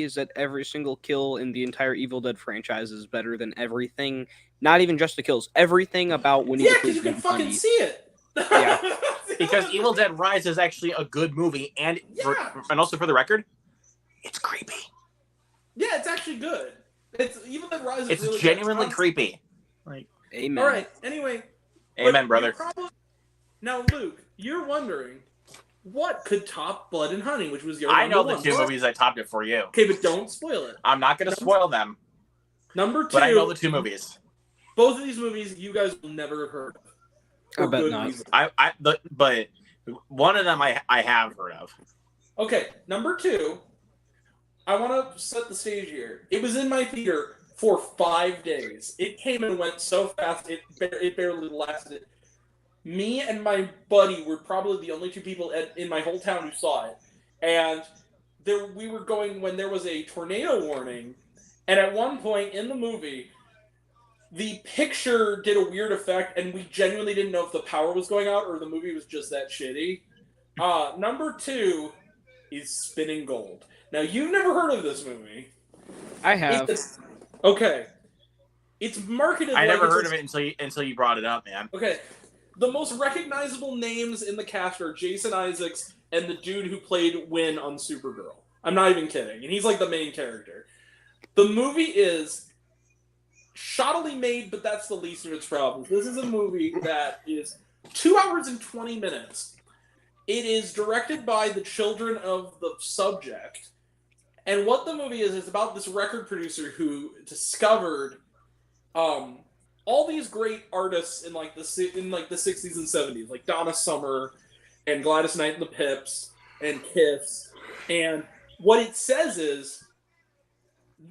is that every single kill in the entire Evil Dead franchise is better than everything. Not even just the kills, everything about Winnie the Pooh. Yeah, because you can fucking see it. Yeah. Because Evil Dead Rise is actually a good movie, and also for the record, it's creepy. Yeah, it's actually good. Evil Dead Rise. It's really genuinely creepy. Like, amen. All right. Anyway. Amen, brother. Now, Luke, you're wondering what could top Blood and Honey, which was your. I know the two movies I topped it for you. Okay, but don't spoil it. I'm not going to spoil them. Number 2. But I know the two movies. Both of these movies you guys will never have heard of. I bet not. But one of them I have heard of. Okay, number 2. I want to set the stage here. It was in my theater for 5 days. It came and went so fast, it barely lasted. Me and my buddy were probably the only two people in my whole town who saw it. And we were going when there was a tornado warning. And at one point in the movie, the picture did a weird effect, and we genuinely didn't know if the power was going out or the movie was just that shitty. Number 2 is Spinning Gold. Now, you've never heard of this movie. I have. Okay. It's marketed I never heard of it until you brought it up, man. Okay. The most recognizable names in the cast are Jason Isaacs and the dude who played Win on Supergirl. I'm not even kidding. And he's like the main character. The movie is shoddily made, but that's the least of its problems. This is a movie that is 2 hours and 20 minutes. It is directed by the children of the subject. And what the movie is about this record producer who discovered all these great artists in the 60s and 70s, like Donna Summer and Gladys Knight and the Pips and Kiss. And what it says is,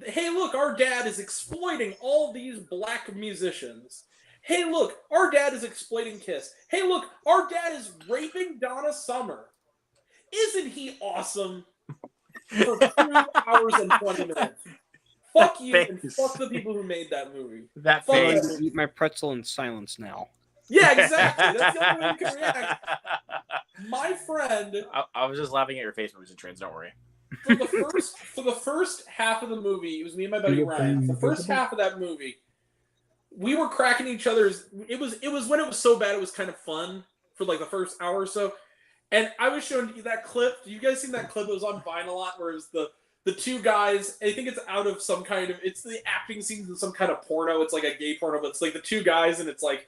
hey, look, our dad is exploiting all these black musicians. Hey, look, our dad is exploiting Kiss. Hey, look, our dad is raping Donna Summer. Isn't he awesome? For 2 hours and 20 minutes. Fuck you and fuck the people who made that movie. That I'm face. going to eat my pretzel in silence now. Yeah, exactly. That's the only way you can react. My friend... I was just laughing at your face, Movies and Trains, don't worry. For the first half of the movie, it was me and my buddy Ryan. The first half of that movie, we were cracking each other's... It was when it was so bad, it was kind of fun for like the first hour or so. And I was showing you that clip. You guys seen that clip? It was on Vine a lot, where it's the two guys. I think it's out of some kind of. It's the acting scenes in some kind of porno. It's like a gay porno, but it's like the two guys, and it's like,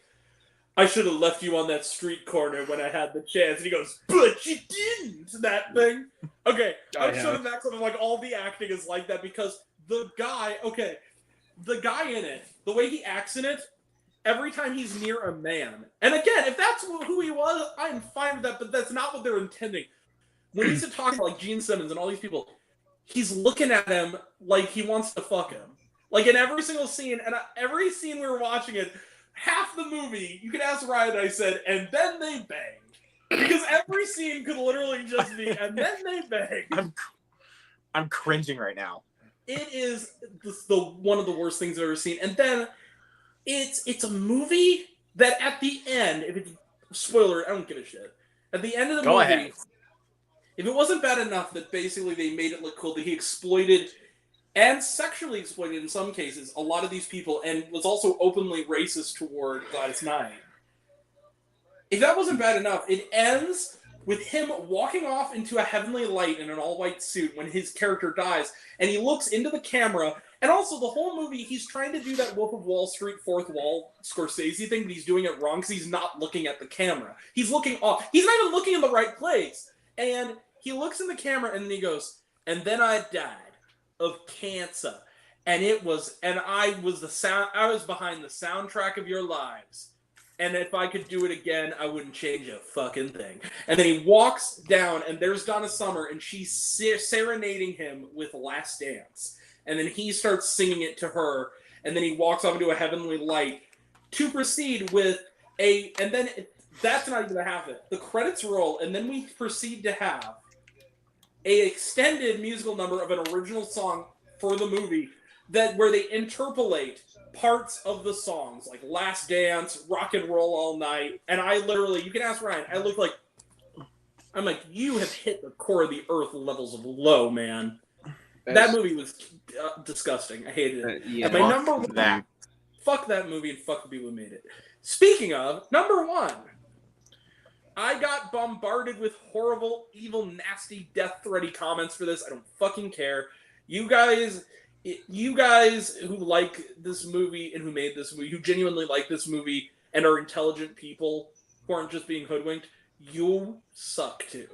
I should have left you on that street corner when I had the chance. And he goes, but you didn't. That thing. Okay, I'm showing that clip. Like all the acting is like that because the guy in it, the way he acts in it. Every time he's near a man. And again, if that's who he was, I'm fine with that, but that's not what they're intending. When he's talking like Gene Simmons and all these people, he's looking at him like he wants to fuck him. Like in every single scene, and every scene we were watching it, half the movie, you could ask Ryan, I said, and then they banged. Because every scene could literally just be, and then they banged. I'm cringing right now. It is the one of the worst things I've ever seen. And then it's a movie that at the end, if it's spoiler, I don't give a shit. At the end of the Go movie, ahead. if it wasn't bad enough that basically they made it look cool, that he exploited and sexually exploited in some cases a lot of these people, and was also openly racist toward Gladys Knight. If that wasn't bad enough, it ends with him walking off into a heavenly light in an all-white suit when his character dies, and he looks into the camera, and also the whole movie, he's trying to do that Wolf of Wall Street fourth wall Scorsese thing, but he's doing it wrong because he's not looking at the camera. He's looking off. He's not even looking in the right place. And he looks in the camera, and he goes, and then I died of cancer. And I was behind the soundtrack of your lives. And if I could do it again, I wouldn't change a fucking thing. And then he walks down, and there's Donna Summer, and she's serenading him with Last Dance. And then he starts singing it to her, and then he walks off into a heavenly light to proceed with and then that's not even the half of it. The credits roll, and then we proceed to have a extended musical number of an original song for the movie where they interpolate parts of the songs, like Last Dance, Rock and Roll All Night, and I literally, you can ask Ryan, I'm like, you have hit the core of the earth levels of low, man. That movie was disgusting. I hated it. Yeah, my number one, fuck that movie and fuck the people who made it. Speaking of, number one, I got bombarded with horrible, evil, nasty, death-thready comments for this. I don't fucking care. You guys who like this movie and who made this movie, who genuinely like this movie and are intelligent people who aren't just being hoodwinked, you suck too.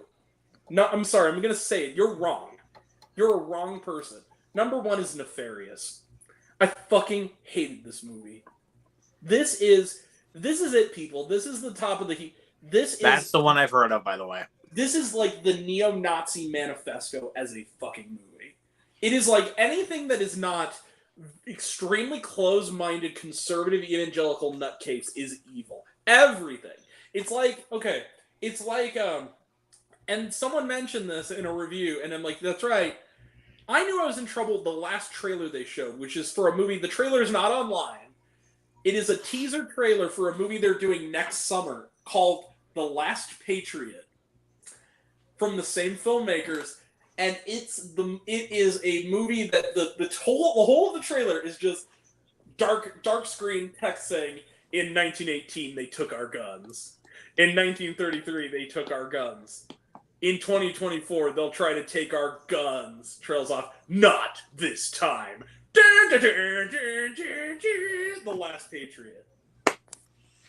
No, I'm sorry, I'm gonna say it. You're wrong. You're a wrong person. Number one is Nefarious. I fucking hated this movie. This is it, people. This is the top of the heap. That's the one I've heard of, by the way. This is like the neo-Nazi manifesto as a fucking movie. It is like anything that is not extremely close-minded, conservative, evangelical nutcase is evil. Everything. It's like, okay, and someone mentioned this in a review, and I'm like, that's right. I knew I was in trouble with the last trailer they showed, which is for a movie. The trailer is not online. It is a teaser trailer for a movie they're doing next summer called The Last Patriot from the same filmmakers, and it is a movie that the whole of the trailer is just dark screen text saying, in 1918 they took our guns. In 1933 they took our guns. In 2024, they'll try to take our guns. Trails off. Not this time. The Last Patriot.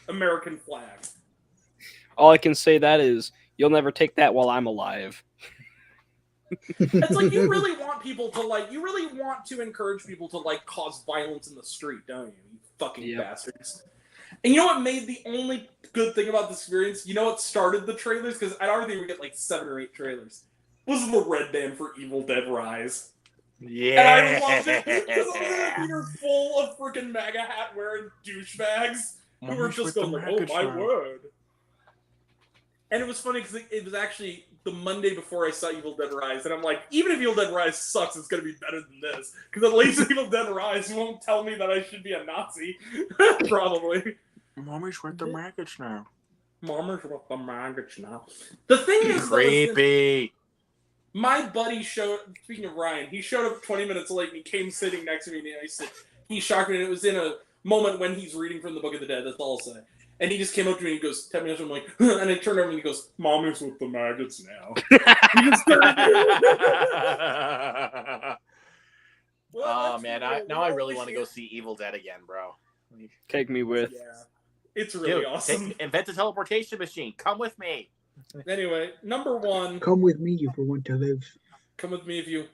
American flag. All I can say that is, you'll never take that while I'm alive. It's like you really want people to you really want to encourage people to cause violence in the street, don't you? You fucking bastards. And you know what made the only good thing about this experience? You know what started the trailers? Because I don't think we get 7 or 8 trailers. Was the red band for Evil Dead Rise. Yeah. And I loved it because we were full of freaking MAGA hat wearing douchebags who were just going oh my word. And it was funny because it was actually the Monday before I saw Evil Dead Rise, and I'm like, even if Evil Dead Rise sucks, it's going to be better than this. Because at least Evil Dead Rise won't tell me that I should be a Nazi. Probably. Mommy's with the maggots now. Mommy's with the maggots now. The thing is, creepy. My buddy speaking of Ryan, he showed up 20 minutes late, and he came sitting next to me, and he shocked me, and it was in a moment when he's reading from the Book of the Dead, that's all I'll say. And he just came up to me and he goes, 10 minutes, I'm like, and I turned over and he goes, Mommy's with the maggots now. Oh, man, now I really want to go see Evil Dead again, bro. Take me with. Yeah. It's really awesome. Invent a teleportation machine. Come with me. Anyway, number one. Come with me if you want to live. Come with me if you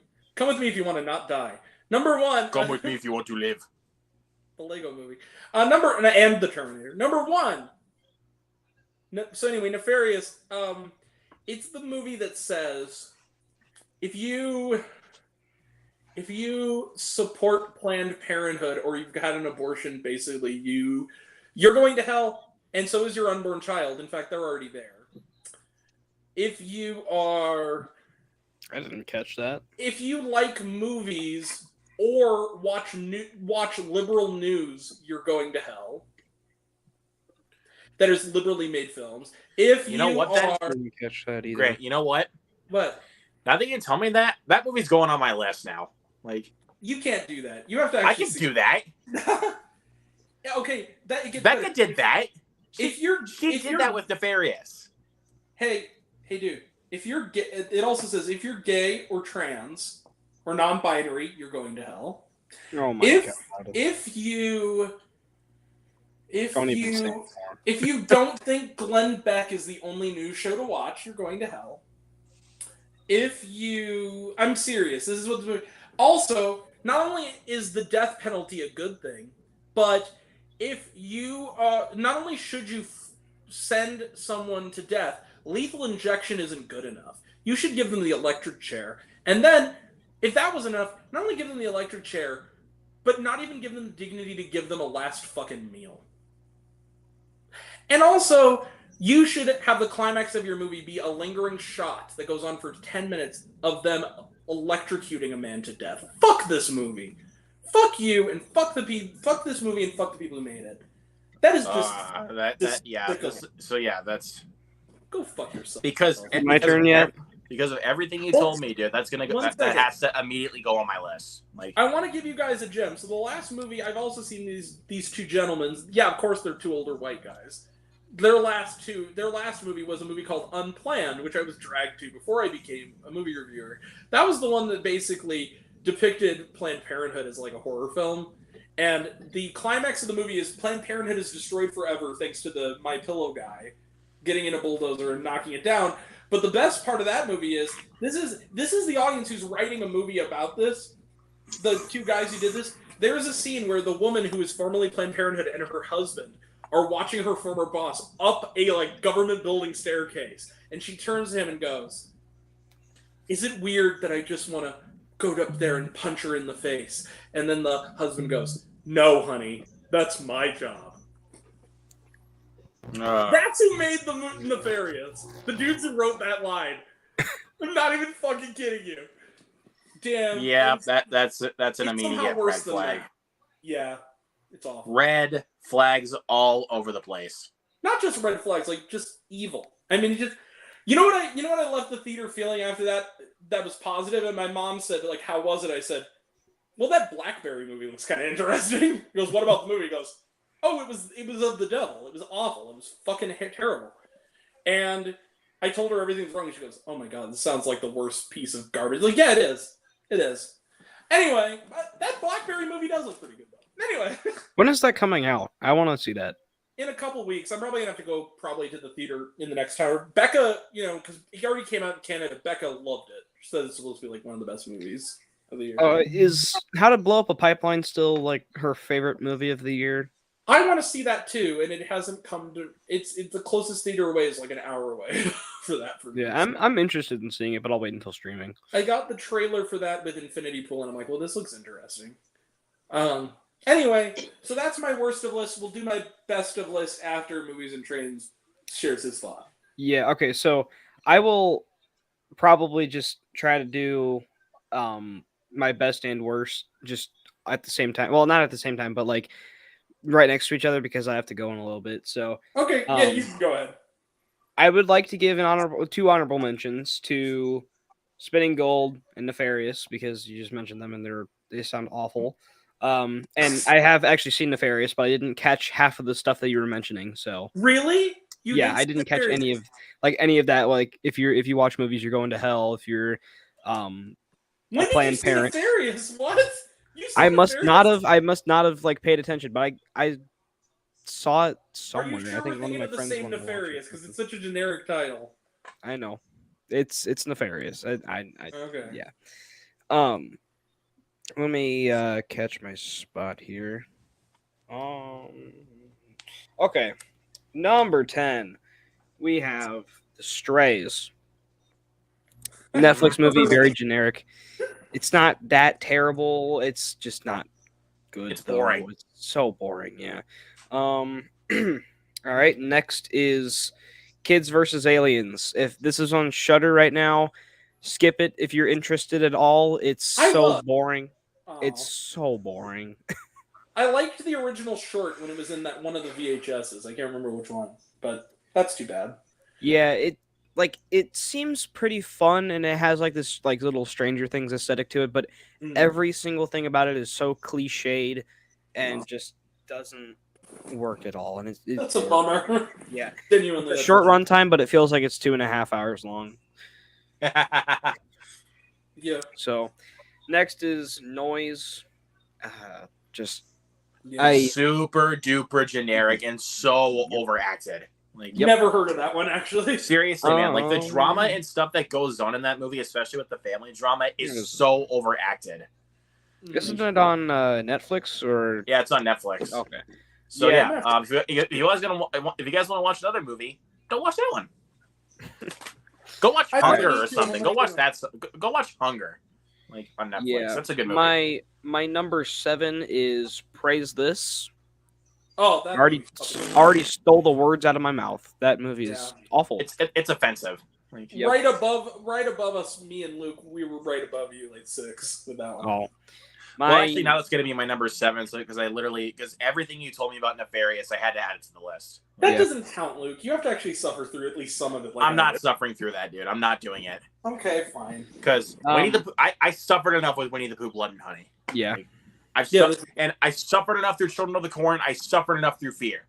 want to not die. Number one. Come with me if you want to live. The Lego movie. And the Terminator. Number one. So anyway, Nefarious. It's the movie that says if you support Planned Parenthood or you've had an abortion, basically you're going to hell, and so is your unborn child. In fact, they're already there. If you are I didn't catch that. If you like movies or watch liberal news, you're going to hell. That is liberally made films. If you know what, I didn't catch that either. Grant, you know what? What? Now that you tell me that movie's going on my list now. Like, you can't do that. You have to actually. I can do that. Yeah, okay, Becca did that. She did that with Nefarious. Hey, dude. If you're gay, it also says if you're gay or trans or non-binary, you're going to hell. Oh my god! If you don't think Glenn Beck is the only news show to watch, you're going to hell. I'm serious. This is what the movie. Also, not only is the death penalty a good thing, but if you not only should you send someone to death, lethal injection isn't good enough. You should give them the electric chair. And then, if that was enough, not only give them the electric chair, but not even give them the dignity to give them a last fucking meal. And also, you should have the climax of your movie be a lingering shot that goes on for 10 minutes of them electrocuting a man to death. Fuck this movie. Fuck you, and fuck this movie, and fuck the people who made it. That is just that's go fuck yourself. Because my turn yet? Because of everything you told me, dude, that's gonna go. That has to immediately go on my list. Like, I want to give you guys a gem. So the last movie, I've also seen these two gentlemen. Yeah, of course they're two older white guys. Their last movie was a movie called Unplanned, which I was dragged to before I became a movie reviewer. That was the one that basically depicted Planned Parenthood as like a horror film. And the climax of the movie is Planned Parenthood is destroyed forever thanks to the My Pillow guy getting in a bulldozer and knocking it down. But the best part of that movie is this is the audience who's writing a movie about this. The two guys who did this. There is a scene where the woman who is formerly Planned Parenthood and her husband are watching her former boss up a government building staircase, and she turns to him and goes, "Is it weird that I just want to go up there and punch her in the face?" And then the husband goes, "No, honey, that's my job." That's who made the Nefarious. The dudes who wrote that line. I'm not even fucking kidding you. Damn. Yeah, that's an immediate red flag. That. Yeah, it's awful. Red flags all over the place. Not just red flags, just evil. I mean, you know what I left the theater feeling after that was positive, and my mom said, how was it? I said, well, that Blackberry movie looks kind of interesting. He goes, what about the movie? He goes, oh, it was of the devil. It was awful. It was fucking terrible. And I told her everything's wrong, and she goes, oh my god, this sounds like the worst piece of garbage. Yeah, it is. It is. Anyway, that Blackberry movie does look pretty good, though. Anyway. When is that coming out? I want to see that. In a couple weeks. I'm probably going to have to go to the theater in the next hour. Becca, because he already came out in Canada, Becca loved it. She said it's supposed to be one of the best movies of the year. Is How to Blow Up a Pipeline still her favorite movie of the year? I want to see that too, and it hasn't come to. It's the closest theater away is an hour away for that. I'm interested in seeing it, but I'll wait until streaming. I got the trailer for that with Infinity Pool, and I'm like, well, this looks interesting. Anyway, so that's my worst of list. We'll do my best of list after Movies and Trains shares his thought. Yeah. Okay. So I will probably just try to do my best and worst just at the same time. Well, not at the same time, but right next to each other because I have to go in a little bit. So okay, yeah, you can go ahead. I would like to give two honorable mentions to Spinning Gold and Nefarious because you just mentioned them and they sound awful. And I have actually seen Nefarious, but I didn't catch half of the stuff that you were mentioning. So really, I didn't catch any of that. If you watch movies, you're going to hell. If you're when Planned Parent, Nefarious, what? I must not have paid attention, but I saw it somewhere. Are you sure I think we're one of my the friends same Nefarious because it's such a generic title. I know, it's Nefarious. Okay. Yeah. Let me catch my spot here. Okay, number 10, we have The Strays. Netflix movie, very generic. It's not that terrible. It's just not good. It's boring. It's so boring. Yeah. All right. Next is Kids versus Aliens. If this is on Shudder right now, skip it if you're interested at all. It's so boring. Oh. It's so boring. I liked the original short when it was in that one of the VHSs. I can't remember which one, but that's too bad. Yeah, it seems pretty fun, and it has like this like little Stranger Things aesthetic to it, but every single thing about it is so cliched and just doesn't work at all. And that's a bummer. Yeah, Genuinely, it's a short runtime, but it feels like it's 2.5 hours long. Yeah. So, next is Noise. Just super duper generic and so overacted. Like, never heard of that one actually. Seriously, man, like the drama and stuff that goes on in that movie, especially with the family drama, is so overacted. Isn't it on Netflix or? Yeah, it's on Netflix. Okay. So if you guys want to watch another movie, don't watch that one. Go watch Hunger or something. Go watch that. Go watch Hunger, like on Netflix. Yeah. That's a good movie. My number 7 is Praise This. Oh, that already stole the words out of my mouth. That movie is awful. It's offensive. Like, right above us, me and Luke, we were right above you, like 6 with that one. Oh, well, actually, now it's going to be my number 7, so because everything you told me about Nefarious, I had to add it to the list. That doesn't count, Luke. You have to actually suffer through at least some of it. Like I'm not suffering through that, dude. I'm not doing it. Okay, fine. Because Winnie the Pooh, I suffered enough with Winnie the Pooh, Blood and Honey. Yeah. And I suffered enough through Children of the Corn. I suffered enough through Fear.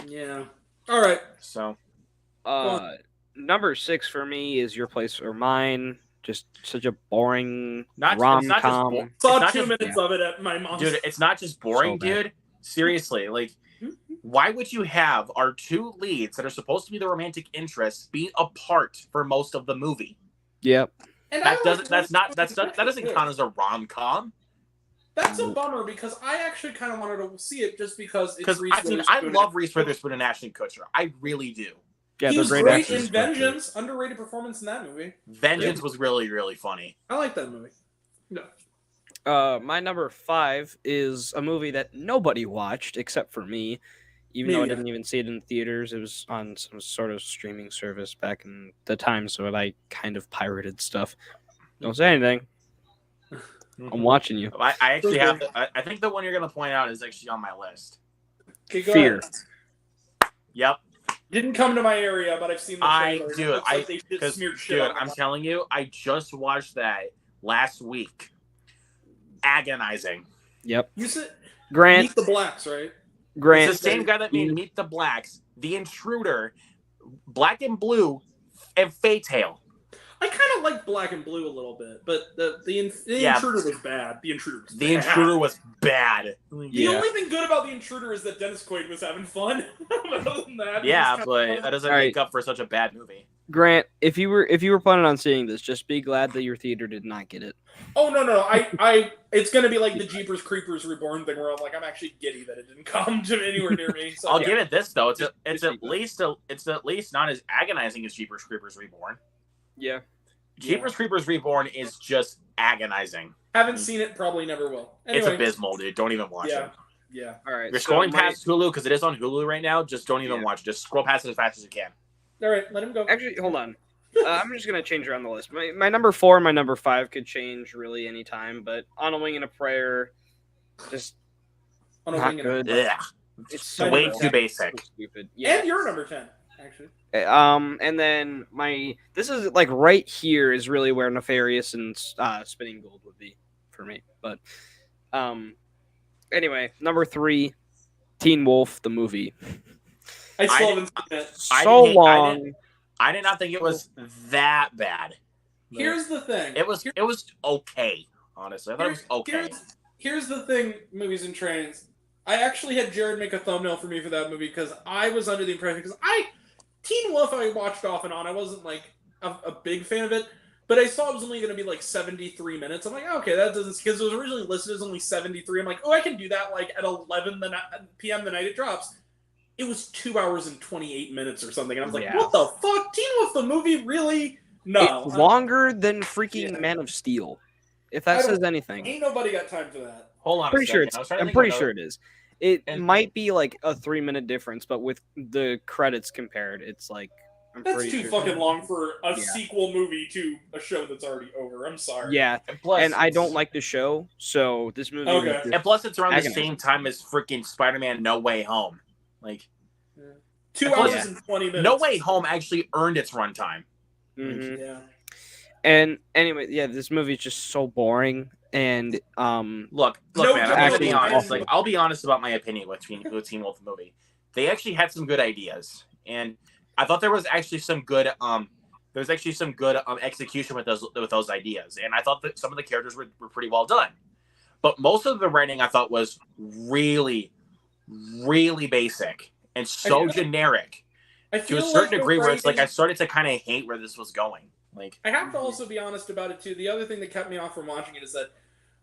Yeah. All right. So, number 6 for me is Your Place or Mine. Just such a boring rom-com. Saw 2 minutes of it at my mom's. Dude, it's not just boring, dude. Seriously, like, why would you have our 2 leads that are supposed to be the romantic interests be apart for most of the movie? Yep. And that doesn't count as a rom-com. That's a bummer because I actually kind of wanted to see it just because it's Reese Witherspoon. I love Reese Witherspoon and Ashton Kutcher. I really do. Yeah, he was great in Vengeance. Underrated performance in that movie. Vengeance was really, really funny. I like that movie. No. My number 5 is a movie that nobody watched except for me, even though I didn't even see it in theaters. It was on some sort of streaming service back in the time, so I kind of pirated stuff. Don't say anything. I'm watching you. I actually have. I think the one you're going to point out is actually on my list. Okay, Fear. Yep. Didn't come to my area, but I've seen the trailer. I'm telling you, I just watched that last week. Agonizing. Yep. You said Grant. Meet the Blacks, right? Grant. It's the same guy that made Meet the Blacks, The Intruder, Black and Blue, and Faytale. I kind of like Black and Blue a little bit, but the Intruder was bad. The Intruder was bad. The only thing good about The Intruder is that Dennis Quaid was having fun. Other than that, but that doesn't make up for such a bad movie. Grant, if you were planning on seeing this, just be glad that your theater did not get it. Oh no! I it's gonna be like the Jeepers Creepers Reborn thing, where I'm actually giddy that it didn't come to anywhere near me. So, I'll give it this though. It's at least not as agonizing as Jeepers Creepers Reborn. Yeah. Jeepers Creepers Reborn is just agonizing. Haven't seen it, probably never will. Anyway. It's abysmal, dude. Don't even watch it. Yeah. All right. You're scrolling past Hulu because it is on Hulu right now. Just don't even watch it. Just scroll past it as fast as you can. All right, let him go. Actually, hold on. I'm just gonna change around the list. My number 4 and my number 5 could change really anytime, but On a Wing and a Prayer, just not good. Yeah. It's way too basic. So stupid. Yeah. And you're number 10, actually. And then this is like right here is really where Nefarious and Spinning Gold would be for me. But anyway, number 3, Teen Wolf the movie. I still haven't seen it. So long. I did not think it was that bad. Here's the thing. It was okay, honestly. I thought it was okay. Here's the thing, Movies and Trains. I actually had Jared make a thumbnail for me for that movie because I was under the impression Teen Wolf I watched off and on. I wasn't like a big fan of it, but I saw it was only going to be like 73 minutes. I'm like, okay, that doesn't, because it was originally listed as only 73. I'm like, I can do that like at 11 p.m. the night it drops. It was 2 hours and 28 minutes or something. And I was like, what the fuck? Teen Wolf the movie? Really? No. It's longer than freaking Man of Steel. If that says anything. Ain't nobody got time for that. Hold on. I'm pretty sure it is. It might be like a 3-minute difference, but with the credits compared, it's like That's too fucking long for a sequel movie to a show that's already over. I'm sorry. Yeah, and I don't like the show, so this movie. Okay. And plus, it's around the same time as freaking Spider-Man: No Way Home. Like 2 hours and 20 minutes. No Way Home actually earned its runtime. Mm-hmm. Yeah. And anyway, this movie is just so boring. And look, man. I'm gonna be honest. Like, I'll be honest about my opinion with Teen Wolf movie. They actually had some good ideas, and I thought there was actually some good execution with those ideas, and I thought that some of the characters were pretty well done. But most of the writing I thought was really, really basic and so generic to a certain degree, where it's like I started to kind of hate where this was going. Like, I have to also be honest about it too. The other thing that kept me off from watching it is that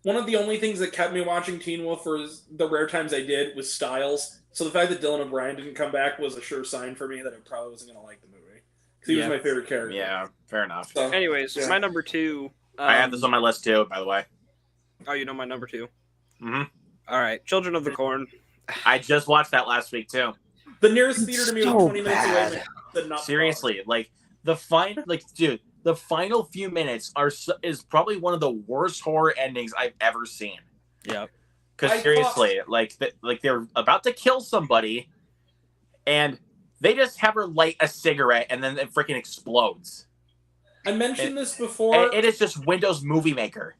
one of the only things that kept me watching Teen Wolf for the rare times I did was Styles. So the fact that Dylan O'Brien didn't come back was a sure sign for me that I probably wasn't going to like the movie. Because he was my favorite character. Yeah, fair enough. So, anyways, my number 2. I have this on my list too, by the way. Oh, you know my number 2? Mm-hmm. All right, Children of the Corn. I just watched that last week too. The nearest theater to me was 20 minutes away. Seriously, like the final few minutes is probably one of the worst horror endings I've ever seen. Yeah. Because seriously, they're about to kill somebody, and they just have her light a cigarette, and then it freaking explodes. I mentioned this before. It is just Windows Movie Maker.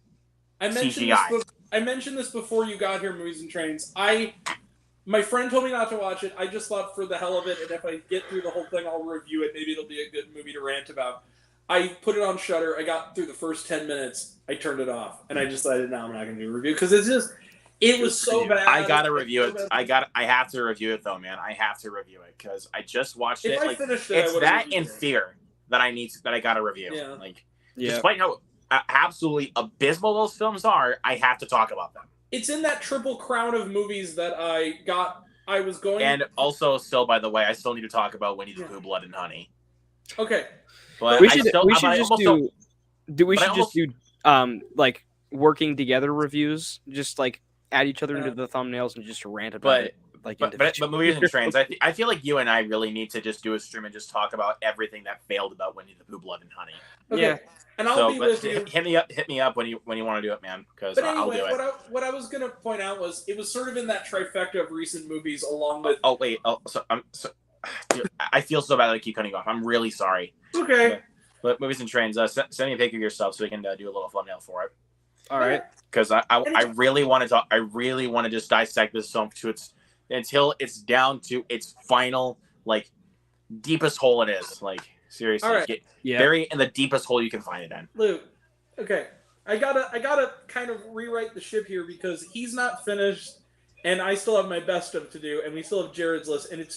I mentioned this before you got here, Movies and Trains. My friend told me not to watch it. I just thought for the hell of it, and if I get through the whole thing, I'll review it. Maybe it'll be a good movie to rant about. I put it on Shudder. I got through the first 10 minutes. I turned it off, and I decided, no, I'm not going to do a review because it was so bad. I gotta review it. I have to review it though, man. I have to review it because I just watched it. I finished it, it's that and Fear that I gotta review. Yeah. Despite how absolutely abysmal those films are, I have to talk about them. It's in that triple crown of movies that I got. I was going, and also, still, by the way, I still need to talk about Winnie the Pooh, Blood and Honey. Okay, but we should just do like working together reviews, just like add each other into the thumbnails and just rant about it. But Movies and Trains, I feel like you and I really need to just do a stream and just talk about everything that failed about Winnie the Pooh, Blood and Honey. Okay. Yeah, and I'll be with you. Hit me up when you want to do it, man. Because I'll do it. What I was gonna point out was it was sort of in that trifecta of recent movies, along with. Dude, I feel so bad that I keep cutting you off. I'm really sorry. Okay. But Movies and Trains, send me a pic of yourself so we can do a little thumbnail for it. All right. Because I really want to talk. I really want to just dissect this film until it's down to its final, like, deepest hole it is. Like, seriously, all right. Bury in the deepest hole you can find it in. Luke, okay, I gotta kind of rewrite the ship here because he's not finished, and I still have my best of to do, and we still have Jared's list, and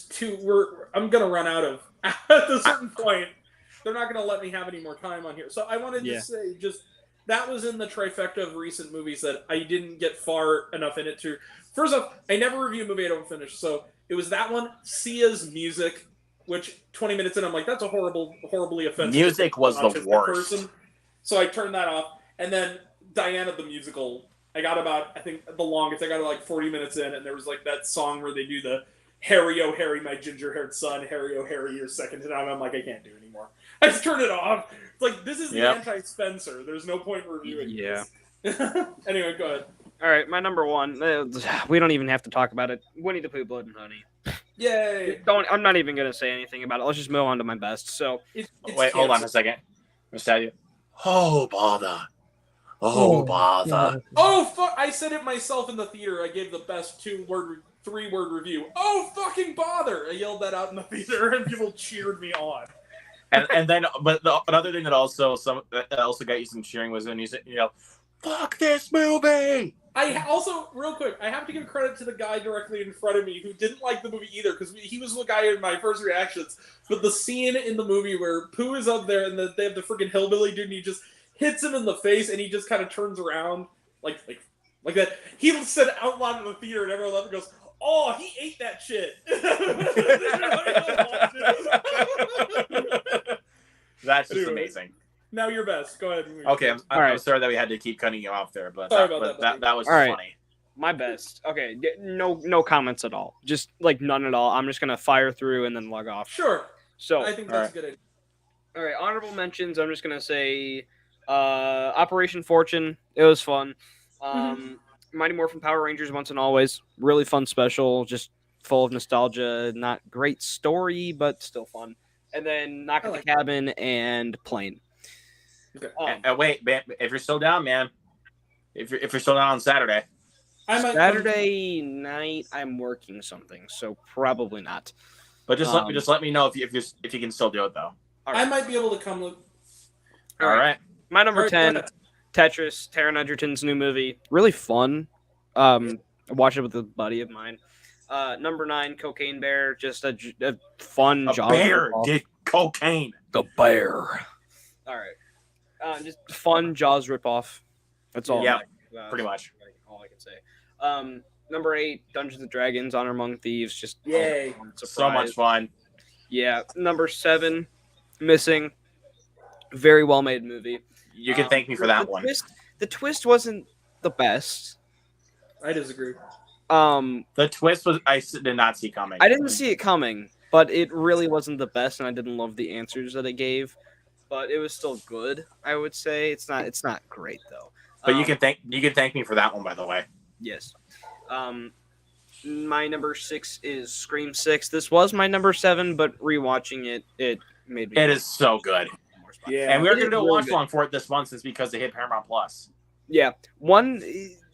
I'm gonna run out of at a certain point. They're not gonna let me have any more time on here, so I wanted to say just. That was in the trifecta of recent movies that I didn't get far enough in it to. First off, I never review a movie I don't finish. So it was that one, Sia's Music, which 20 minutes in, I'm like, that's a horribly offensive. Music was the worst. Person. So I turned that off. And then Diana the Musical, I got about, I think the longest, I got like 40 minutes in, and there was like that song where they do the Harry, oh Harry, my ginger-haired son, Harry, oh Harry, your second to none. I'm like, I can't do it anymore. I just turned it off. It's like, this is the anti-Spencer. There's no point in reviewing this. Anyway, go ahead. All right, my number 1. We don't even have to talk about it. Winnie the Pooh, Blood and Honey. Yay! I'm not even going to say anything about it. Let's just move on to my best. So, wait, hold on a second. I'm tell you. Oh, bother. Oh, bother. Oh, fuck. I said it myself in the theater. I gave the best 3-word review. Oh, fucking bother. I yelled that out in the theater, and people cheered me on. And then, but another thing that also got you some cheering was when you said, fuck this movie. I also, real quick, I have to give credit to the guy directly in front of me who didn't like the movie either, because he was the guy in my first reactions. But the scene in the movie where Pooh is up there and they have the freaking hillbilly dude, and he just hits him in the face, and he just kind of turns around like that. He said out loud in the theater, and everyone left and goes, "Oh, he ate that shit." That's just amazing. Now you're best. Go ahead. Okay, I'm sorry that we had to keep cutting you off there, but that was all right. funny. My best. Okay, no comments at all. Just like none at all. I'm just gonna fire through and then log off. Sure. So I think that's a good idea. All right, honorable mentions. I'm just gonna say, Operation Fortune. It was fun. Mighty Morphin Power Rangers Once and Always. Really fun special. Just full of nostalgia. Not great story, but still fun. And then Knock at the Cabin and Plane. Okay. Wait, man, if you're still down, man. If you're still down on Saturday. Saturday night, I'm working something, so probably not. But just let me know if you can still do it though. Right. I might be able to come. All right. My number 10, Tetris, Taron Egerton's new movie. Really fun. I watched it with a buddy of mine. Number 9, Cocaine Bear. Just a fun Jaws. Bear did cocaine. The bear. All right. Just fun Jaws ripoff. That's all. Yeah, pretty much. All I can say. Number 8, Dungeons and Dragons, Honor Among Thieves. Just yay. So much fun. Yeah. Number 7, Missing. Very well made movie. You can thank me for that one. The twist wasn't the best. I disagree. The twist was I did not see coming. I didn't see it coming, but it really wasn't the best, and I didn't love the answers that it gave. But it was still good, I would say. It's not great though. But you can thank me for that one, by the way. Yes. My number 6 is Scream 6. This was my number 7, but rewatching it made me. It is so good. Yeah, and we were going to do a watch along for it this month, since because they hit Paramount Plus. Yeah,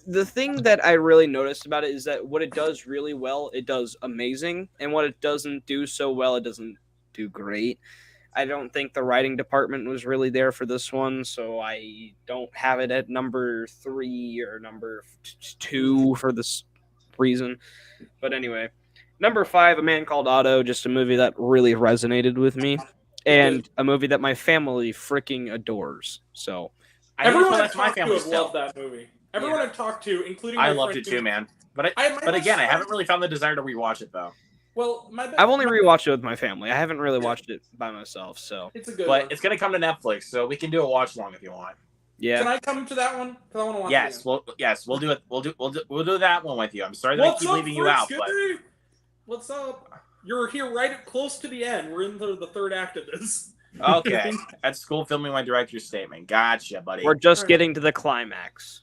the thing that I really noticed about it is that what it does really well, it does amazing, and what it doesn't do so well, it doesn't do great. I don't think the writing department was really there for this one, so I don't have it at number 3 or number 2 for this reason. But anyway, number 5, A Man Called Otto, just a movie that really resonated with me, and a movie that my family freaking adores. So everyone I've talked to has loved that movie. Everyone I've talked to, including I loved it too, man. But I haven't really found the desire to rewatch it though. Well, I've only rewatched it with my family. I haven't really watched it by myself, so it's a good. But it's gonna come to Netflix, so we can do a watch along if you want. Yeah. Can I come to that one? Because I want to watch. Yes, we'll do it. We'll do that one with you. I'm sorry that I keep leaving you out, but what's up? You're here right close to the end. We're into the third act of this. Okay. At school filming my director's statement. Gotcha, buddy. We're just getting to the climax.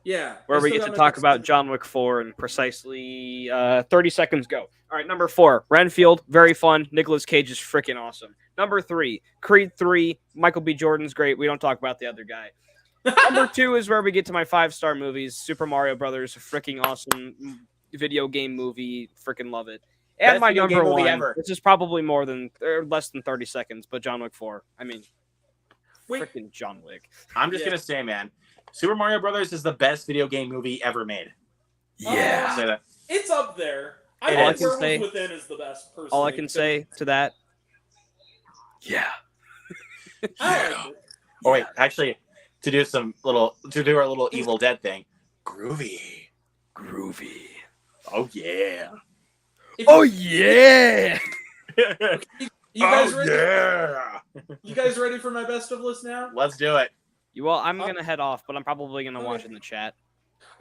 Yeah. Where we get to talk about John Wick 4 in precisely 30 seconds go. All right, number 4, Renfield. Very fun. Nicolas Cage is freaking awesome. Number 3, Creed 3. Michael B. Jordan's great. We don't talk about the other guy. Number 2 is where we get to my 5-star movies. Super Mario Brothers. Freaking awesome video game movie. Freaking love it. And my number 1, which is probably less than 30 seconds, but John Wick 4. I mean, freaking John Wick. I'm just going to say, man, Super Mario Brothers is the best video game movie ever made. Yeah. I'll say that. It's up there. I think Werewolf Within is the best, personally. All I can say to that, yeah. Yeah. Oh, wait, actually, to do our little Evil Dead thing. Groovy. Oh, yeah. Yeah! You guys ready? Yeah! You guys ready for my best of list now? Let's do it. Well, I'm going to head off, but I'm probably going to watch it in the chat.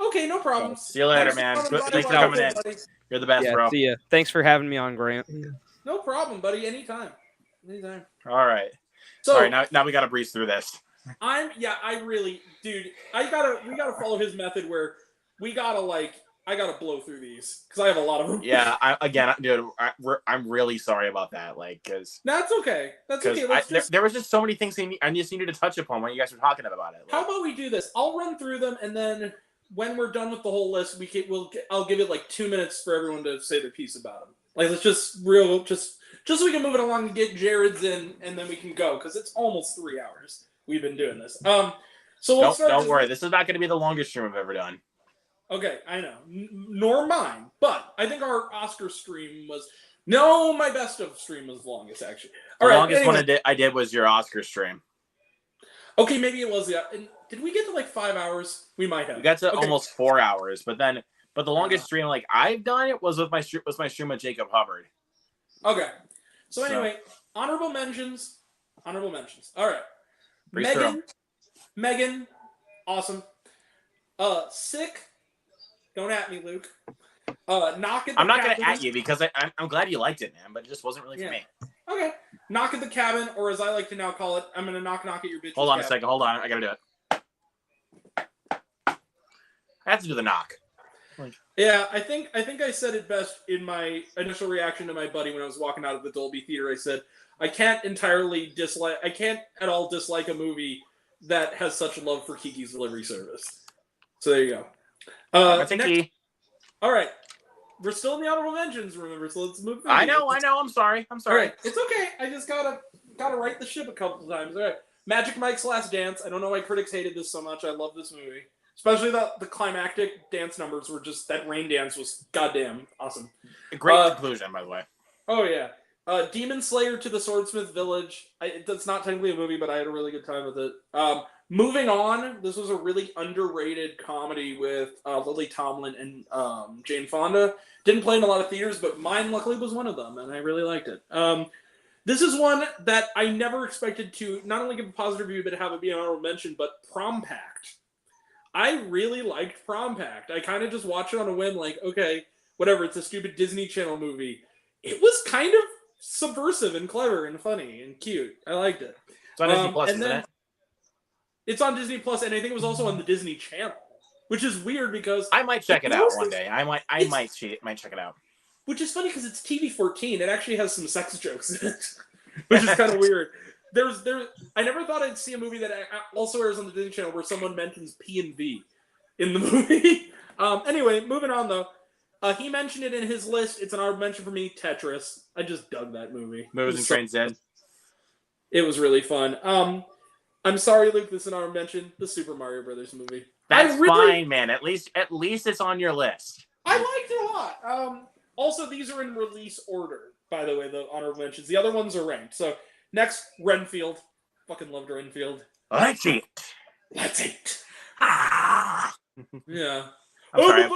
Okay, no problem. See you later, man. Thanks for coming in. You're the best, bro. See ya. Thanks for having me on, Grant. No problem, buddy. Anytime. All right. So, all right, now we got to breeze through this. Dude, we gotta follow his method where I gotta blow through these because I have a lot of them. Yeah, I'm really sorry about that. Because that's okay. That's okay. There was just so many things I just needed to touch upon when you guys were talking about it. How about we do this? I'll run through them, and then when we're done with the whole list, I'll give it 2 minutes for everyone to say their piece about them. Let's just so we can move it along and get Jared's in, and then we can go because it's almost 3 hours we've been doing this. So don't worry. This is not going to be the longest stream I've ever done. Okay, I know. Nor mine. But I think our Oscar stream was... No, my best of stream was the longest, actually. The longest one I did was your Oscar stream. Okay, maybe it was... Did we get to 5 hours? We might have. We got to almost 4 hours. But the longest stream I've done it was with my stream with Jacob Hubbard. Okay. So anyway, honorable mentions. All right. Megan, awesome. Sick. Don't at me, Luke. I'm not going to at you because I'm glad you liked it, man, but it just wasn't really for me. Okay. Knock at the cabin, or as I like to now call it, I'm gonna knock at your bitch's Hold on a cabin. second. Hold on. I gotta do it. I have to do the knock. Yeah, I think I said it best in my initial reaction to my buddy when I was walking out of the Dolby Theater. I said, I can't at all dislike a movie that has such love for Kiki's Delivery Service. So there you go. Next, all right. We're still in the honorable mentions, remember, so let's move through. I know. I'm sorry. All right. It's okay. I just gotta right the ship a couple times. All right. Magic Mike's Last Dance. I don't know why critics hated this so much. I love this movie. Especially the climactic dance numbers were just, that rain dance was goddamn awesome. A great conclusion, by the way. Oh, yeah. Demon Slayer to the Swordsmith Village. That's not technically a movie, but I had a really good time with it. Moving On. This was a really underrated comedy with Lily Tomlin and Jane Fonda. Didn't play in a lot of theaters, but mine luckily was one of them, and I really liked it. This is one that I never expected to not only give a positive review, but have it be an honorable mention, but Prom Pact. I really liked Prom Pact. I kind of just watched it on a whim, like, okay, whatever, it's a stupid Disney Channel movie. It was kind of subversive and clever and funny and cute. I liked it. It's on Disney Plus, isn't it? It's on Disney Plus, and I think it was also on the Disney Channel, which is weird because I might check it out one day. I might check it out. Which is funny because it's TV-14. It actually has some sex jokes in it, which is kind of weird. I never thought I'd see a movie that also airs on the Disney Channel where someone mentions P&V in the movie. Anyway, moving on though. He mentioned it in his list. It's an honorable mention for me, Tetris. I just dug that movie. Movies and Trains Dead. It was really fun. I'm sorry, Luke, this is an honorable mention. The Super Mario Brothers movie. That's fine, man. At least it's on your list. I liked it a lot. Also, these are in release order, by the way, the honorable mentions. The other ones are ranked. So, next, Renfield. Fucking loved Renfield. Let's eat. Ah! Yeah. I'm sorry.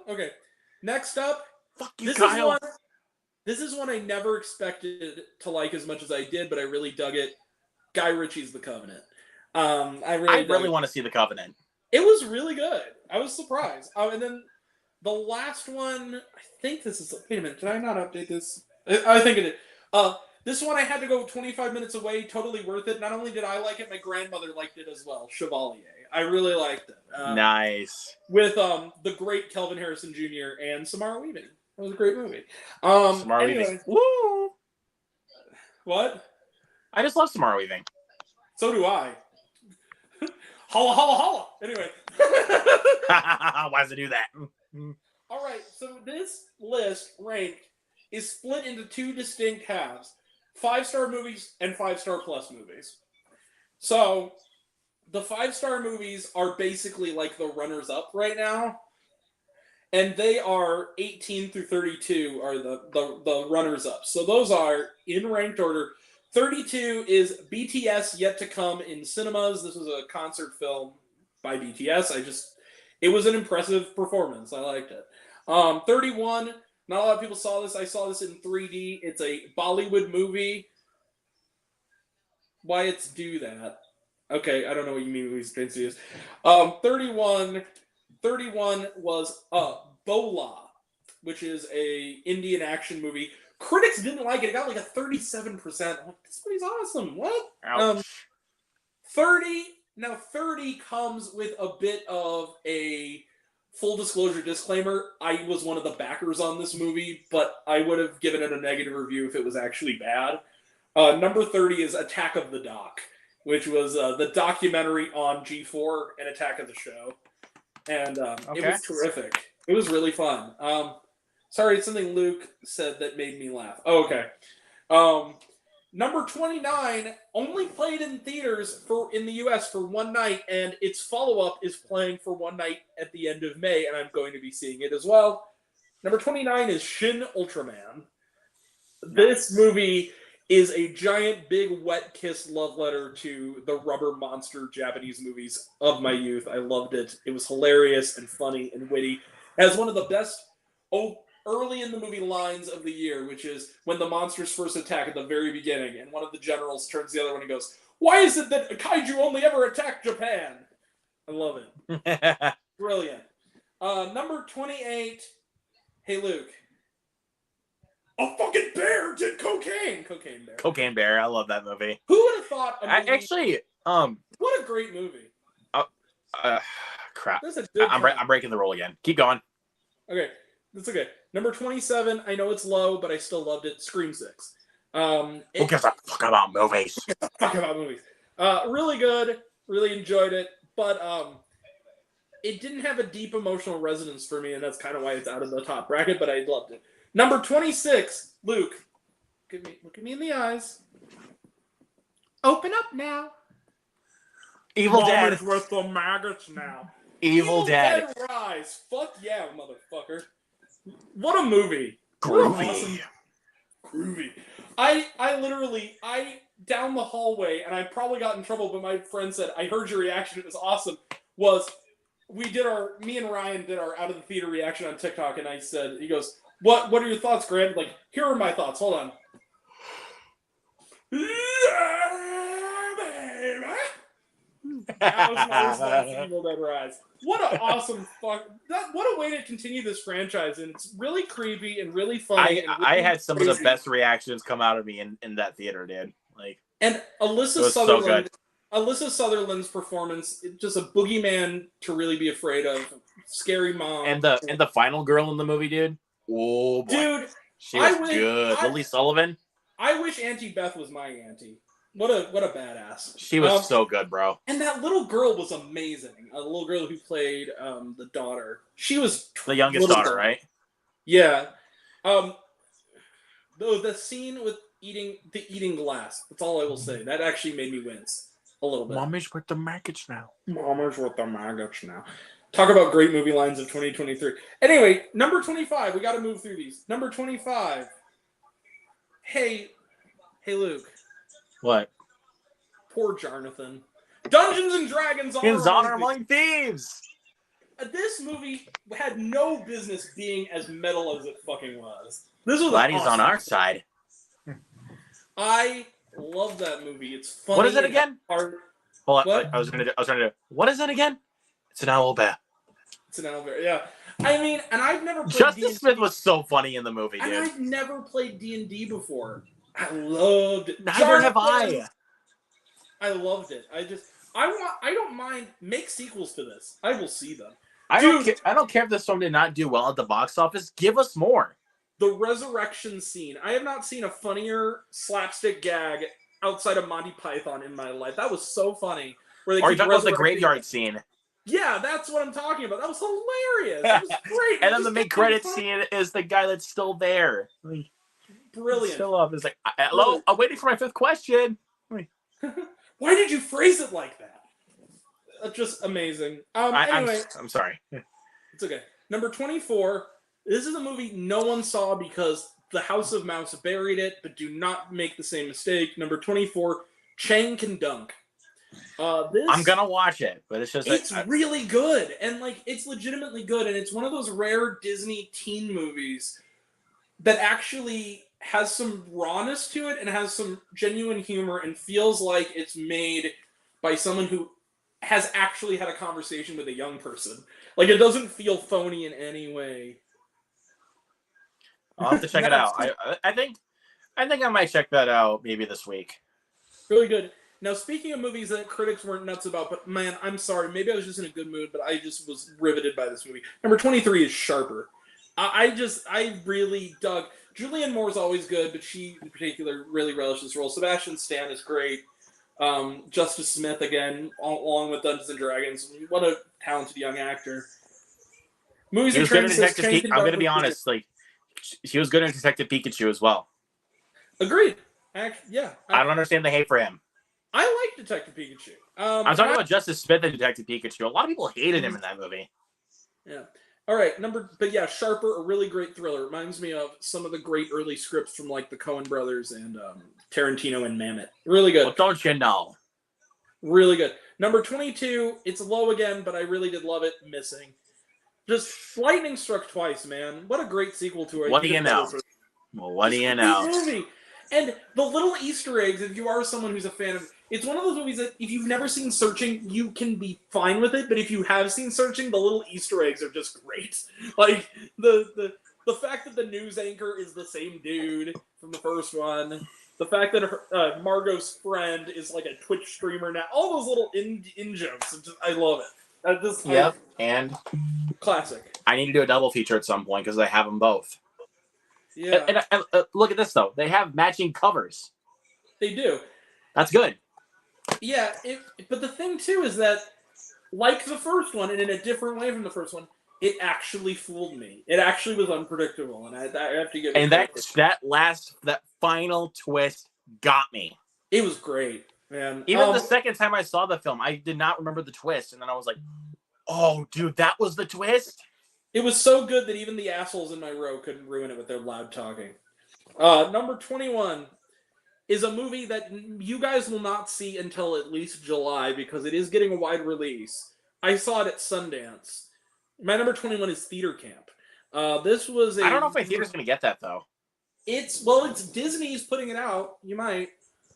Okay. Next up. Fuck you, Kyle. This is one I never expected to like as much as I did, but I really dug it. Guy Ritchie's The Covenant. I really want to see The Covenant. It was really good. I was surprised. And then the last one, I think this is... Wait a minute. Did I not update this? I think it did. This one I had to go 25 minutes away. Totally worth it. Not only did I like it, my grandmother liked it as well. Chevalier. I really liked it. Nice. With the great Kelvin Harrison Jr. and Samara Weaving. It was a great movie. Samara Weaving. Woo! What? I just love Samara Weaving. So do I. Holla, holla, holla! Anyway. Why does it do that? All right, so this list, ranked, is split into two distinct halves. 5-star movies and 5-star plus movies. So, the 5-star movies are basically like the runners-up right now. And they are 18 through 32 are the runners-up. So those are, in ranked order, 32 is BTS Yet to Come in cinemas. This was a concert film by BTS. It was an impressive performance. I liked it. 31, not a lot of people saw this. I saw this in 3D. It's a Bollywood movie. Why it's do that? Okay, I don't know what you mean movies fancy is. 31 was Bola, which is a Indian action movie. Critics didn't like it. It got like a 37%. This movie's awesome. What? 30 comes with a bit of a full disclosure disclaimer. I was one of the backers on this movie, but I would have given it a negative review if it was actually bad. Number 30 is Attack of the Doc, which was the documentary on G4 and Attack of the Show. And It was terrific. It was really fun. Sorry, it's something Luke said that made me laugh. Oh, okay. Number 29 only played in theaters in the US for one night, and its follow-up is playing for one night at the end of May, and I'm going to be seeing it as well. Number 29 is Shin Ultraman. This movie is a giant, big, wet kiss love letter to the rubber monster Japanese movies of my youth. I loved it. It was hilarious and funny and witty. It has one of the best early in the movie lines of the year, which is when the monsters first attack at the very beginning, and one of the generals turns to the other one and goes, "Why is it that kaiju only ever attack Japan?" I love it. Brilliant. Number 28. Hey, Luke. A fucking bear did Cocaine Bear. Cocaine Bear. I love that movie. Who would have thought? What a great movie. Crap. That's a good I'm breaking the rule again. Keep going. Okay, that's okay. Number 27. I know it's low, but I still loved it. Scream 6. Who gives a fuck about movies? Really good. Really enjoyed it, but it didn't have a deep emotional resonance for me, and that's kind of why it's out of the top bracket. But I loved it. Number 26. Luke, look at me in the eyes. Open up now. Evil Dead. With the maggots now. Evil Dead. Rise. Fuck yeah, motherfucker. What a movie. Groovy. Awesome. Groovy. I literally down the hallway, and I probably got in trouble, but my friend said, I heard your reaction, it was awesome, me and Ryan did our out of the theater reaction on TikTok, and he goes, what are your thoughts, Grant? Like, here are my thoughts, hold on. That was my response to Evil Dead Rise. What an awesome what a way to continue this franchise, and it's really creepy and really funny. I had some of the best reactions come out of me in that theater, dude. Like, and Alyssa Sutherland's performance, just a boogeyman to really be afraid of. Scary mom. And the final girl in the movie, dude. Oh boy. Dude, she was good. Lily Sullivan. I wish Auntie Beth was my auntie. What a badass. She was so good, bro. And that little girl was amazing. A little girl who played the daughter. She was the youngest daughter, right? Yeah. The scene with the eating glass. That's all I will say. That actually made me wince a little bit. Mommy's with the maggots now. Talk about great movie lines of 2023. Anyway, number 25. We got to move through these. Number 25. Hey, Luke. What? Poor Jonathan. Dungeons and Dragons Honor Among Thieves. This movie had no business being as metal as it fucking was. This was glad he's on our side. I love that movie. It's funny. What is it again? Hold on. What? I was trying to do. What is it again? It's an owlbear. It's an owlbear. Yeah. I mean, and I've never played Justice D&D. Smith was so funny in the movie, dude. And I've never played D&D before. I loved it. Neither have I. I loved it. I don't mind. Make sequels to this. I will see them. I don't care if this film did not do well at the box office. Give us more. The resurrection scene. I have not seen a funnier slapstick gag outside of Monty Python in my life. That was so funny. Or you talking about the graveyard scene? Yeah, that's what I'm talking about. That was hilarious. That was great. And then the mid-credit scene is the guy that's still there. Brilliant. Still up. It's like, hello, I'm waiting for my fifth question. Why did you phrase it like that? Just amazing. Anyway, I'm sorry. It's okay. Number 24. This is a movie no one saw because the House of Mouse buried it, but do not make the same mistake. Number 24. Chang Can Dunk. I'm gonna watch it, but it's really good, and it's legitimately good, and it's one of those rare Disney teen movies that actually has some rawness to it and has some genuine humor and feels like it's made by someone who has actually had a conversation with a young person. Like, it doesn't feel phony in any way. I'll have to check it out. I think I might check that out maybe this week. Really good. Now, speaking of movies that critics weren't nuts about, but man, I'm sorry. Maybe I was just in a good mood, but I just was riveted by this movie. Number 23 is Sharper. I really dug. Julianne Moore's always good, but she in particular really relished this role. Sebastian Stan is great. Justice Smith, again, along with Dungeons and Dragons. What a talented young actor. Movies and trends. I'm going to be honest. She was good in Detective Pikachu as well. Agreed. Yeah. I don't understand the hate for him. I like Detective Pikachu. I'm talking about Justice Smith and Detective Pikachu. A lot of people hated him in that movie. Yeah. All right. Sharper, a really great thriller. Reminds me of some of the great early scripts from the Coen brothers and Tarantino and Mamet. Really good. Well, don't you know? Really good. Number 22, it's low again, but I really did love it. Missing. Just lightning struck twice, man. What a great sequel to it. What do you know? Well, what do you know? Movie. And the little Easter eggs, if you are someone who's a fan of, it's one of those movies that if you've never seen Searching, you can be fine with it. But if you have seen Searching, the little Easter eggs are just great. Like the the fact that the news anchor is the same dude from the first one, the fact that Margot's friend is like a Twitch streamer now, all those little in jokes, I love it. And classic. I need to do a double feature at some point because I have them both. Yeah. And look at this though; they have matching covers. They do. That's good. Yeah, but the thing too is that, like the first one, and in a different way from the first one, it actually fooled me. It actually was unpredictable, and I have to give. And that final twist got me. It was great, man. Even the second time I saw the film, I did not remember the twist, and then I was like, "Oh, dude, that was the twist." It was so good that even the assholes in my row couldn't ruin it with their loud talking. Number 21 is a movie that you guys will not see until at least July because it is getting a wide release. I saw it at Sundance. My number 21 is Theater Camp. This was I don't know if my theater's going to get that, though. It's Disney's putting it out. You might.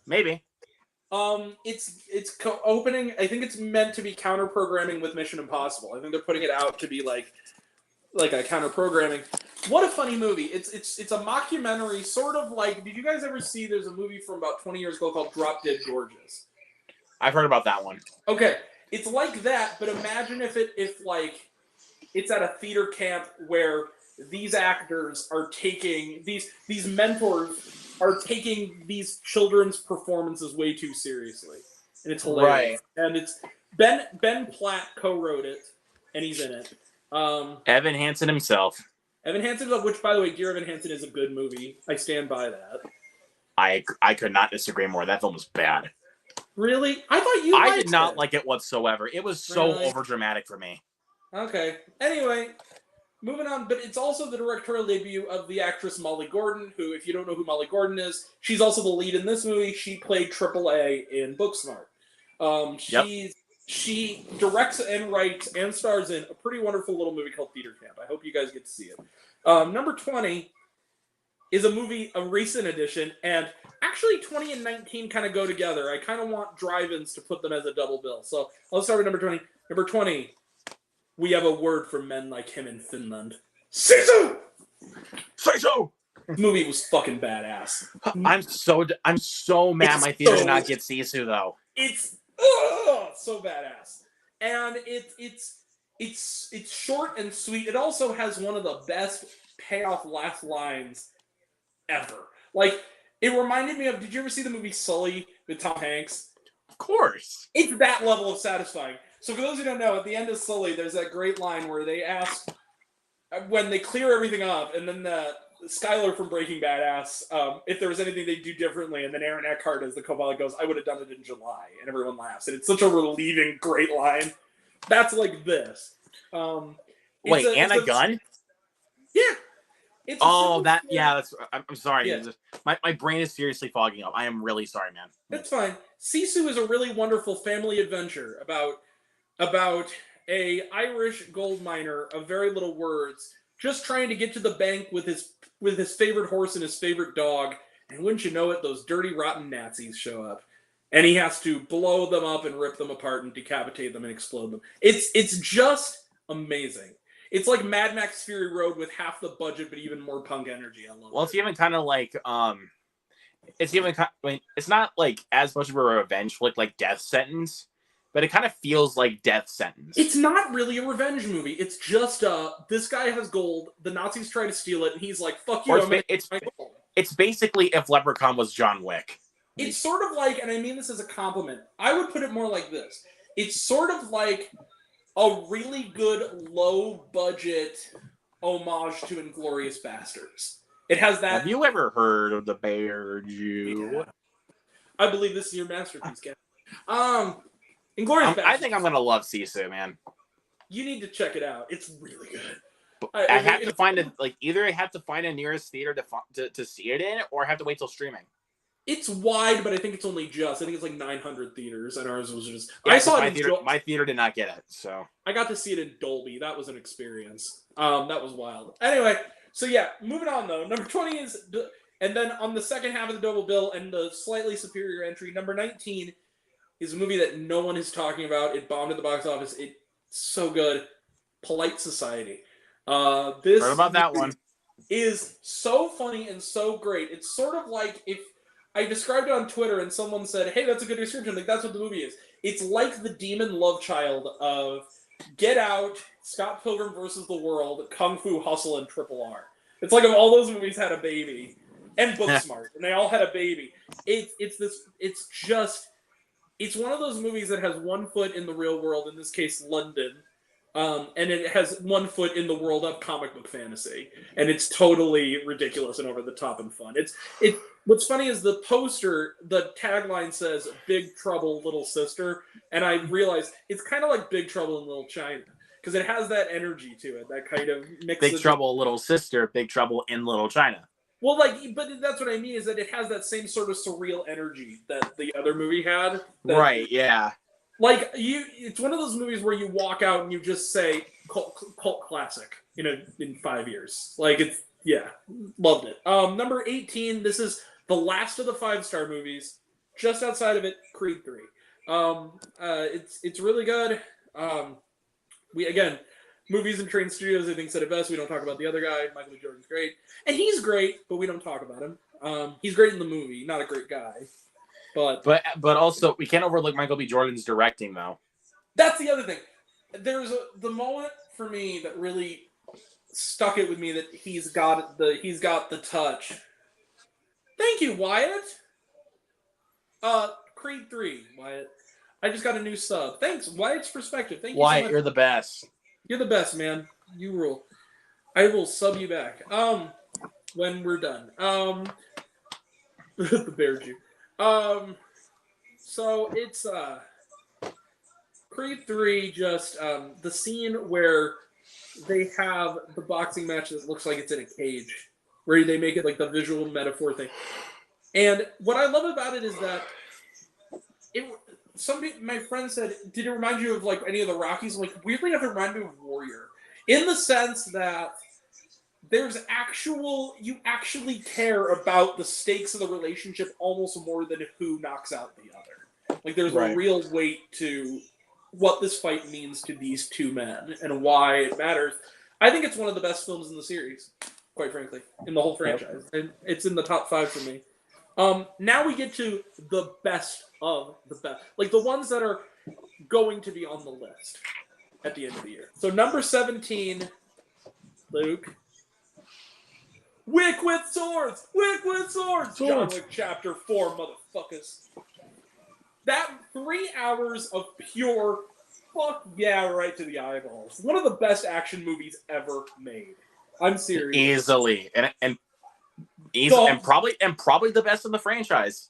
Maybe. It's opening. I think it's meant to be counter programming with Mission Impossible. I think they're putting it out to be like a counter programming. What a funny movie! It's a mockumentary, sort of like. Did you guys ever see? There's a movie from about 20 years ago called Drop Dead Gorgeous. I've heard about that one. Okay, it's like that, but imagine if it's at a theater camp where these actors are taking these mentors are taking these children's performances way too seriously, and it's hilarious. Right. And it's Ben Platt co-wrote it, and he's in it. Evan Hansen himself. Which, by the way, Dear Evan Hansen is a good movie. I stand by that. I could not disagree more. That film was bad. Really? I thought you. I did not like it whatsoever. It was so overdramatic for me. Okay. Anyway, moving on. But it's also the directorial debut of the actress Molly Gordon, who, if you don't know who Molly Gordon is, she's also the lead in this movie. She played AAA in Booksmart. She directs and writes and stars in a pretty wonderful little movie called Theater Camp. I hope you guys get to see it. Number 20 is a recent addition, and actually 20 and 19 kind of go together. I kind of want drive-ins to put them as a double bill. So I'll start with number 20. Number 20, we have a word for men like him in Finland. Sisu! Sisu! This movie was fucking badass. I'm so mad my theater did not get Sisu though. It's so badass, and it's short and sweet. It also has one of the best payoff last lines ever. Like, it reminded me of. Did you ever see the movie Sully with Tom Hanks? Of course. It's that level of satisfying. So for those who don't know, at the end of Sully, there's that great line where they ask when they clear everything up, and then Skylar from Breaking Bad asks if there was anything they'd do differently, and then Aaron Eckhart as the co-pilot goes, "I would have done it in July," and everyone laughs. And it's such a relieving, great line. That's like this. Wait, and a gun? Yeah. That's. I'm sorry. Yeah. My brain is seriously fogging up. I am really sorry, man. That's fine. Sisu is a really wonderful family adventure about a Irish gold miner of very little words, just trying to get to the bank with his favorite horse and his favorite dog, and wouldn't you know it, those dirty, rotten Nazis show up, and he has to blow them up and rip them apart and decapitate them and explode them. It's just amazing. It's like Mad Max Fury Road with half the budget, but even more punk energy. I love it. Well, it's even kind of like it's not like as much of a revenge flick like Death Sentence, but it kind of feels like Death Sentence. It's not really a revenge movie. It's just this guy has gold. The Nazis try to steal it, and he's like, "Fuck you!" It's basically if Leprechaun was John Wick. It's sort of like, and I mean this as a compliment, I would put it more like this. It's sort of like a really good low-budget homage to Inglourious Basterds. It has that. Have you ever heard of the Bear Jew? Yeah. I believe this is your masterpiece, Ken. Inglourious Basterds. I think I'm gonna love Sisu, man. You need to check it out. It's really good. I have to find it. Like, either I have to find a nearest theater to see it in, or I have to wait till streaming. It's wide, but I think it's only just. I think it's like 900 theaters, and ours was just. Yeah, I saw it. My theater did not get it, so I got to see it in Dolby. That was an experience. That was wild. Anyway, so yeah, moving on though. Number 20 is, and then on the second half of the double bill and the slightly superior entry, number 19 is a movie that no one is talking about. It bombed at the box office. It's so good. Polite Society. Heard about that one. is so funny and so great. It's sort of like if I described it on Twitter and someone said, hey, that's a good description. Like, that's what the movie is. It's like the demon love child of Get Out, Scott Pilgrim vs. the World, Kung Fu Hustle, and Triple R. It's like if all those movies had a baby. And Booksmart. And they all had a baby. It's one of those movies that has one foot in the real world, in this case, London. And it has one foot in the world of comic book fantasy. And it's totally ridiculous and over the top and fun. What's funny is the poster, the tagline says, Big Trouble, Little Sister. And I realized it's kind of like Big Trouble in Little China. Because it has that energy to it, that kind of mix. Big Trouble, Little Sister, Big Trouble in Little China. Well, but that's what I mean, is that it has that same sort of surreal energy that the other movie had. Right, yeah. Like, it's one of those movies where you walk out and you just say, cult classic, in 5 years. Like, loved it. Number 18, this is the last of the 5-star movies. Just outside of it, Creed 3. It's really good. Movies and Train Studios, I think, said it best. We don't talk about the other guy. Michael B. Jordan's great. And he's great, but we don't talk about him. He's great in the movie, not a great guy. But also, we can't overlook Michael B. Jordan's directing, though. That's the other thing. There's the moment for me that really stuck it with me that he's got the touch. Thank you, Wyatt. Creed 3, Wyatt. I just got a new sub. Thanks, Wyatt's Perspective. Thank you Wyatt, so much. you're the best. You're the best, man. You rule. I will sub you back. When we're done. The bear Jew. So it's Creed 3, just the scene where they have the boxing match that looks like it's in a cage, where they make it like the visual metaphor thing. And what I love about it is that my friend said, did it remind you of like any of the Rockies? I'm like, weirdly enough, it reminded me of Warrior. In the sense that you actually care about the stakes of the relationship almost more than who knocks out the other. Like, there's a real weight to what this fight means to these two men and why it matters. I think it's one of the best films in the series, quite frankly, in the whole franchise. And it's in the top 5 for me. Now we get to the best of the best. Like, the ones that are going to be on the list at the end of the year. So, number 17, Luke. Wick with swords! Wick with swords! John Wick Chapter 4, motherfuckers. That 3 hours of pure fuck yeah right to the eyeballs. One of the best action movies ever made. I'm serious. Easily. And probably the best in the franchise.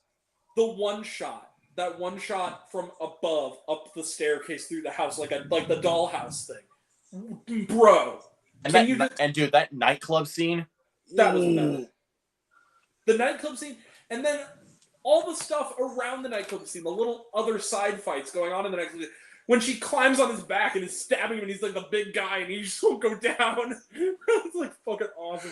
The one shot. That one shot from above up the staircase through the house like the dollhouse thing. Bro. And dude, that nightclub scene. That was better. The nightclub scene, and then all the stuff around the nightclub scene, the little other side fights going on in the nightclub scene. When she climbs on his back and is stabbing him, and he's like the big guy, and he just won't go down. It's like fucking awesome.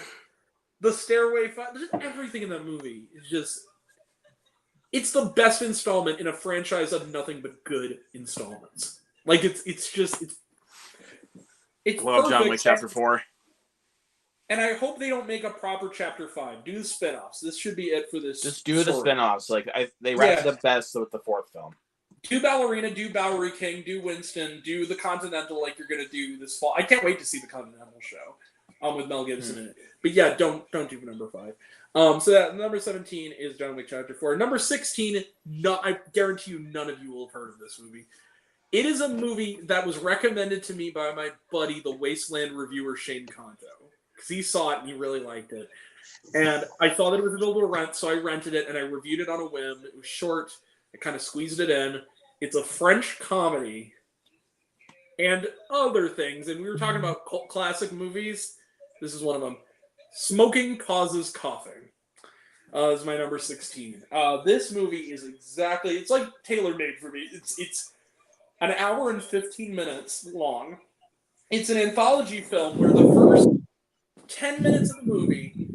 The stairway fight, just everything in that movie is just—it's the best installment in a franchise of nothing but good installments. Like it's Love John Wick Chapter 4. And I hope they don't make a proper Chapter 5. Do the spinoffs. This should be it for this. Just do the spinoffs. Like they wrapped it up best with the 4th film. Do Ballerina, do Bowery King, do Winston, do the Continental like you're gonna do this fall. I can't wait to see the Continental show with Mel Gibson in it. But yeah, don't do number 5. So that number 17 is John Wick Chapter 4. Number 16, I guarantee you none of you will have heard of this movie. It is a movie that was recommended to me by my buddy, the Wasteland reviewer Shane Conto. Because he saw it and he really liked it. And I thought that it was available to rent, so I rented it and I reviewed it on a whim. It was short. I kind of squeezed it in. It's a French comedy and other things. And we were talking about cult classic movies. This is one of them. Smoking Causes Coughing. This is my number 16. This movie is it's like tailor-made for me. It's an hour and 15 minutes long. It's an anthology film where the first 10 minutes of the movie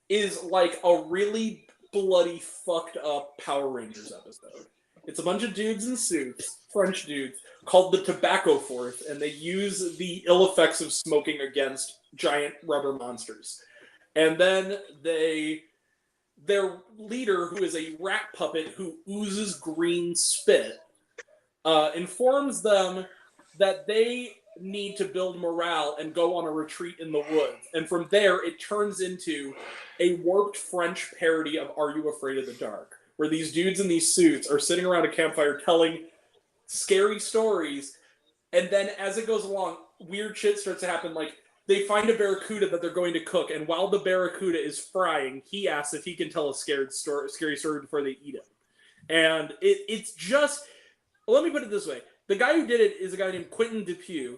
is like a really bloody, fucked up Power Rangers episode. It's a bunch of dudes in suits, French dudes, called the Tobacco Force, and they use the ill effects of smoking against giant rubber monsters. And then their leader, who is a rat puppet who oozes green spit, informs them that they need to build morale and go on a retreat in the woods. And from there, it turns into a warped French parody of Are You Afraid of the Dark? Where these dudes in these suits are sitting around a campfire telling scary stories, and then as it goes along, weird shit starts to happen, like they find a barracuda that they're going to cook, and while the barracuda is frying, he asks if he can tell a scary story before they eat it. And it's just... Let me put it this way. The guy who did it is a guy named Quentin Dupieux,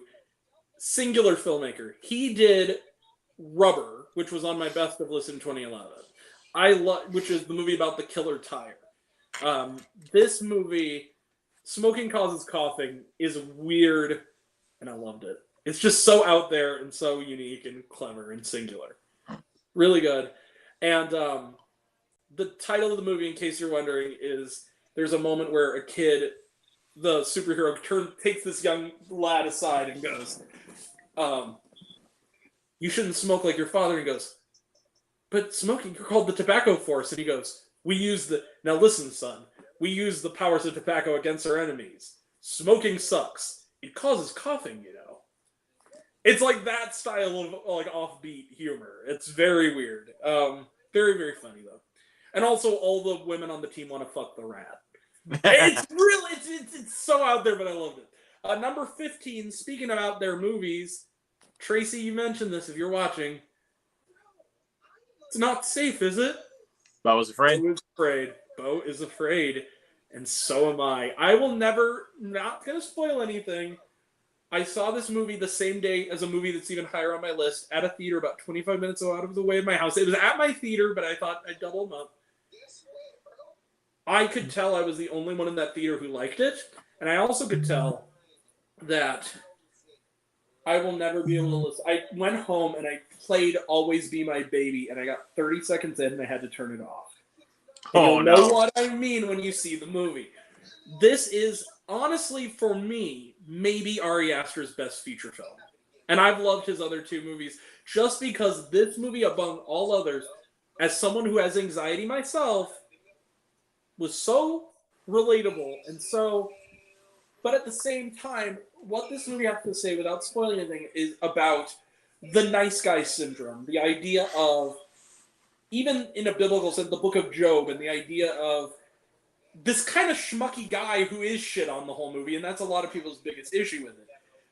singular filmmaker. He did Rubber, which was on my best of list in 2011. Which is the movie about the killer tire. This movie, Smoking Causes Coughing, is weird, and I loved it. It's just so out there and so unique and clever and singular. Really good. And the title of the movie, in case you're wondering, is there's a moment where a kid, the superhero, takes this young lad aside and goes, you shouldn't smoke like your father. And he goes, but smoking, you're called the tobacco force. And he goes, now listen, son, we use the powers of tobacco against our enemies. Smoking sucks. It causes coughing, you know. It's like that style of like offbeat humor. It's very weird. Very, very funny though. And also all the women on the team want to fuck the rat. It's really, it's so out there, but I loved it. Number 15, speaking of out there movies, Tracy, you mentioned this if you're watching. It's not safe, is it? Bo is afraid. Bo is afraid. Bo is afraid. And so am I. I will never, not going to spoil anything. I saw this movie the same day as a movie that's even higher on my list at a theater about 25 minutes out of the way of my house. It was at my theater, but I thought I'd double them up. I could tell I was the only one in that theater who liked it. And I also could tell that I will never be able to listen. I went home and I played Always Be My Baby, and I got 30 seconds in and I had to turn it off. And you'll know what I mean when you see the movie. This is, honestly, for me, maybe Ari Aster's best feature film. And I've loved his other two movies just because this movie, among all others, as someone who has anxiety myself, was so relatable and so... But at the same time, what this movie has to say, without spoiling anything, is about the nice guy syndrome. The idea of, even in a biblical sense, the book of Job, and the idea of this kind of schmucky guy who is shit on the whole movie, and that's a lot of people's biggest issue with it.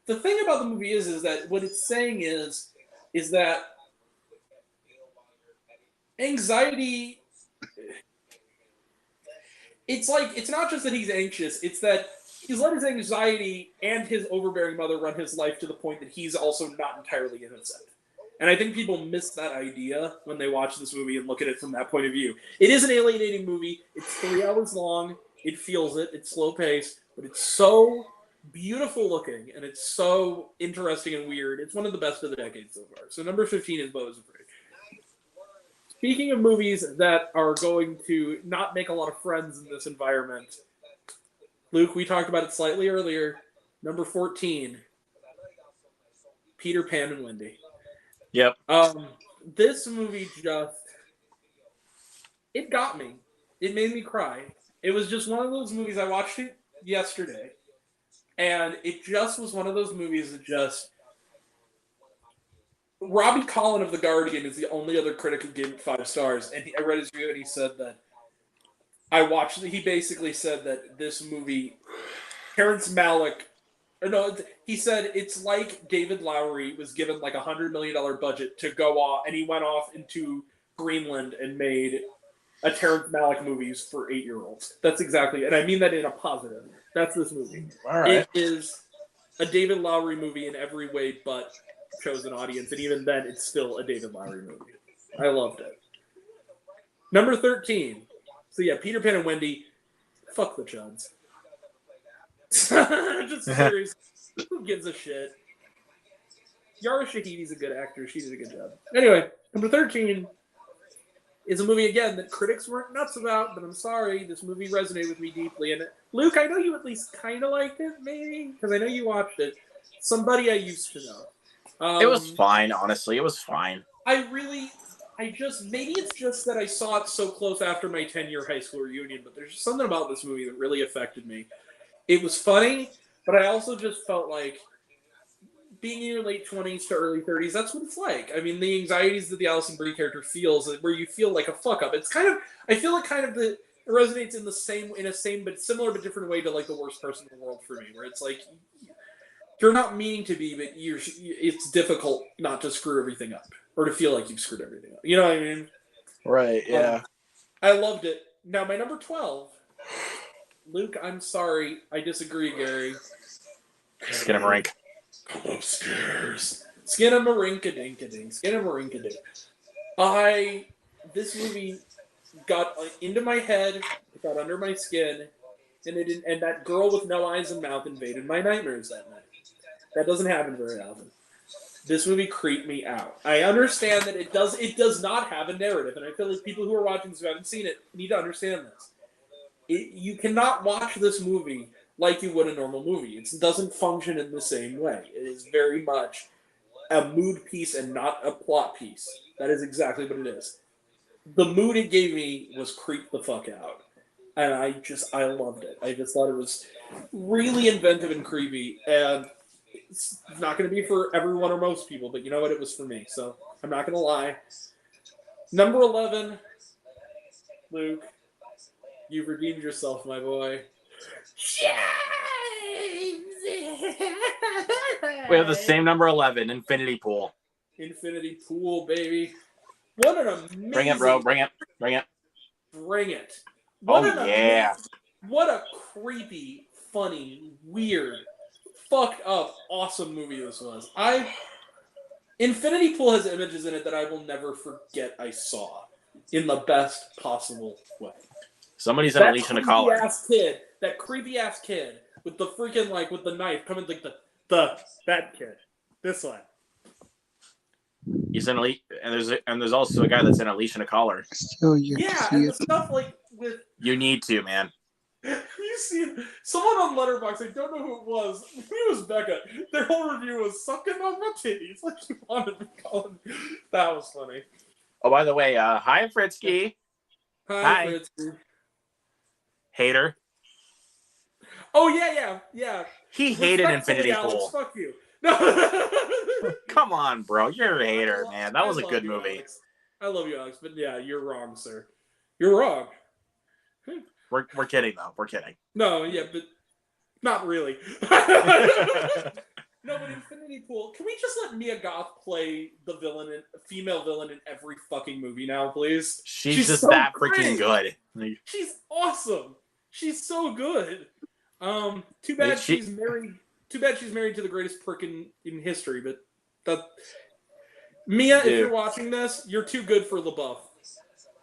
The thing about the movie is that what it's saying is that anxiety... It's like, it's not just that he's anxious, it's that he's let his anxiety and his overbearing mother run his life to the point that he's also not entirely innocent. And I think people miss that idea when they watch this movie and look at it from that point of view. It is an alienating movie. It's 3 hours long. It feels it. It's slow paced. But it's so beautiful looking. And it's so interesting and weird. It's one of the best of the decade so far. So number 15 is Bo is Afraid. Speaking of movies that are going to not make a lot of friends in this environment, Luke, we talked about it slightly earlier. Number 14, Peter Pan and Wendy. Yep. This movie just... It got me. It made me cry. It was just one of those movies. I watched it yesterday, and it just was one of those movies that just... Robbie Collin of The Guardian is the only other critic who gave it 5 stars, and I read his review, and he said that he basically said that this movie, Terrence Malick, he said it's like David Lowery was given like $100 million budget to go off, and he went off into Greenland and made a Terrence Malick movies for 8-year-olds. That's exactly, and I mean that in a positive. That's this movie. All right. It is a David Lowery movie in every way but chosen audience, and even then, it's still a David Lowery movie. I loved it. Number 13. So yeah, Peter Pan and Wendy. Fuck the Chuds. Just serious. Who gives a shit? Yara Shahidi's a good actor. She did a good job. Anyway, number 13 is a movie, again, that critics weren't nuts about, but I'm sorry, this movie resonated with me deeply. And Luke, I know you at least kind of liked it, maybe? Because I know you watched it. Somebody I used to know. It was fine, honestly. It was fine. I really... maybe it's just that I saw it so close after my 10-year high school reunion, but there's just something about this movie that really affected me. It was funny, but I also just felt like being in your late 20s to early 30s, that's what it's like. I mean, the anxieties that the Alison Brie character feels, where you feel like a fuck up. It's kind of, I feel like it resonates in a same but similar but different way to like the worst person in the world for me, where it's like you're not meaning to be, but it's difficult not to screw everything up or to feel like you've screwed everything up. You know what I mean? Right. Yeah. I loved it. Now my number 12, Luke. I'm sorry, I disagree, Gary. Skin him a rink. Come upstairs. Skin him a rink-a-dink-a-dink. Skin him a rink-a-dink. This movie got into my head, it got under my skin, and that girl with no eyes and mouth invaded my nightmares that night. That doesn't happen very often. This movie creeped me out. I understand that it does not have a narrative, and I feel like people who are watching this who haven't seen it need to understand this. You cannot watch this movie like you would a normal movie. It doesn't function in the same way. It is very much a mood piece and not a plot piece. That is exactly what it is. The mood it gave me was creep the fuck out. And I loved it. I just thought it was really inventive and creepy. And it's not going to be for everyone or most people, but you know what? It was for me. So I'm not going to lie. Number 11, Luke, you've redeemed yourself, my boy. James! We have the same number 11, Infinity Pool. Infinity Pool, baby. What an amazing... Bring it, bro. Bring it. Bring it. What a creepy, funny, weird, fucked up, awesome movie this was. Infinity Pool has images in it that I will never forget I saw in the best possible way. Somebody's on a leash and a collar. That creepy ass kid with the freaking with the knife coming like that kid. This one. He's in a leash, and there's also a guy that's in a leash and a collar. Still, and the stuff with. You need to, man. You see someone on Letterboxd, I don't know who it was. Maybe it was Becca. Their whole review was sucking on my titties. Like you wanted to call him. That was funny. Oh, by the way, hi Fritzky. Hi. Fritzky. Hater. Oh yeah. He hated Infinity Pool. Fuck you. No. Come on, bro. You're a hater, man. That was a good movie. Alex. I love you, Alex, but yeah, you're wrong, sir. You're wrong. We're kidding though. We're kidding. No, yeah, but not really. No, but Infinity Pool. Can we just let Mia Goth play the female villain in every fucking movie now, please? She's just so that freaking good. She's awesome. She's so good. Too bad she's married. Too bad she's married to the greatest prick in history. But Mia, if you're watching this, you're too good for LaBeouf.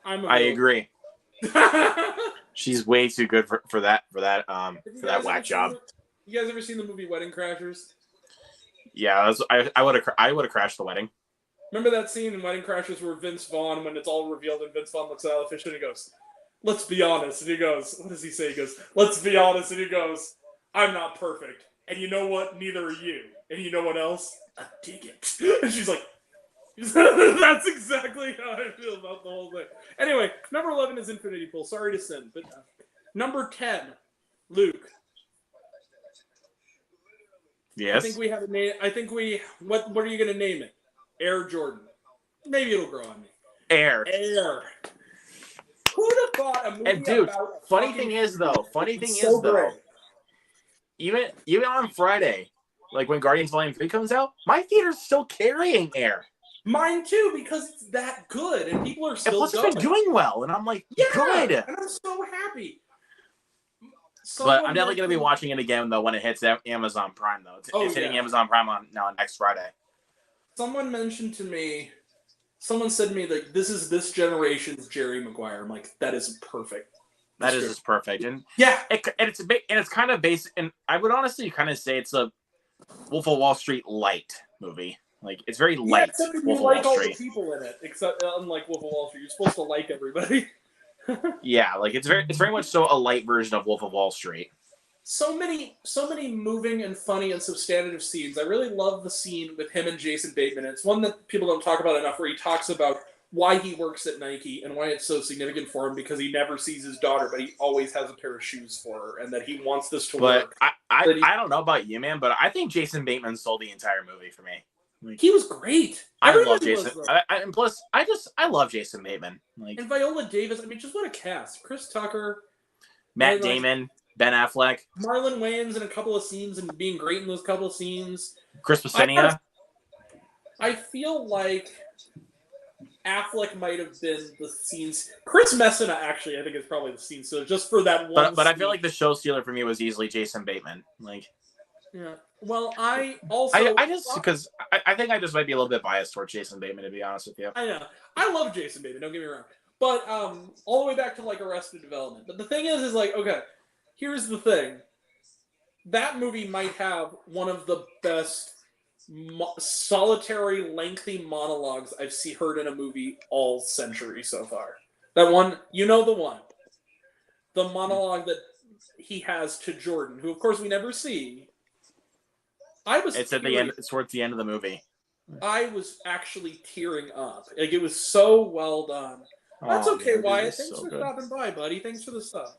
I agree. She's way too good for that whack job. You guys ever seen the movie Wedding Crashers? Yeah, I would have crashed the wedding. Remember that scene in Wedding Crashers where Vince Vaughn, when it's all revealed, and Vince Vaughn looks at Ella Fisher and he goes, "Let's be honest," and he goes, "What does he say?" He goes, "Let's be honest," and he goes, "I'm not perfect, and you know what? Neither are you, and you know what else? I dig it." And she's like, "That's exactly how I feel about the whole thing." Anyway, number 11 is Infinity Pool. Sorry to sin, but number 10, Luke. Yes. I think we have a name. What are you going to name it? Air Jordan. Maybe it'll grow on me. Air. Who'd have thought a movie and dude, about funny thing is though, even on Friday, like when Guardians Volume 3 comes out, my theater's still carrying Air. Mine too, because it's that good and people are still going. It's been doing well, and I'm like, good. And I'm so happy. But I'm definitely going to be watching it again, though, when it hits Amazon Prime, though. It's hitting Amazon Prime on next Friday. Someone said to me, like, this is this generation's Jerry Maguire. I'm like, that is perfect. That is just perfect. And yeah. It's kind of basic, and I would honestly kind of say it's a Wolf of Wall Street light movie. Like, it's very light. Except you like all the people in it, except unlike Wolf of Wall Street. You're supposed to like everybody. Yeah, like it's very much so a light version of Wolf of Wall Street. So many moving and funny and substantive scenes. I really love the scene with him and Jason Bateman. It's one that people don't talk about enough, where he talks about why he works at Nike and why it's so significant for him, because he never sees his daughter, but he always has a pair of shoes for her, and that he wants this to work. I don't know about you, man, but I think Jason Bateman sold the entire movie for me. Like, he was great. I love Jason. And plus, I love Jason Bateman. Like, and Viola Davis. I mean, just what a cast. Chris Tucker, Matt Damon, Ben Affleck, Marlon Wayans in a couple of scenes and being great in those couple of scenes. Chris Messina. I feel like Affleck might have been the scenes. Chris Messina, actually, I think is probably the scene. So just for that one. But I feel like the show stealer for me was easily Jason Bateman. Like, yeah. Well, I also I just because I think I just might be a little bit biased towards Jason Bateman, to be honest with you. I know. I love Jason Bateman. Don't get me wrong. But all the way back to like Arrested Development. But the thing is like, okay, here's the thing. That movie might have one of the best solitary, lengthy monologues I've heard in a movie all century so far. That one, you know the one. The monologue that he has to Jordan, who of course we never see. It's at the end. It's towards the end of the movie. I was actually tearing up. Like, it was so well done. That's okay, man, Wyatt. Thanks for stopping by, buddy. Thanks for the stuff.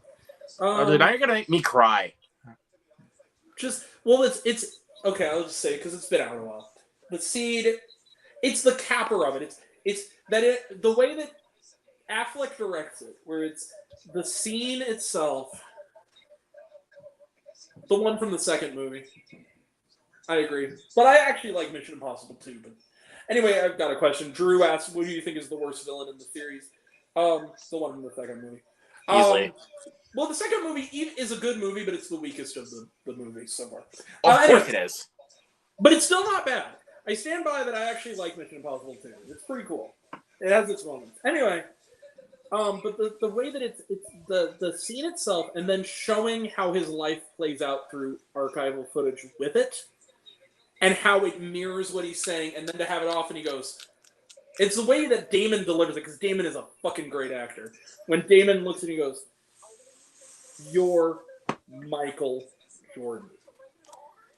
Dude, now you're gonna make me cry. It's okay. I'll just say, because it's been out a while. The Seed, it's the capper of it. It's the way that Affleck directs it, where it's the scene itself. The one from the second movie. I agree. But I actually like Mission Impossible 2. But anyway, I've got a question. Drew asks, what do you think is the worst villain in the series? The one from the second movie. Easily. Well, the second movie is a good movie, but it's the weakest of the movies so far. Of course it is. But it's still not bad. I stand by that I actually like Mission Impossible 2. It's pretty cool. It has its moments. Anyway, but the way that it's the scene itself, and then showing how his life plays out through archival footage with it, and how it mirrors what he's saying, and then to have it off and he goes... It's the way that Damon delivers it, because Damon is a fucking great actor. When Damon looks and he goes, "You're Michael Jordan.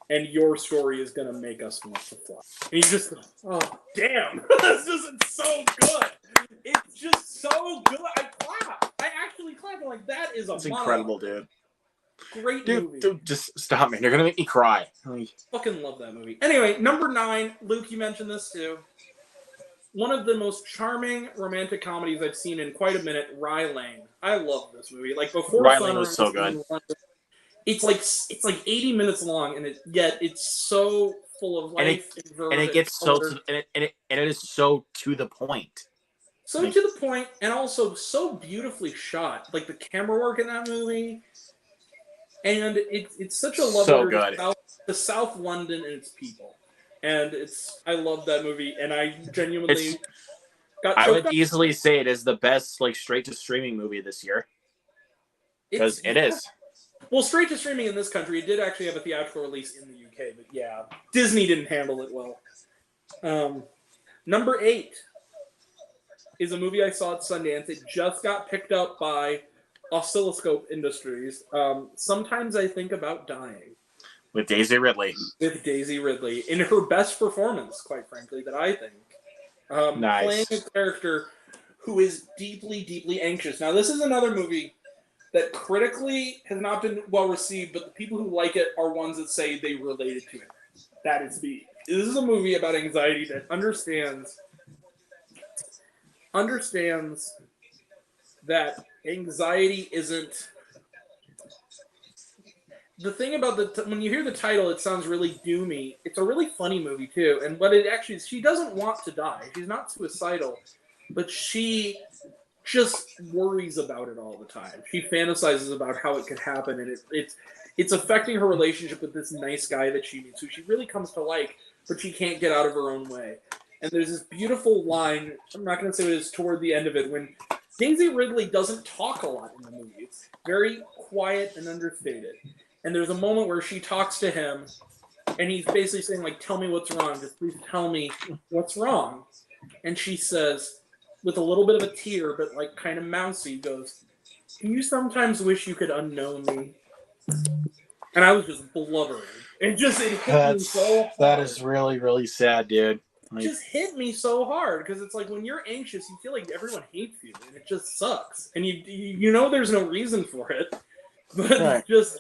And your story is going to make us want to fly." And you just go, oh, damn. This isn't so good. It's just so good. I clap. I actually clap. I'm like, that is a It's incredible, dude. Great movie. Dude, just stop me. You're going to make me cry. Fucking love that movie. Anyway, number 9. Luke, you mentioned this too. One of the most charming romantic comedies I've seen in quite a minute, Rye Lane. I love this movie. Like, Before Rye Sunrise Lane was so good. It's like 80 minutes long, and yet it's so full of life and it gets it is so to the point. So to the point, and also so beautifully shot. Like the camera work in that movie, and it's such a love letter to South London and its people. And I love that movie, and I genuinely I would easily say it is the best like straight to streaming movie this year. Because it is. Well, straight to streaming in this country, it did actually have a theatrical release in the UK, but yeah, Disney didn't handle it well. Number 8 is a movie I saw at Sundance. It just got picked up by Oscilloscope Industries. Sometimes I Think About Dying. With Daisy Ridley. With Daisy Ridley. In her best performance, quite frankly, that I think. Nice. Playing a character who is deeply, deeply anxious. Now, this is another movie that critically has not been well received, but the people who like it are ones that say they related to it. That is This is a movie about anxiety that understands that anxiety isn't... The thing about when you hear the title, it sounds really doomy. It's a really funny movie, too. And what it actually is, she doesn't want to die. She's not suicidal, but she just worries about it all the time. She fantasizes about how it could happen, and it's affecting her relationship with this nice guy that she meets, who she really comes to like, but she can't get out of her own way. And there's this beautiful line, I'm not going to say what it is, toward the end of it, when Daisy Ridley doesn't talk a lot in the movie. It's very quiet and understated. And there's a moment where she talks to him, and he's basically saying, like, tell me what's wrong. Just please tell me what's wrong. And she says, with a little bit of a tear, but, like, kind of mousy, goes, "Can you sometimes wish you could unknow me?" And I was just blubbering. It hit me so hard. That is really, really sad, dude. just hit me so hard because it's like when you're anxious, you feel like everyone hates you, and it just sucks. And you know there's no reason for it, but it's just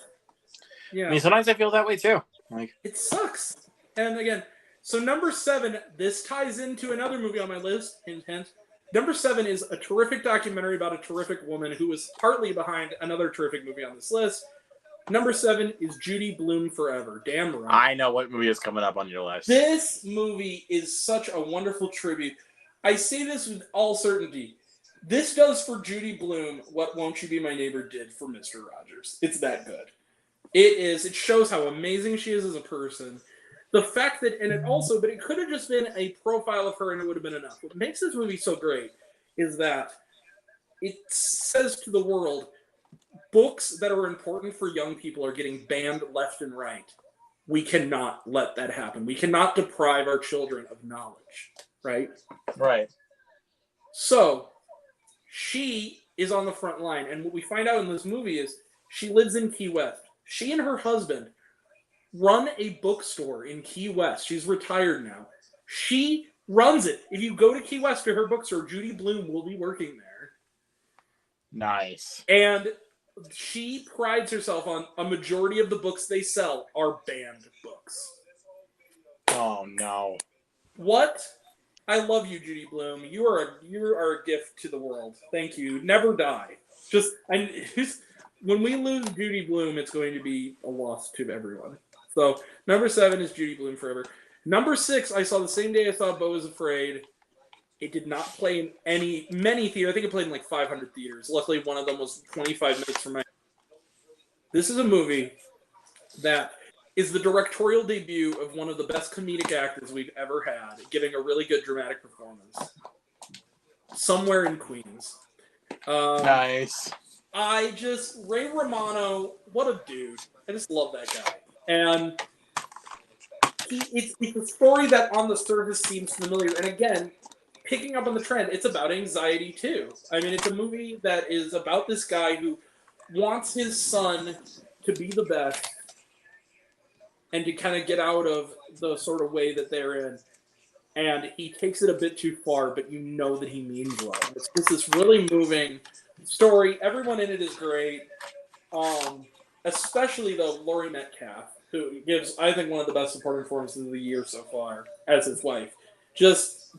I mean, sometimes I feel that way too. Like it sucks. And again, so number 7, this ties into another movie on my list. Hint, hint. Number 7 is a terrific documentary about a terrific woman who was partly behind another terrific movie on this list. Number 7 is Judy Blume Forever. Damn right. I know what movie is coming up on your list. This movie is such a wonderful tribute. I say this with all certainty. This does for Judy Blume what Won't You Be My Neighbor did for Mr. Rogers. It's that good. It is. It shows how amazing she is as a person. The fact that, and it also, but it could have just been a profile of her and it would have been enough. What makes this movie so great is that it says to the world, books that are important for young people are getting banned left and right. We cannot let that happen. We cannot deprive our children of knowledge, right? Right. So, she is on the front line, and what we find out in this movie is she lives in Key West. She and her husband run a bookstore in Key West. She's retired now. She runs it. If you go to Key West to her bookstore, Judy Blume will be working there. Nice. And she prides herself on a majority of the books they sell are banned books. Oh, no. What? I love you, Judy Blume. You are a gift to the world. Thank you. Never die. When we lose Judy Blume, it's going to be a loss to everyone. So, number 7 is Judy Blume Forever. Number 6, I saw the same day I saw Beau is Afraid. It did not play in many theaters. I think it played in like 500 theaters. Luckily, one of them was 25 minutes from my... This is a movie that is the directorial debut of one of the best comedic actors we've ever had, giving a really good dramatic performance. Somewhere in Queens. Nice. Ray Romano, what a dude. I just love that guy. And it's a story that on the surface seems familiar. And again, picking up on the trend, it's about anxiety too. I mean, it's a movie that is about this guy who wants his son to be the best and to kind of get out of the sort of way that they're in. And he takes it a bit too far, but you know that he means well. It's just this really moving story. Everyone in it is great. Especially the Laurie Metcalf, who gives, I think, one of the best supporting performances of the year so far as his wife. Just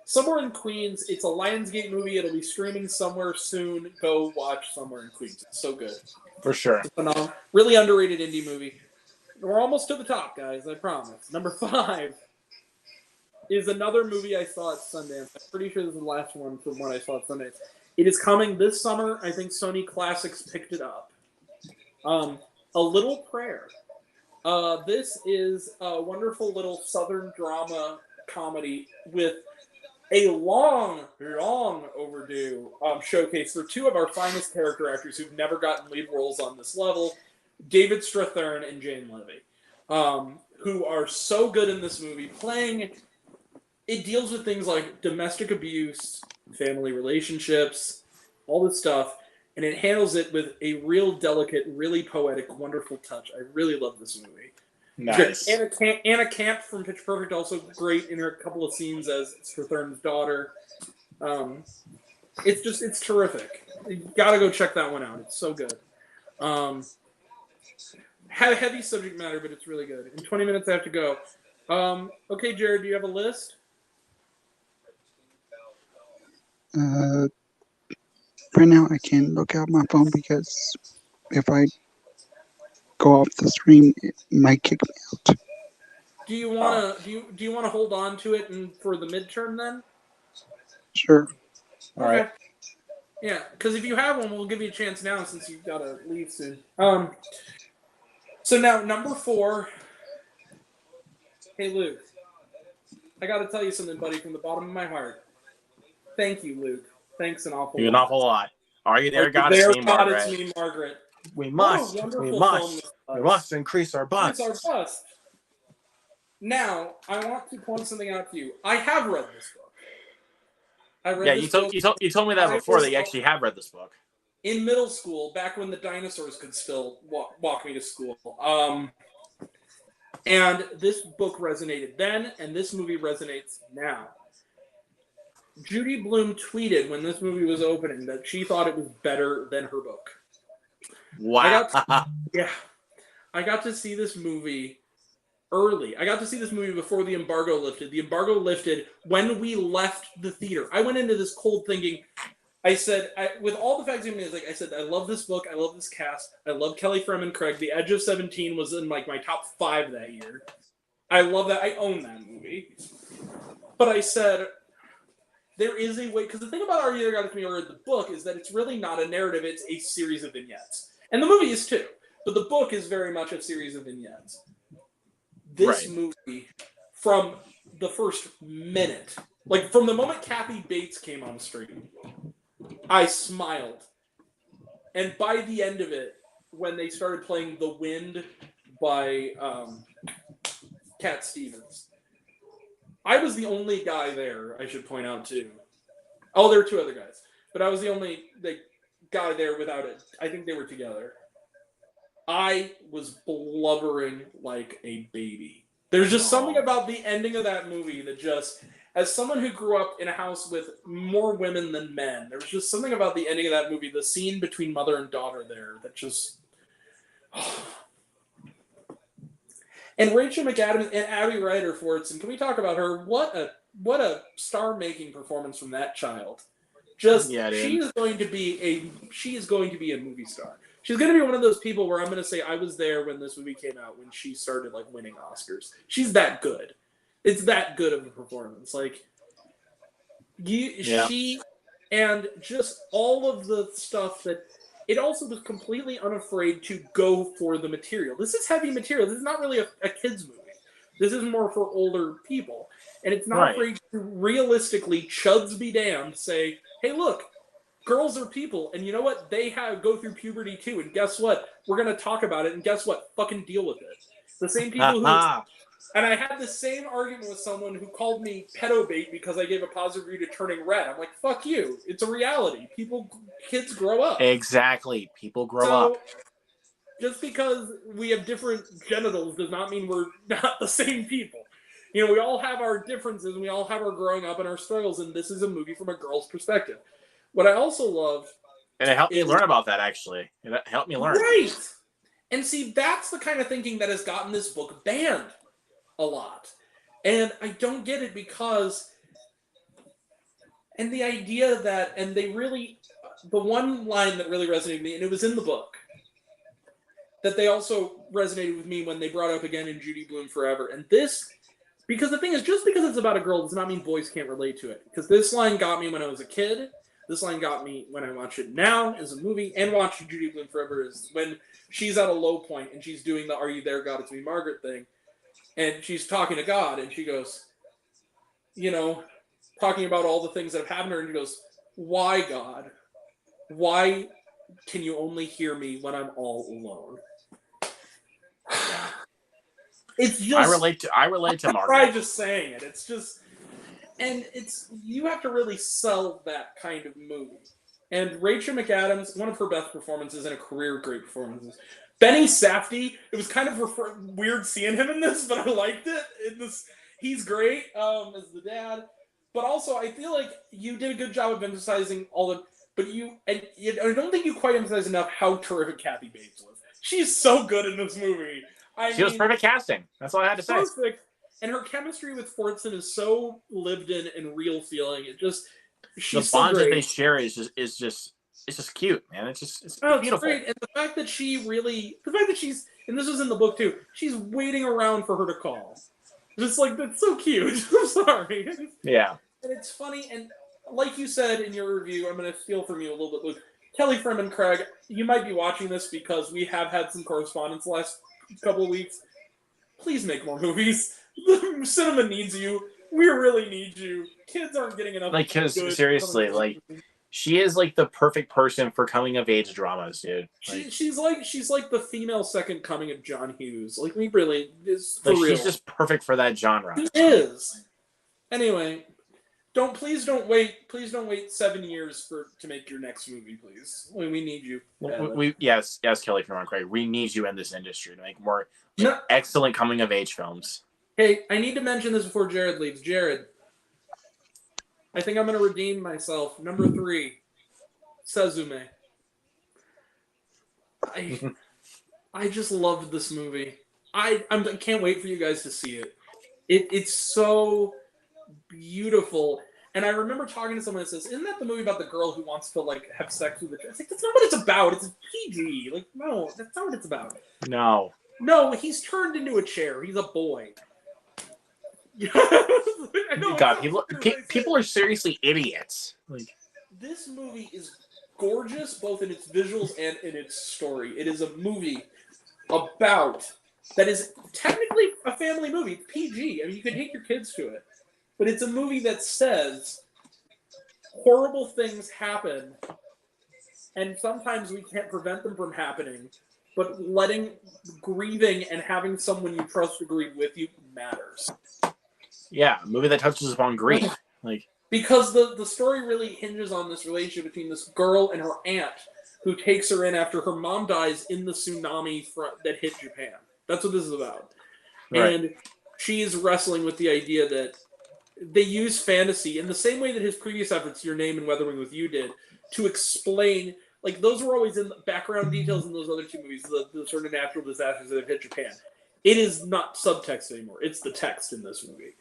Somewhere in Queens. It's a Lionsgate movie. It'll be streaming somewhere soon. Go watch Somewhere in Queens. It's so good. For sure. It's phenomenal. Really underrated indie movie. We're almost to the top, guys. I promise. Number 5 is another movie I saw at Sundance. I'm pretty sure this is the last one from what I saw at Sundance. It is coming this summer. I think Sony Classics picked it up. A Little Prayer. This is a wonderful little Southern drama comedy with a long overdue showcase for 2 of our finest character actors who've never gotten lead roles on this level, David Strathairn and Jane Levy, who are so good in this movie. It deals with things like domestic abuse, family relationships, all this stuff, and it handles it with a real delicate, really poetic, wonderful touch. I really love this movie. Nice. Anna Camp from Pitch Perfect, also great in her couple of scenes as Strathairn's daughter. It's terrific. You gotta go check that one out. It's so good. Heavy subject matter, but it's really good. In 20 minutes I have to go. Okay, Jared, do you have a list? Right now I can't look out my phone because if I go off the stream, it might kick me out. Do you wanna hold on to it for the midterm then? Sure. All right. Yeah, because if you have one, we'll give you a chance now since you've got to leave soon. So now number 4. Hey Luke, I got to tell you something, buddy, from the bottom of my heart. Thank you, Luke. Thanks an awful lot. An awful lot. Are you there, God? It's me, Margaret. It's me, Margaret. We must increase our bust. Now, I want to point something out to you. I have read this book. You told me that before that you actually have read this book. In middle school, back when the dinosaurs could still walk me to school. And this book resonated then, and this movie resonates now. Judy Blume tweeted when this movie was opening that she thought it was better than her book. Wow. I got to see this movie early. I got to see this movie before the embargo lifted. The embargo lifted when we left the theater. I went into this cold thinking, I said, with all the facts, I said, I love this book. I love this cast. I love Kelly Fremon Craig. The Edge of 17 was in like my top 5 that year. I love that. I own that movie. But I said, there is a way, because the thing about Are You There God With Me or the book is that it's really not a narrative. It's a series of vignettes. And the movie is too. But the book is very much a series of vignettes. This movie, from the first minute, like from the moment Kathy Bates came on screen, I smiled. And by the end of it, when they started playing The Wind by Cat Stevens, I was the only guy there, I should point out too. Oh, there were 2 other guys. But I was the only guy there without it. I think they were together. I was blubbering like a baby. There's just something about the ending of that movie that just, as someone who grew up in a house with more women than men, there was just something about the ending of that movie, the scene between mother and daughter there, that just... And Rachel McAdams and Abby Ryder-Fortson, can we talk about her? What a star-making performance from that child. Just, she is going to be a movie star. She's going to be one of those people where I'm going to say I was there when this movie came out, when she started like winning Oscars. She's that good. It's that good of a performance. Like, she, and just all of the stuff that, it also was completely unafraid to go for the material. This is heavy material. This is not really a kid's movie. This is more for older people. And it's not afraid to realistically, chuds be damned, say, hey, look, girls are people, and you know what? They go through puberty too, and guess what? We're going to talk about it, and guess what? Fucking deal with it. The same people who... And I had the same argument with someone who called me pedobait because I gave a positive review to Turning Red. I'm like, fuck you. It's a reality. Kids grow up. Exactly. People grow up. Just because we have different genitals does not mean we're not the same people. You know, we all have our differences, and we all have our growing up and our struggles, and this is a movie from a girl's perspective. What I also love... And it helped me learn about that, actually. It helped me learn. Right! And see, that's the kind of thinking that has gotten this book banned a lot. And I don't get it because... And the idea that... And they really... The one line that really resonated with me, and it was in the book, that they also resonated with me when they brought up again in Judy Blume Forever. And this... Because the thing is, just because it's about a girl does not mean boys can't relate to it. Because this line got me when I was a kid. This line got me when I watch it now as a movie, and watch Judy Blume Forever is when she's at a low point and she's doing the "Are you there, God? It's me, Margaret" thing, and she's talking to God, and she goes, you know, talking about all the things that have happened to her, and she goes, "Why, God? Why can you only hear me when I'm all alone?" It's just I relate to Margaret. I just saying it. It's just. And you have to really sell that kind of movie. And Rachel McAdams, one of her best performances in a career, great performances. Benny Safdie, it was kind of weird seeing him in this, but I liked it. He's great as the dad. But also, I feel like you did a good job of emphasizing all the... But I don't think you quite emphasized enough how terrific Kathy Bates was. She's so good in this movie. She was perfect casting. That's all I had to say. Perfect. And her chemistry with Fortson is so lived in and real feeling. She's the bond so that they share is just cute, man. It's beautiful. Great. And the fact that she's, and this was in the book too, she's waiting around for her to call. Just like, that's so cute. I'm sorry. Yeah. And it's funny, and like you said in your review, I'm going to steal from you a little bit, Luke. Kelly Fremon Craig, you might be watching this because we have had some correspondence the last couple of weeks. Please make more movies. The cinema needs you. We really need you. Kids aren't getting enough. Like, because seriously, like, she is like the perfect person for coming of age dramas, dude. Like, she's like the female second coming of John Hughes. Like, we really is for like, real. she's just perfect for that genre. She is. Anyway, Please don't wait 7 years to make your next movie, please. We need you. Yes, Kelly from Craig. We need you in this industry to make more No. excellent coming of age films. Hey, I need to mention this before Jared leaves. Jared, I think I'm going to redeem myself. Number 3, Suzume. I just loved this movie. I can't wait for you guys to see it. It's so beautiful. And I remember talking to someone that says, "Isn't that the movie about the girl who wants to like have sex with the?" I was like, "That's not what it's about. It's PG. Like, no, that's not what it's about." No, he's turned into a chair. He's a boy. God, people are seriously idiots. Like, this movie is gorgeous, both in its visuals and in its story. It is a movie that is technically a family movie. It's PG. I mean, you can take your kids to it. But it's a movie that says horrible things happen, and sometimes we can't prevent them from happening, but grieving and having someone you trust to grieve with you matters. Yeah, a movie that touches upon grief. Because the story really hinges on this relationship between this girl and her aunt, who takes her in after her mom dies in the tsunami that hit Japan. That's what this is about. Right. And she is wrestling with the idea that they use fantasy in the same way that his previous efforts, Your Name and Weathering with You, did, to explain, like, those were always in the background details in those other two movies, the sort of natural disasters that have hit Japan. It is not subtext anymore. It's the text in this movie.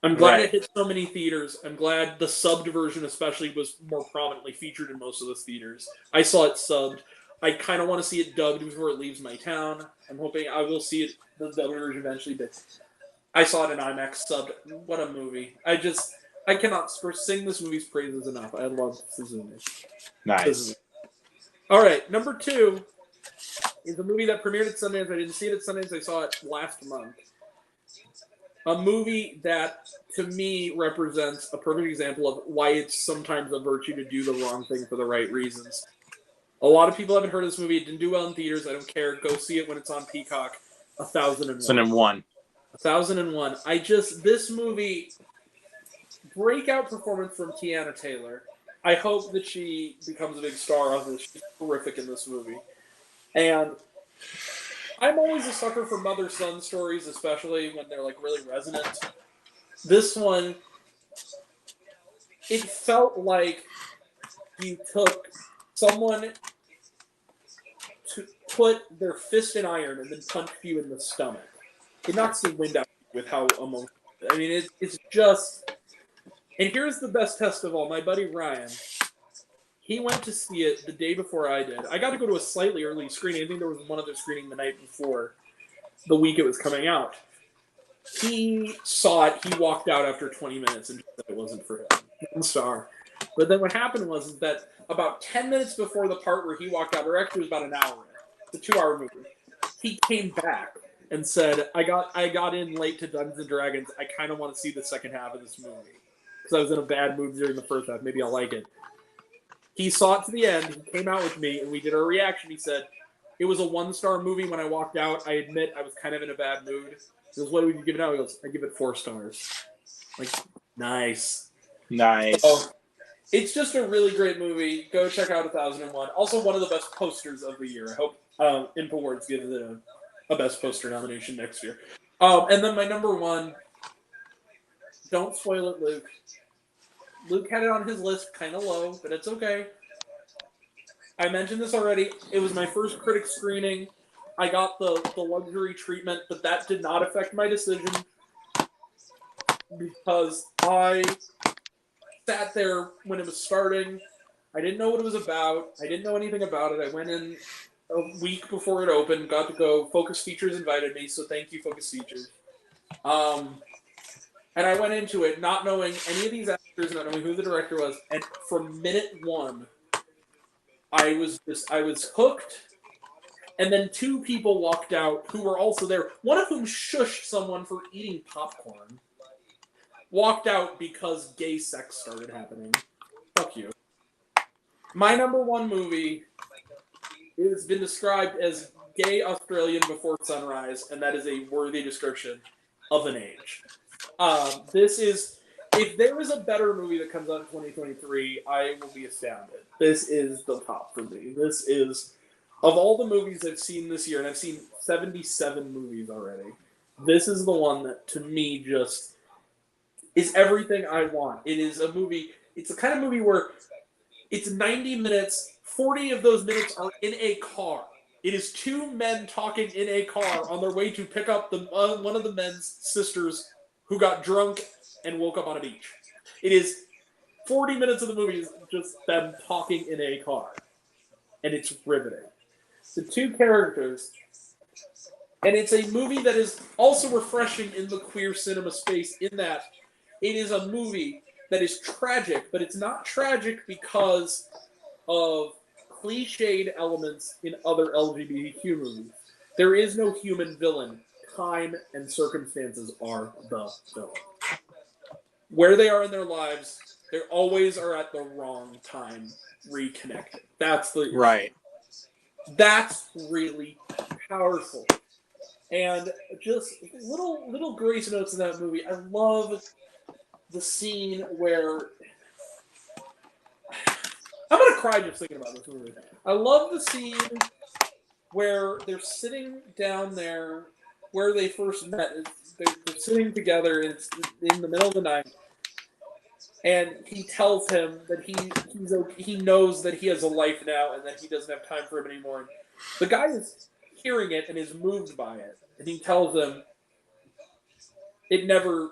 I'm glad it hit so many theaters. I'm glad the subbed version especially was more prominently featured in most of those theaters. I saw it subbed. I kind of want to see it dubbed before it leaves my town. I'm hoping I will see it, the dubbed version eventually, but I saw it in IMAX subbed. What a movie. I cannot sing this movie's praises enough. I love Suzume. Nice. All right, number 2 is a movie that premiered at Sundance. I didn't see it at Sundance. I saw it last month. A movie that, to me, represents a perfect example of why it's sometimes a virtue to do the wrong thing for the right reasons. A lot of people haven't heard of this movie. It didn't do well in theaters. I don't care. Go see it when it's on Peacock. 1001. 1001. This movie, breakout performance from Tiana Taylor. I hope that she becomes a big star. She's terrific in this movie. And I'm always a sucker for mother-son stories, especially when they're like really resonant. This one, it felt like you took someone to put their fist in iron and then punch you in the stomach. It knocks the wind out with how emotional. I mean, it's just. And here's the best test of all. My buddy Ryan, he went to see it the day before I did. I got to go to a slightly early screening. I think there was one other screening the night before, the week it was coming out. He saw it. He walked out after 20 minutes and said it wasn't for him. 1 star. But then what happened was that about 10 minutes before the part where he walked out, or actually it was about an hour in, it's a 2-hour movie, he came back and said, I got in late to Dungeons & Dragons. I kind of want to see the second half of this movie. Because I was in a bad mood during the first half. Maybe I'll like it. He saw it to the end. He came out with me, and we did our reaction. He said, it was a 1-star movie when I walked out. I admit I was kind of in a bad mood. He goes, what would you give it out? He goes, I give it 4 stars. Like, nice. Nice. So, it's just a really great movie. Go check out 1001. Also, one of the best posters of the year. I hope InfoWords gives it a best poster nomination next year. And then my number 1, don't spoil it, Luke. Luke had it on his list kind of low, but it's okay. I mentioned this already. It was my first critic screening. I got the luxury treatment, but that did not affect my decision because I sat there when it was starting. I didn't know what it was about. I didn't know anything about it. I went in a week before it opened, got to go. Focus Features invited me, so thank you, Focus Features. And I went into it not knowing any of these actors, not knowing who the director was, and from minute 1, I was hooked. And then 2 people walked out who were also there, one of whom shushed someone for eating popcorn. Walked out because gay sex started happening. Fuck you. My number 1 movie has been described as gay Australian before sunrise, and that is a worthy description of an age. if there is a better movie that comes out in 2023, I will be astounded. This is the top for me. This is, of all the movies I've seen this year, and I've seen 77 movies already, this is the one that, to me, just is everything I want. It is a movie, it's the kind of movie where it's 90 minutes, 40 of those minutes are in a car. It is two men talking in a car on their way to pick up one of the men's sisters who got drunk and woke up on a beach. It is 40 minutes of the movie is just them talking in a car. And it's riveting. The two characters, and it's a movie that is also refreshing in the queer cinema space in that it is a movie that is tragic, but it's not tragic because of cliched elements in other LGBTQ movies. There is no human villain. Time and circumstances are the villain. Where they are in their lives, they always are at the wrong time reconnecting. That's the right. That's really powerful. And just little grace notes in that movie. I love the scene where I'm gonna cry just thinking about this movie. I love the scene where they're sitting down there where they first met. They're sitting together, and it's in the middle of the night. And he tells him that he knows that he has a life now and that he doesn't have time for him anymore. The guy is hearing it and is moved by it. And he tells him, it never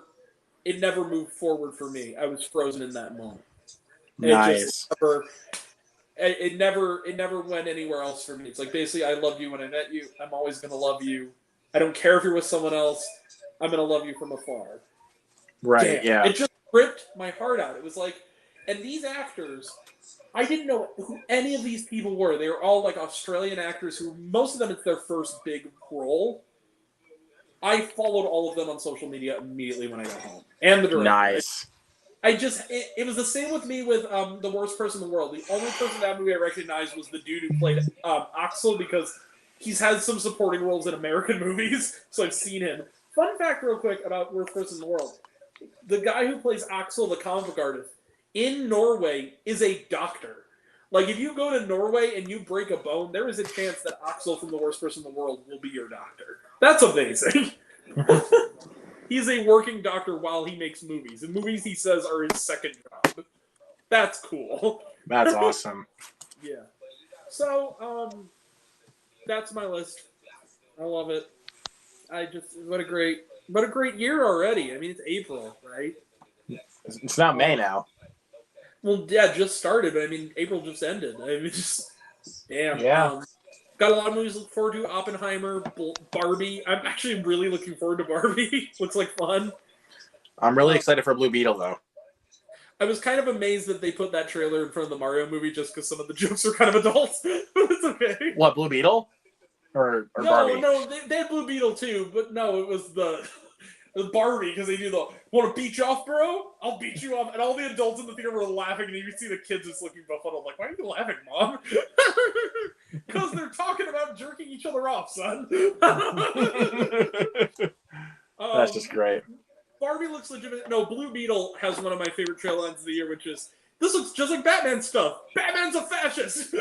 moved forward for me. I was frozen in that moment. Nice. It never went anywhere else for me. It's like, basically, I loved you when I met you. I'm always going to love you. I don't care if you're with someone else. I'm going to love you from afar. Right, Damn. yeah. It just ripped my heart out. It was like, and these actors, I didn't know who any of these people were. They were all like Australian actors who, most of them, it's their first big role. I followed all of them on social media immediately when I got home. And the director. Nice. It was the same with me with The Worst Person in the World. The only person in that movie I recognized was the dude who played Axel, because he's had some supporting roles in American movies, so I've seen him. Fun fact real quick about Worst Person in the World. The guy who plays Axel, the comic book artist, in Norway is a doctor. Like, if you go to Norway and you break a bone, there is a chance that Axel from The Worst Person in the World will be your doctor. That's amazing. He's a working doctor while he makes movies. And movies, he says, are his second job. That's cool. That's awesome. Yeah. So, that's my list. I love it. What a great year already. I mean, it's April, right? It's not May now. Well, yeah, just started, but I mean, April just ended. I mean, just damn. Yeah. Got a lot of movies to look forward to. Oppenheimer, Barbie. I'm actually really looking forward to Barbie. Looks like fun. I'm really excited for Blue Beetle, though. I was kind of amazed that they put that trailer in front of the Mario movie just because some of the jokes are kind of adult. But it's okay. What, Blue Beetle? Or Barbie? No, they had Blue Beetle too, but no, it was the Barbie, because they do the, want to beat you off, bro? I'll beat you off. And all the adults in the theater were laughing, and you could see the kids just looking befuddled. Like, why are you laughing, Mom? Because they're talking about jerking each other off, son. That's just great. Barbie looks legitimate. No, Blue Beetle has one of my favorite trail lines of the year, which is, this looks just like Batman stuff. Batman's a fascist.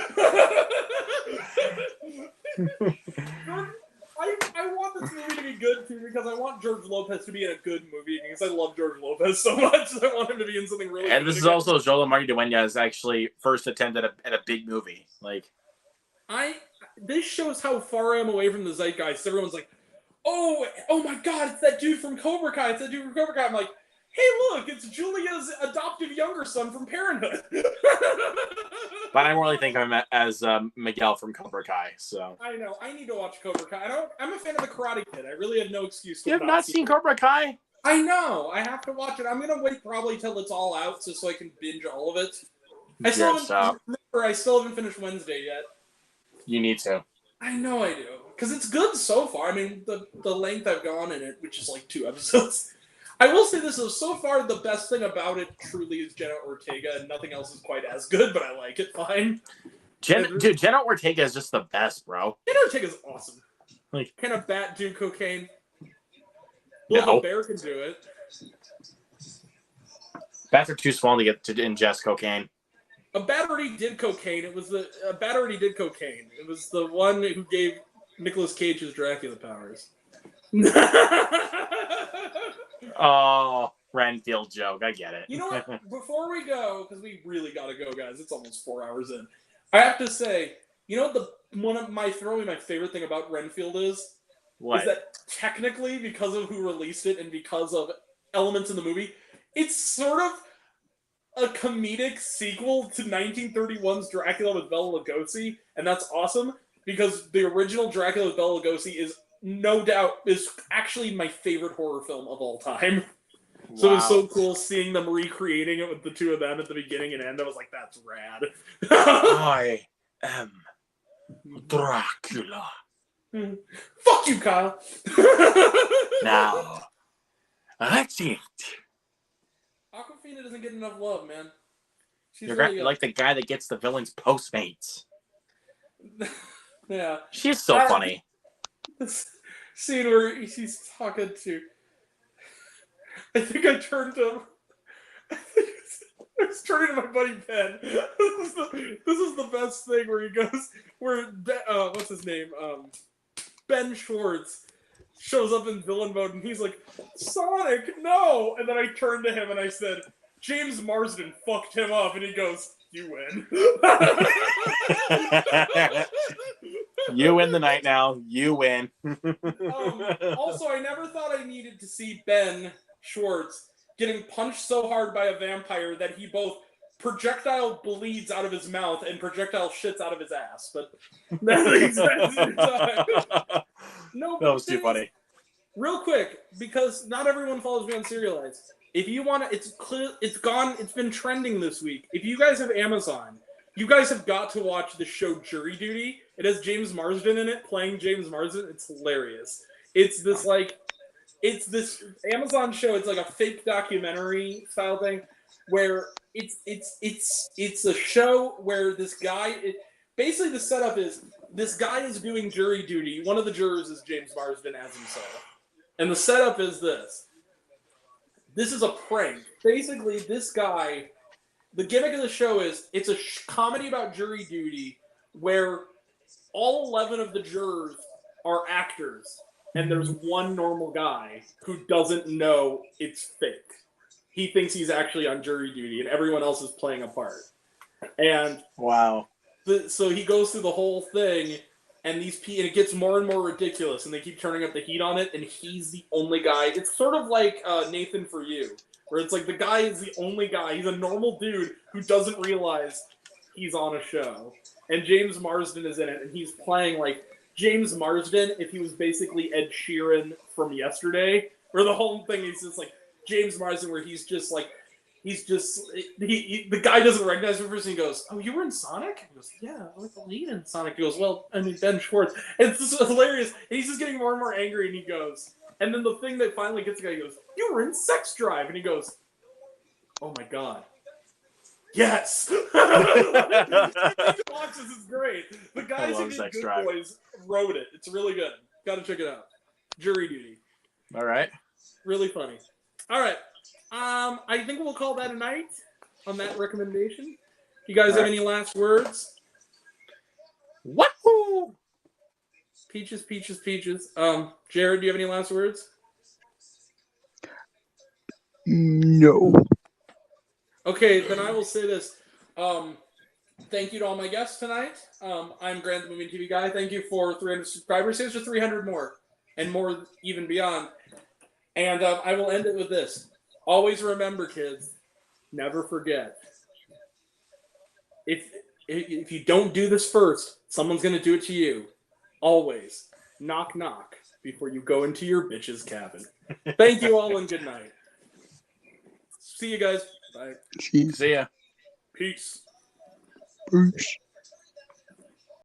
I want this movie to be good too, because I want George Lopez to be in a good movie, because I love George Lopez so much. I want him to be in something really good. And this is also Joel Dueñas's actually first attempt at a big movie. Like, this shows how far I am away from the zeitgeist. Everyone's like, oh my God, it's that dude from Cobra Kai. It's that dude from Cobra Kai. I'm like, hey, look, it's Julia's adoptive younger son from Parenthood. But I really think of him as Miguel from Cobra Kai. So I know. I need to watch Cobra Kai. I'm a fan of the Karate Kid. I really have no excuse to you have not seen Cobra Kai? I know. I have to watch it. I'm gonna wait probably till it's all out, just so I can binge all of it. I still haven't finished Wednesday yet. You need to. I know I do, because it's good so far. I mean, the length I've gone in it, which is like 2 episodes. I will say this is, so far, the best thing about it truly is Jenna Ortega, and nothing else is quite as good, but I like it fine. Jenna Ortega is just the best, bro. Jenna Ortega's awesome. Like, can a bat do cocaine? No. Well, the bear can do it. Bats are too small to get to ingest cocaine. A bat already did cocaine. It was a bat already did cocaine. It was the one who gave Nicolas Cage his Dracula powers. Oh, Renfield joke. I get it. You know what? Before we go, because we really gotta go, guys. It's almost 4 hours in. I have to say, you know what my favorite thing about Renfield is? What? Is that technically, because of who released it and because of elements in the movie, it's sort of a comedic sequel to 1931's Dracula with Bela Lugosi, and that's awesome because the original Dracula with Bela Lugosi is actually my favorite horror film of all time. Wow. So it was so cool seeing them recreating it with the two of them at the beginning and end. I was like, that's rad. I am Dracula. Fuck you, Kyle. Now, that's it. Awkwafina doesn't get enough love, man. You're really like the guy that gets the villain's Postmates. Yeah. She's so funny. This scene where he's talking to... I think I turned to... I was turning to my buddy Ben. This is the best thing where he goes... what's his name? Ben Schwartz shows up in villain mode and he's like, Sonic, no! And then I turned to him and I said, James Marsden fucked him up, and he goes, you win. You win the night now. You win. Also, I never thought I needed to see Ben Schwartz getting punched so hard by a vampire that he both projectile bleeds out of his mouth and projectile shits out of his ass. But that's the exact same time. No, that was too funny. Real quick, because not everyone follows me on Serialized. If you want to, it's gone. It's been trending this week. If you guys have Amazon, you guys have got to watch the show Jury Duty. It has James Marsden in it, playing James Marsden. It's hilarious. It's this Amazon show. It's like a fake documentary style thing, where it's a show where this guy. Basically, the setup is this guy is doing jury duty. One of the jurors is James Marsden as himself, and the setup is this. This is a prank. Basically, this guy, the gimmick of the show is it's a comedy about jury duty where all 11 of the jurors are actors, and there's one normal guy who doesn't know it's fake. He thinks he's actually on jury duty, and everyone else is playing a part. And wow. So he goes through the whole thing, and it gets more and more ridiculous, and they keep turning up the heat on it, and he's the only guy. It's sort of like Nathan For You, where it's like the guy is the only guy. He's a normal dude who doesn't realize he's on a show. And James Marsden is in it, and he's playing like James Marsden if he was basically Ed Sheeran from yesterday, where the whole thing is just like James Marsden, where the guy doesn't recognize him first, and he goes, "Oh, you were in Sonic?" He goes, "Yeah, I'm like the lead in Sonic." He goes, "Well, I mean Ben Schwartz." And it's just hilarious. And he's just getting more and more angry, and he goes, and then the thing that finally gets the guy, he goes, "You were in Sex Drive," and he goes, "Oh my god, yes!" Watch this, it's great. The guys who did Good Drive. Boys wrote it. It's really good. Got to check it out. Jury Duty. All right. Really funny. All right. I think we'll call that a night on that recommendation. You guys have any last words? Wahoo! Peaches. Jared, do you have any last words? No. Okay, then I will say this. Thank you to all my guests tonight. I'm Grant, the Movie and TV Guy. Thank you for 300 subscribers. Here's to 300 more, and more even beyond. And I will end it with this. Always remember, kids, never forget. If you don't do this first, someone's going to do it to you. Always knock, knock before you go into your bitch's cabin. Thank you all and good night. See you guys. Bye. See ya. Peace. Peace.